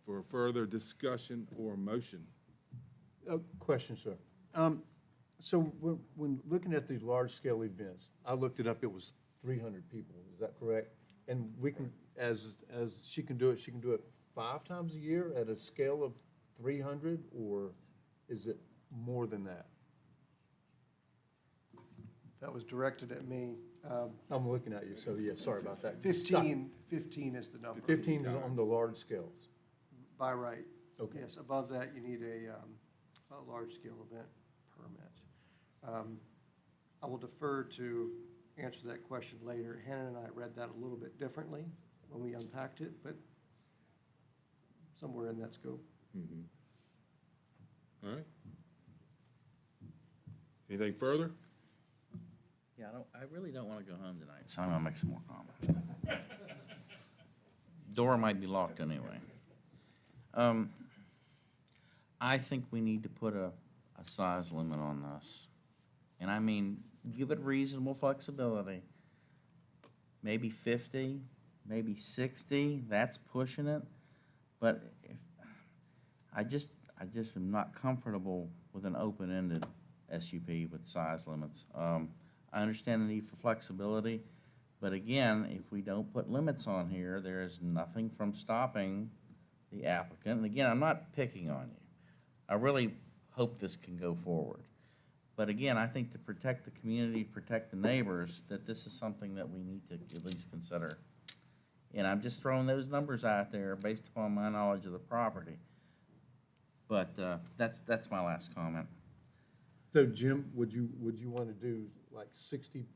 for further discussion or motion. Question, sir. So when looking at these large-scale events, I looked it up, it was 300 people, is that correct? And we can, as she can do it 5 times a year at a scale of 300, or is it more than that? That was directed at me. I'm looking at you, so yeah, sorry about that. 15 is the number. 15 is on the large scales. By right. Okay. Yes, above that, you need a large-scale event permit. I will defer to answer that question later. Hannah and I read that a little bit differently when we unpacked it, but somewhere in that scope. All right. Anything further? Yeah, I really don't want to go home tonight, so I'm gonna make some more comments. Door might be locked anyway. I think we need to put a size limit on this. And I mean, give it reasonable flexibility. Maybe 50, maybe 60, that's pushing it. But if, I just am not comfortable with an open-ended SUP with size limits. I understand the need for flexibility, but again, if we don't put limits on here, there is nothing from stopping the applicant. And again, I'm not picking on you. I really hope this can go forward. But again, I think to protect the community, protect the neighbors, that this is something that we need to at least consider. And I'm just throwing those numbers out there based upon my knowledge of the property. But that's my last comment. So Jim, would you want to do like 60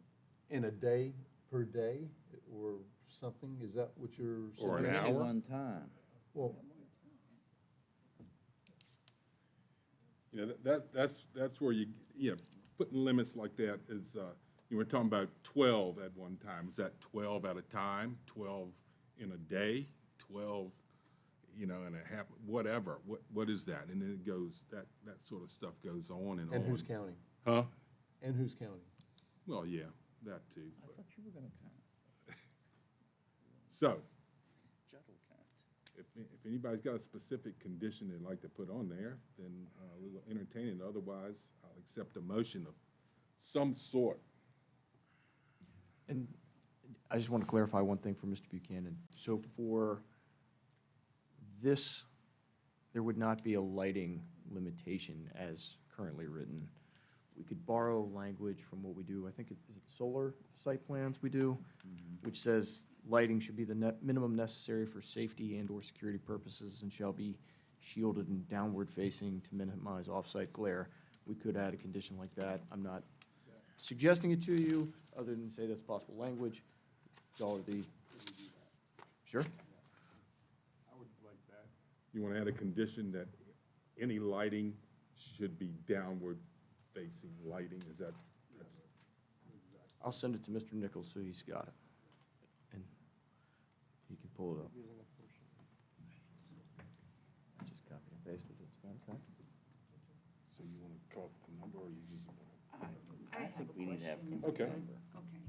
in a day per day or something? Is that what you're Or an suggesting? hour? One time. Well, You know, that's where putting limits like that is, you were talking about 12 at one time. Is that 12 at a time, 12 in a day, 12, and a half, whatever? What is that? And then it goes, that sort of stuff goes on and on. and who's counting? Huh? And who's counting? Well, yeah, that too. I but- thought you were gonna count. So, Judge will count. if anybody's got a specific condition they'd like to put on there, then we will entertain it. Otherwise, I'll accept a motion of some sort. And I just want to clarify one thing for Mr. Buchanan. So for this, there would not be a lighting limitation as currently written. We could borrow language from what we do, I think, is it solar site plans we do? Which says lighting should be the minimum necessary for safety and/or security purposes and shall be shielded and downward facing to minimize off-site glare. We could add a condition like that. I'm not suggesting it to you, other than say that's possible language. Y'all are the, sure? I would like that. You want to add a condition that any lighting should be downward-facing lighting? Is that, I'll send it to Mr. Nichols so he's got it. And he can pull it up. I just copied and pasted it, it's about that. so you want to talk the number, or you just want I think we need to have question. Okay. Okay.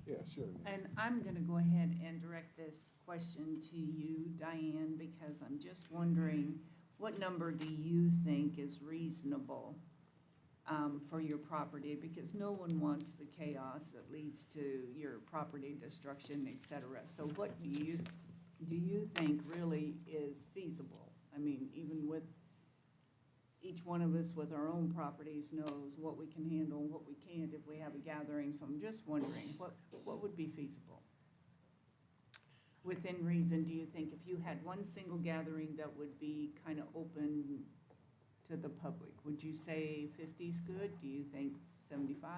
to? Yeah, sure. And I'm going to go ahead and direct this question to you, Diane, because I'm just wondering, what number do you think is reasonable for your property? Because no one wants the chaos that leads to your property destruction, et cetera. So what do you think really is feasible? I mean, even with each one of us with our own properties knows what we can handle and what we can't if we have a gathering. So I'm just wondering, what would be feasible? Within reason, do you think if you had one single gathering that would be kind of open to the public, would you say 50's good? Do you think 75?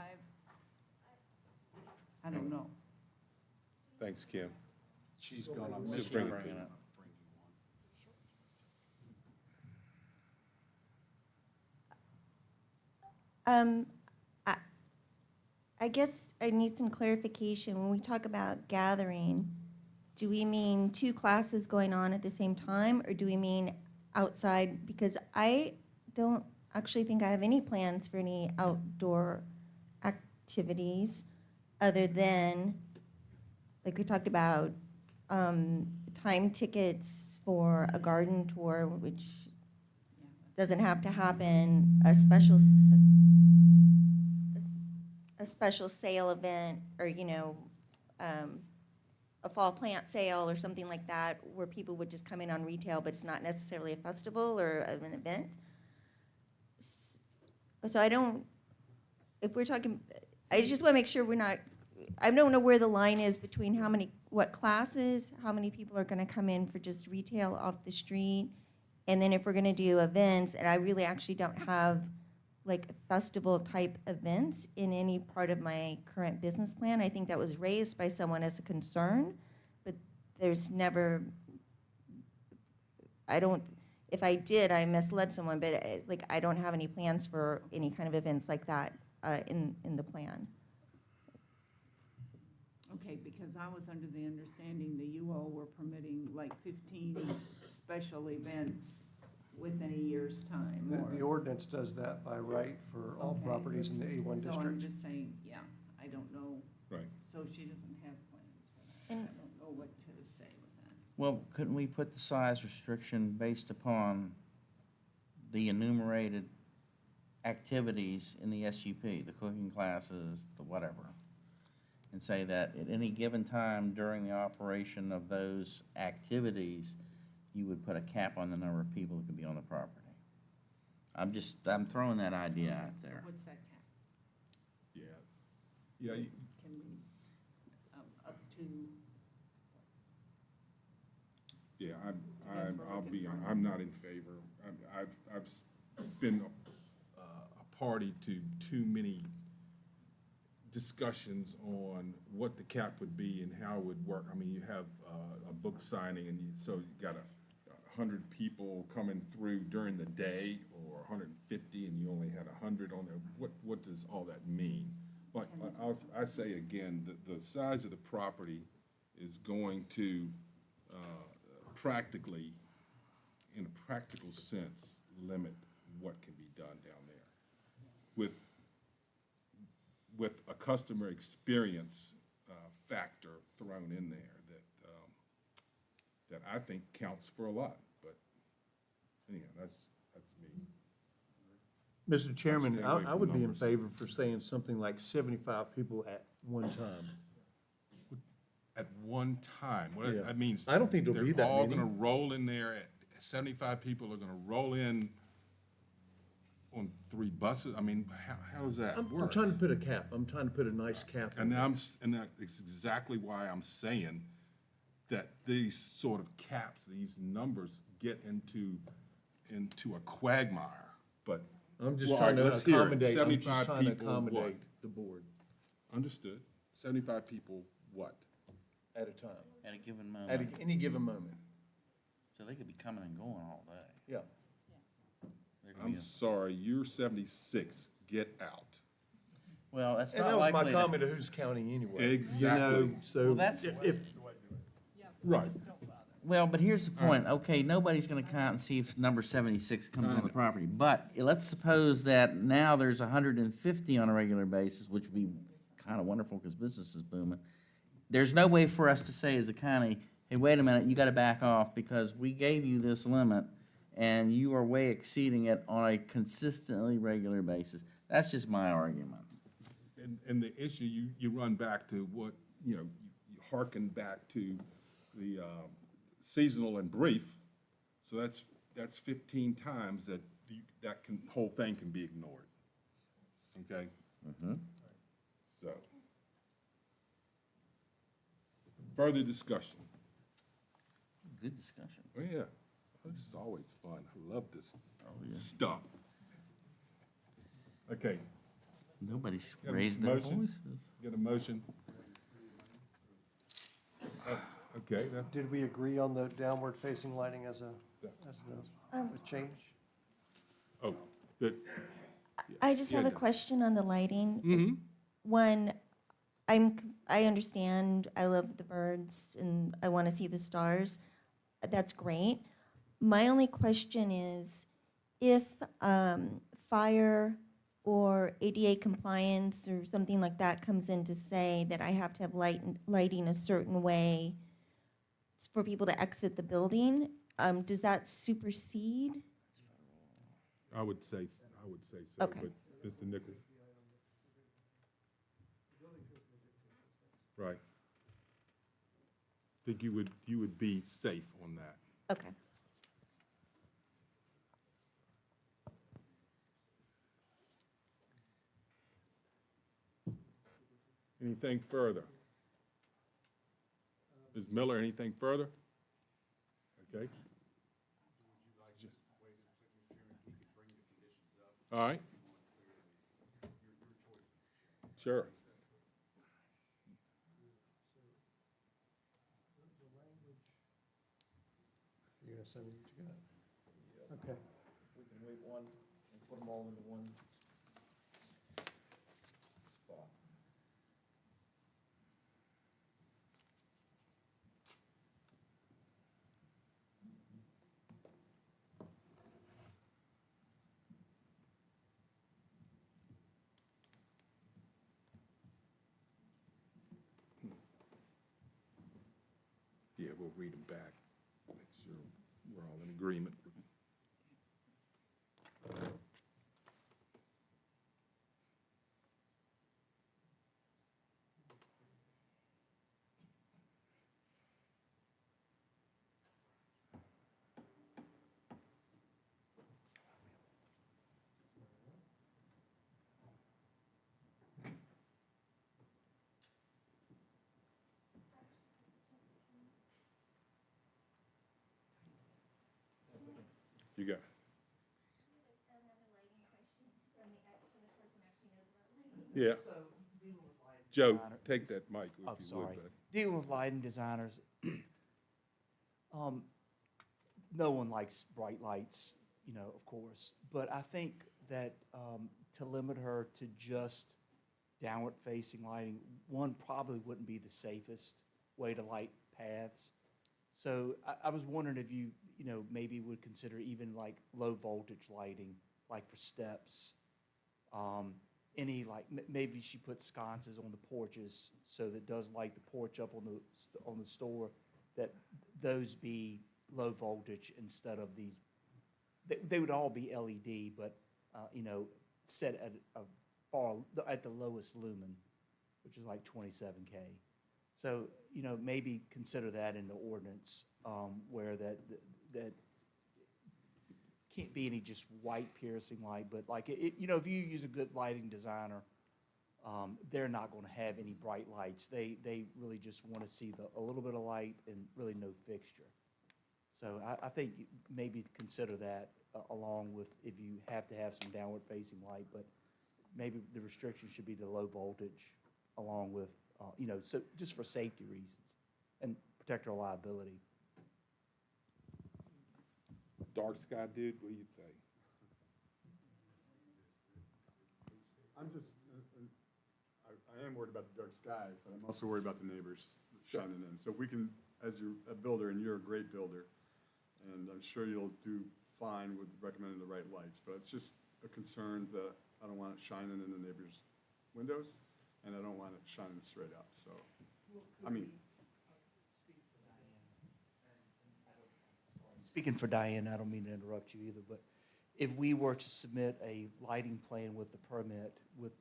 I don't know. Thanks, Kim. She's gonna Just miss bring it bringing to it. I guess I need some clarification. When we talk about gathering, do we mean 2 classes going on at the same time, or do we mean outside, because I don't actually think I have any plans for any outdoor activities other than, like we talked about, time tickets for a garden tour, which doesn't have to happen, a special sale event, or, a fall plant sale or something like that, where people would just come in on retail, but it's not necessarily a festival or an event. So I don't, if we're talking, I just want to make sure we're not, I don't know where the line is between what classes, how many people are going to come in for just retail off the street, and then if we're going to do events, and I really actually don't have like festival type events in any part of my current business plan. I think that was raised by someone as a concern, but there's never, if I did, I misled someone, but I don't have any plans for any kind of events like that in the plan. Okay, because I was under the understanding that you all were permitting like 15 special events within a year's time. The ordinance does that by right for all Okay. properties in the A1 So I'm district. just saying, yeah, I don't know. Right. So she doesn't have plans for that. And- I don't know what to say with that. Well, couldn't we put the size restriction based upon the enumerated activities in the SUP, the cooking classes, the whatever? And say that at any given time during the operation of those activities, you would put a cap on the number of people who could be on the property. I'm throwing that idea out there. What's that cap? Yeah. Yeah, Can we, up to, yeah, That's what we're I'll be, confirming. I'm not in favor. I've been a party to too many discussions on what the cap would be and how it would work. I mean, you have a book signing, and so you got 100 people coming through during the day, or 150, and you only had 100 on there. What does all that mean? But I say again, the size of the property is going to practically, in a practical sense, limit what can be done down there. With a customer experience factor thrown in there that I think counts for a lot. But anyhow, that's me. Mr. Chairman, Stay away I from would be in numbers. favor for saying something like 75 people at one time. At one time, what Yeah. that means? I don't think there'll be that They're all many. gonna roll in there at 75 people are gonna roll in on 3 buses? I mean, how does that I'm work? trying to put a cap. I'm trying to put a nice cap. on it. And that's exactly why I'm saying that these sort of caps, these numbers get into a quagmire, but. I'm just Well, trying to let's hear it. accommodate, I'm 75 just trying to people, what? accommodate the board Understood. 75 people, what? at a time, At a given at moment. any given moment. So they could be coming and going all day. Yeah. There could I'm be a- sorry, you're 76, get out. Well, that's And not that was my likely to. comment of who's counting anyway. Exactly. You know, so Well, that's- if, Right. Well, but here's the point. Okay, nobody's gonna count and see if number 76 comes on the property. But let's suppose that now there's 150 on a regular basis, which would be kind of wonderful because business is booming. There's no way for us to say as a county, hey, wait a minute, you gotta back off because we gave you this limit and you are way exceeding it on a consistently regular basis. That's just my argument. And the issue, you run back to what, you hearken back to the seasonal and brief. So that's 15 times that whole thing can be ignored. Okay? So. Further discussion. Good discussion. Oh, yeah. This is always fun. I love this stuff. Okay. Nobody's Got a raised their motion? voices. Get a motion? Okay, Did we agree on the downward facing lighting as a change? oh, good. I just have a Yeah. question on the lighting. Mm-hmm. One, I understand, I love the birds and I want to see the stars. That's great. My only question is, if fire or ADA compliance or something like that comes in to say that I have to have lighting a certain way for people to exit the building, does that supersede? I would say so, Okay. but Mr. Nichols? Right. Think you would be safe on that. Okay. Anything further? Ms. Miller, anything further? Okay. All right. Sure. You're gonna send me what you got? Okay. We can wait one and put them all into one spot. Yeah, we'll read them back. Make sure we're all in agreement. You got it. Yeah. Joe, take that mic if Oh, you sorry. would, bud. Dealing with lighting designers, no one likes bright lights, you know, of course. But I think that to limit her to just downward-facing lighting, one, probably wouldn't be the safest way to light paths. So I was wondering if you know, maybe would consider even like low-voltage lighting, like for steps. Any like, maybe she puts sconces on the porches so that does light the porch up on the store, that those be low voltage instead of these. They would all be LED, but you know, set at at the lowest lumen, which is like 27K. So you know, maybe consider that in the ordinance, where that can't be any just white piercing light, but like you know, if you use a good lighting designer, they're not going to have any bright lights. They really just want to see a little bit of light and really no fixture. So I think maybe consider that along with if you have to have some downward facing light, but maybe the restriction should be to low voltage along with you know, so just for safety reasons and protect our liability. Dark sky dude, what do you think? I'm just, I am worried about the dark sky, but I'm also worried about the neighbors shining in. So if we can, as a builder, and you're a great builder, and I'm sure you'll do fine with recommending the right lights, but it's just a concern that I don't want it shining in the neighbors' windows, and I don't want it shining straight up, so, I mean. Speaking for Diane, I don't mean to interrupt you either, but if we were to submit a lighting plan with the permit, with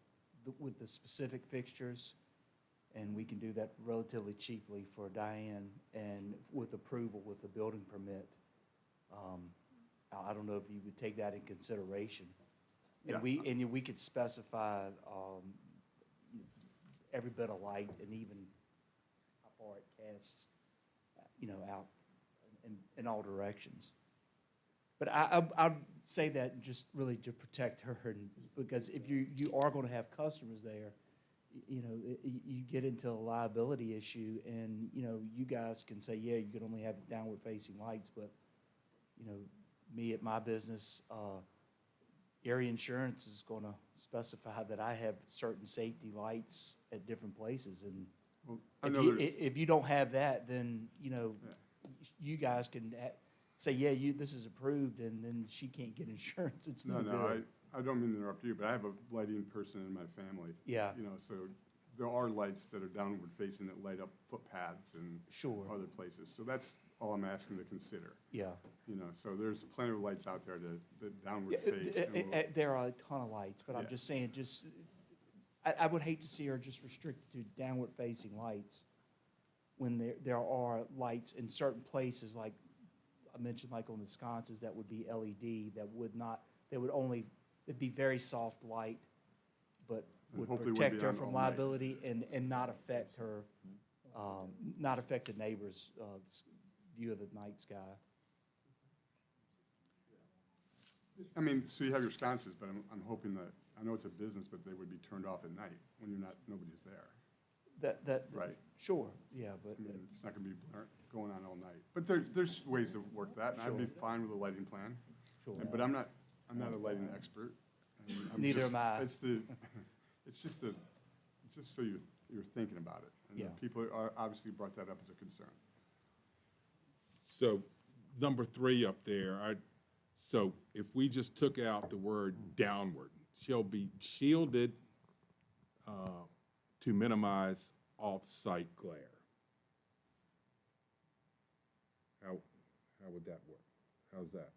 the specific fixtures, and we can do that relatively cheaply for Diane, and with approval with the building permit, I don't know if you would take that in consideration. And Yeah. we could specify every bit of light and even how far it casts, you know, out in all directions. But I'd say that just really to protect her, and because if you are going to have customers there, you know, you get into a liability issue, and you know, you guys can say, yeah, you can only have downward facing lights, but you know, me at my business, area insurance is going to specify that I have certain safety lights at different places, and Well, I know there's. if you don't have that, then you know, you guys can say, yeah, this is approved, and then she can't get insurance, it's no No, good. I don't mean to interrupt you, but I have a lighting person in my family. Yeah. You know, so there are lights that are downward facing that light up footpaths and Sure. other places. So that's all I'm asking to consider. Yeah. You know, so there's plenty of lights out there that downward Yeah, face. and will- there are a ton of lights, but I'm Yeah. just saying, I would hate to see her just restricted to downward-facing lights when there are lights in certain places, like I mentioned, like on the sconces, that would be LED, that would not, it'd be very soft light, but And would hopefully wouldn't protect be her on from all night. liability and not affect her, not affect the neighbor's view of the night sky. I mean, so you have your sconces, but I'm hoping that, I know it's a business, but they would be turned off at night when nobody's there. Right. Sure, yeah, but. I mean, it's not gonna be going on all night. But there's ways to work that, and I'd be fine with a lighting plan. Sure. But I'm not a lighting expert. and I'm Neither just- am I. It's just so you're thinking about it. And Yeah. people are obviously brought that up as a concern. So, number 3 up there, so if we just took out the word downward, shall be shielded to minimize off-site glare. How would that work? How's that?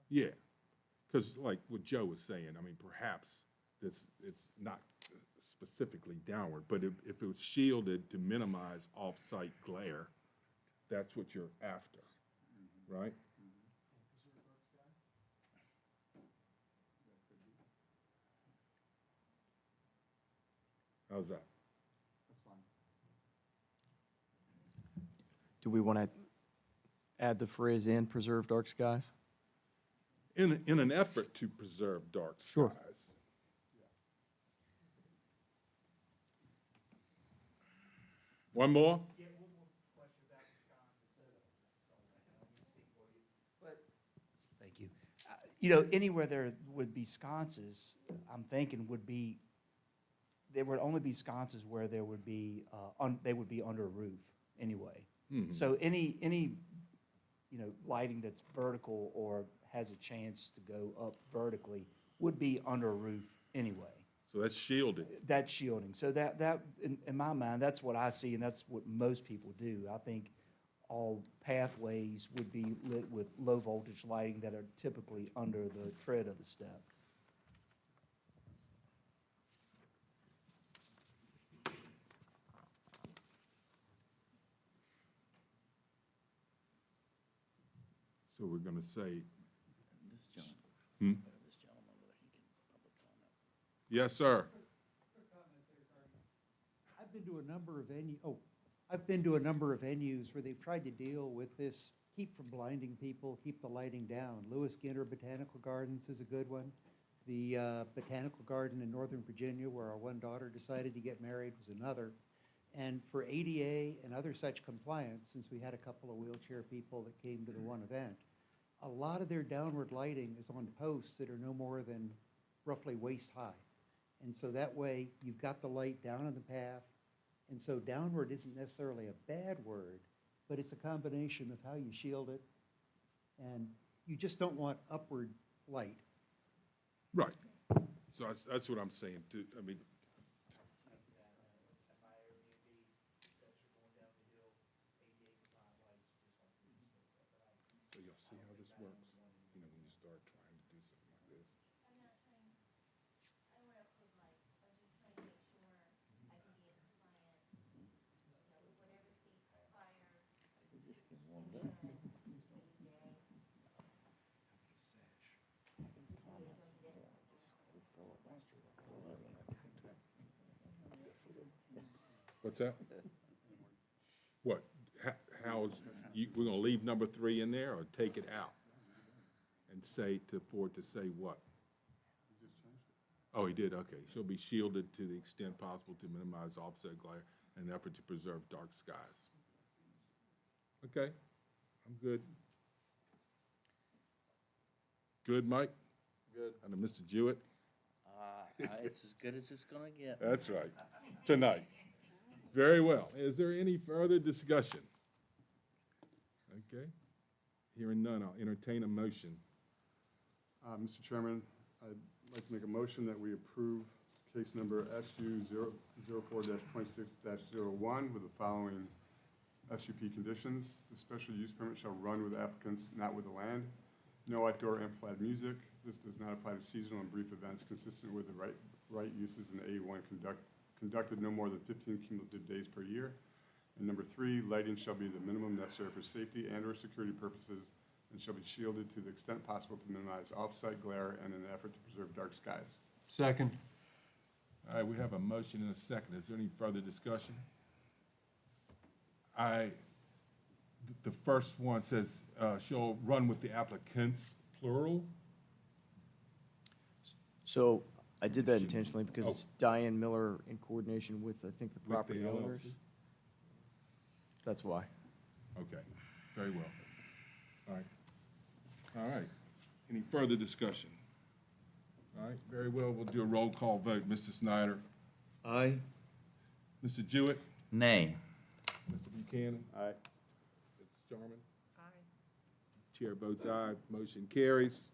Yeah, because like what Joe was saying, I mean, perhaps it's not specifically downward, but if it was shielded to minimize off-site glare, that's what you're after, right? How's that? That's fine. Do we want to add the phrase "and preserve dark skies"? In an effort to preserve dark Sure. skies. One more? Thank you. You know, anywhere there would be sconces, I'm thinking there would only be sconces where there would be, they would be under a roof anyway. So any, you know, lighting that's vertical or has a chance to go up vertically would be under a roof anyway. So that's shielded. That's shielding. So in my mind, that's what I see, and that's what most people do. I think all pathways would be lit with low voltage lighting that are typically under the tread of the step. So we're gonna say, This gentleman, Hmm? this gentleman, whether he can public comment. yes, sir. I've been to a number of I've been to a number of venues where they've tried to deal with this, keep from blinding people, keep the lighting down. Lewis Ginter Botanical Gardens is a good one. The Botanical Garden in Northern Virginia, where our one daughter decided to get married, was another. And for ADA and other such compliance, since we had a couple of wheelchair people that came to the one event, a lot of their downward lighting is on posts that are no more than roughly waist high. And so that way, you've got the light down on the path. And so downward isn't necessarily a bad word, but it's a combination of how you shield it. And you just don't want upward light. Right. So that's what I'm saying, too. I mean, so you'll see how this works, you know, when you start trying to do something like this. I'm not trying to, I don't want to put lights, I'm just trying to make sure I can be in compliant, you know, whatever state fire. Just give one back. What's that? What? We're gonna leave number 3 in there or take it out? And for it to say what? Oh, he did, okay. She'll be shielded to the extent possible to minimize offset glare in an effort to preserve dark skies. Okay, I'm good. Good, Mike? Good. And Mr. Jewett? It's as good as it's gonna get. That's right, tonight. Very well. Is there any further discussion? Okay, Hearing none, I'll entertain a motion. Mr. Chairman, I'd like to make a motion that we approve case number SU 04-26-01 with the following SUP conditions. The special use permit shall run with applicants, not with the land. No outdoor amplified music. This does not apply to seasonal and brief events consistent with the right uses in A1 conducted no more than 15 cumulative days per year. And number 3, lighting shall be the minimum necessary for safety and/or security purposes and shall be shielded to the extent possible to minimize off-site glare and in an effort to preserve dark skies. Second. All right, we have a motion and a second. Is there any further discussion? The first one says, shall run with the applicants, plural. So I did that intentionally because it's Diane Miller in coordination with, I think, the With the property owners. LLC? That's why. Okay, very well. All right. All right. Any further discussion? All right, very well. We'll do a roll call vote. Mr. Snyder? Aye. Mr. Jewett? Nay. Mr. Buchanan? Aye. Ms. Jarman? Aye. Chair votes aye. Motion carries.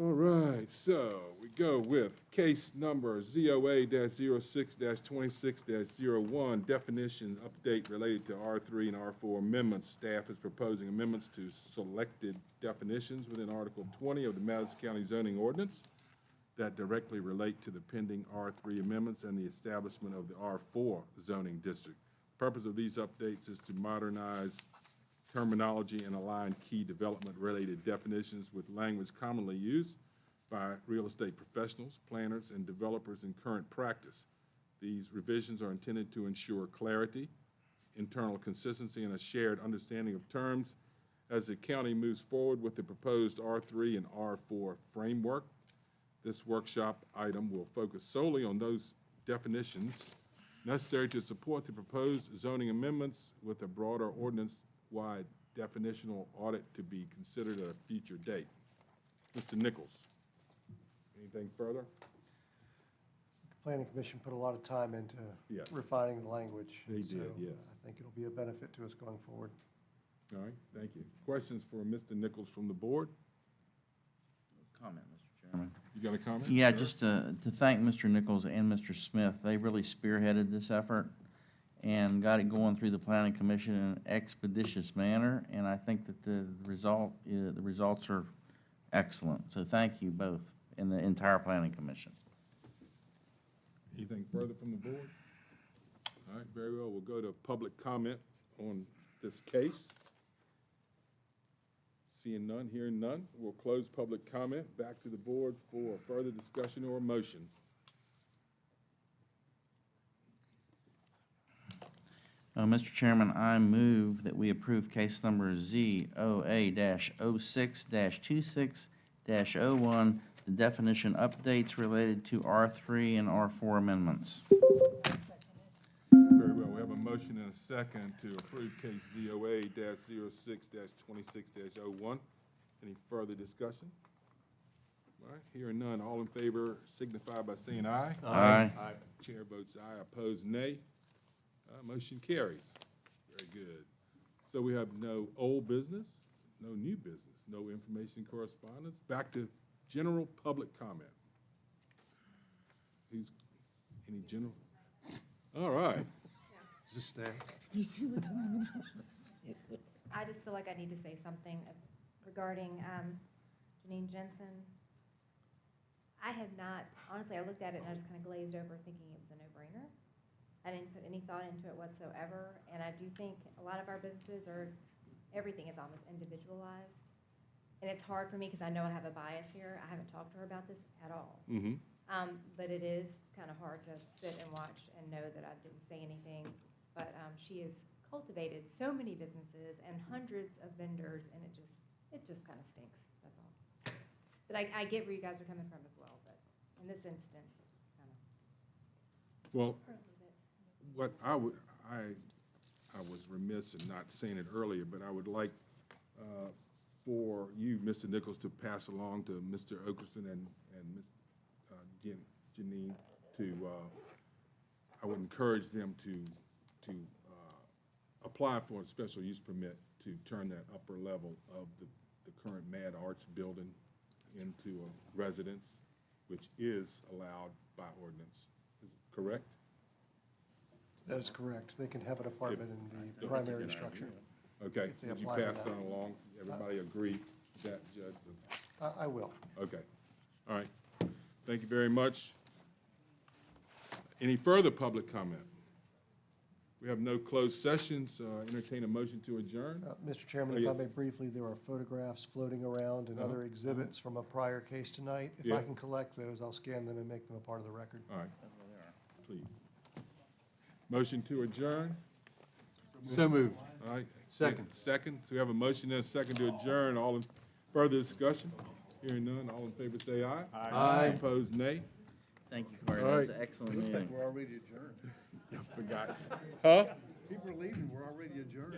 All right, so we go with case number ZOA-06-26-01, definition update related to R3 and R4 amendments. Staff is proposing amendments to selected definitions within Article 20 of the Madison County zoning ordinance that directly relate to the pending R3 amendments and the establishment of the R4 zoning district. The purpose of these updates is to modernize terminology and align key development-related definitions with language commonly used by real estate professionals, planners, and developers in current practice. These revisions are intended to ensure clarity, internal consistency, and a shared understanding of terms as the county moves forward with the proposed R3 and R4 framework. This workshop item will focus solely on those definitions necessary to support the proposed zoning amendments with a broader ordinance-wide definitional audit to be considered at a future date. Mr. Nichols, anything further? The Planning Commission put a lot of time into Yes. refining the language. They so did, yes. I think it'll be a benefit to us going forward. All right, thank you. Questions for Mr. Nichols from the board? Comment, Mr. Chairman. You got a comment? Yeah, sir? just to thank Mr. Nichols and Mr. Smith. They really spearheaded this effort and got it going through the Planning Commission in an expeditious manner, and I think that the results are excellent. So thank you both and the entire Planning Commission. Anything further from the board? All right, very well. We'll go to public comment on this case. Seeing none, hearing none, we'll close public comment. Back to the board for further discussion or motion. Mr. Chairman, I move that we approve case number ZOA-06-26-01, the definition updates related to R3 and R4 amendments. Very well. We have a motion and a second to approve case ZOA-06-26-26-01. Any further discussion? All right, hearing none. All in favor signify by saying aye. Aye. Aye. Chair votes aye. Opposed, nay. Motion carries. Very good. So we have no old business, no new business, no information correspondence. Back to general public comment. Who's, any general? All right. Is this staff? I just feel like I need to say something regarding Janine Jensen. I had not, honestly, I looked at it and I just kind of glazed over thinking it was a no-brainer. I didn't put any thought into it whatsoever, and I do think a lot of our businesses everything is almost individualized. And it's hard for me because I know I have a bias here. I haven't talked to her about this at all. Mm-hmm. But it is kind of hard to sit and watch and know that I didn't say anything. But she has cultivated so many businesses and hundreds of vendors, and it just kind of stinks, that's all. But I get where you guys are coming from as well, but in this instance, it's kind of. Well, what I was remiss in not saying it earlier, but I would like for you, Mr. Nichols, to pass along to Mr. Okerson and Ms. Janine to, I would encourage them to apply for a special use permit to turn that upper level of the current Mad Arts building into a residence, which is allowed by ordinance. Is it correct? That is correct. They can have an apartment in the primary structure. Okay, If they would you apply for pass that. that along? Everybody agree with that, Judge? I will. Okay, all right. Thank you very much. Any further public comment? We have no closed sessions, entertain a motion to adjourn. Mr. Chairman, Oh, if I yes. may briefly, there are photographs floating around and other exhibits from a prior case tonight. If Yeah. I can collect those, I'll scan them and make them a part of the record. All right, please. Motion to adjourn? So moved. All right. Second. Second, so we have a motion and a second to adjourn. All in further discussion? Hearing none, all in favor say aye. Aye. Opposed, nay. Thank you, Corey. All That was right. an excellent Looks meeting. like we're already adjourned. I forgot. Huh? People are leaving, we're already adjourned.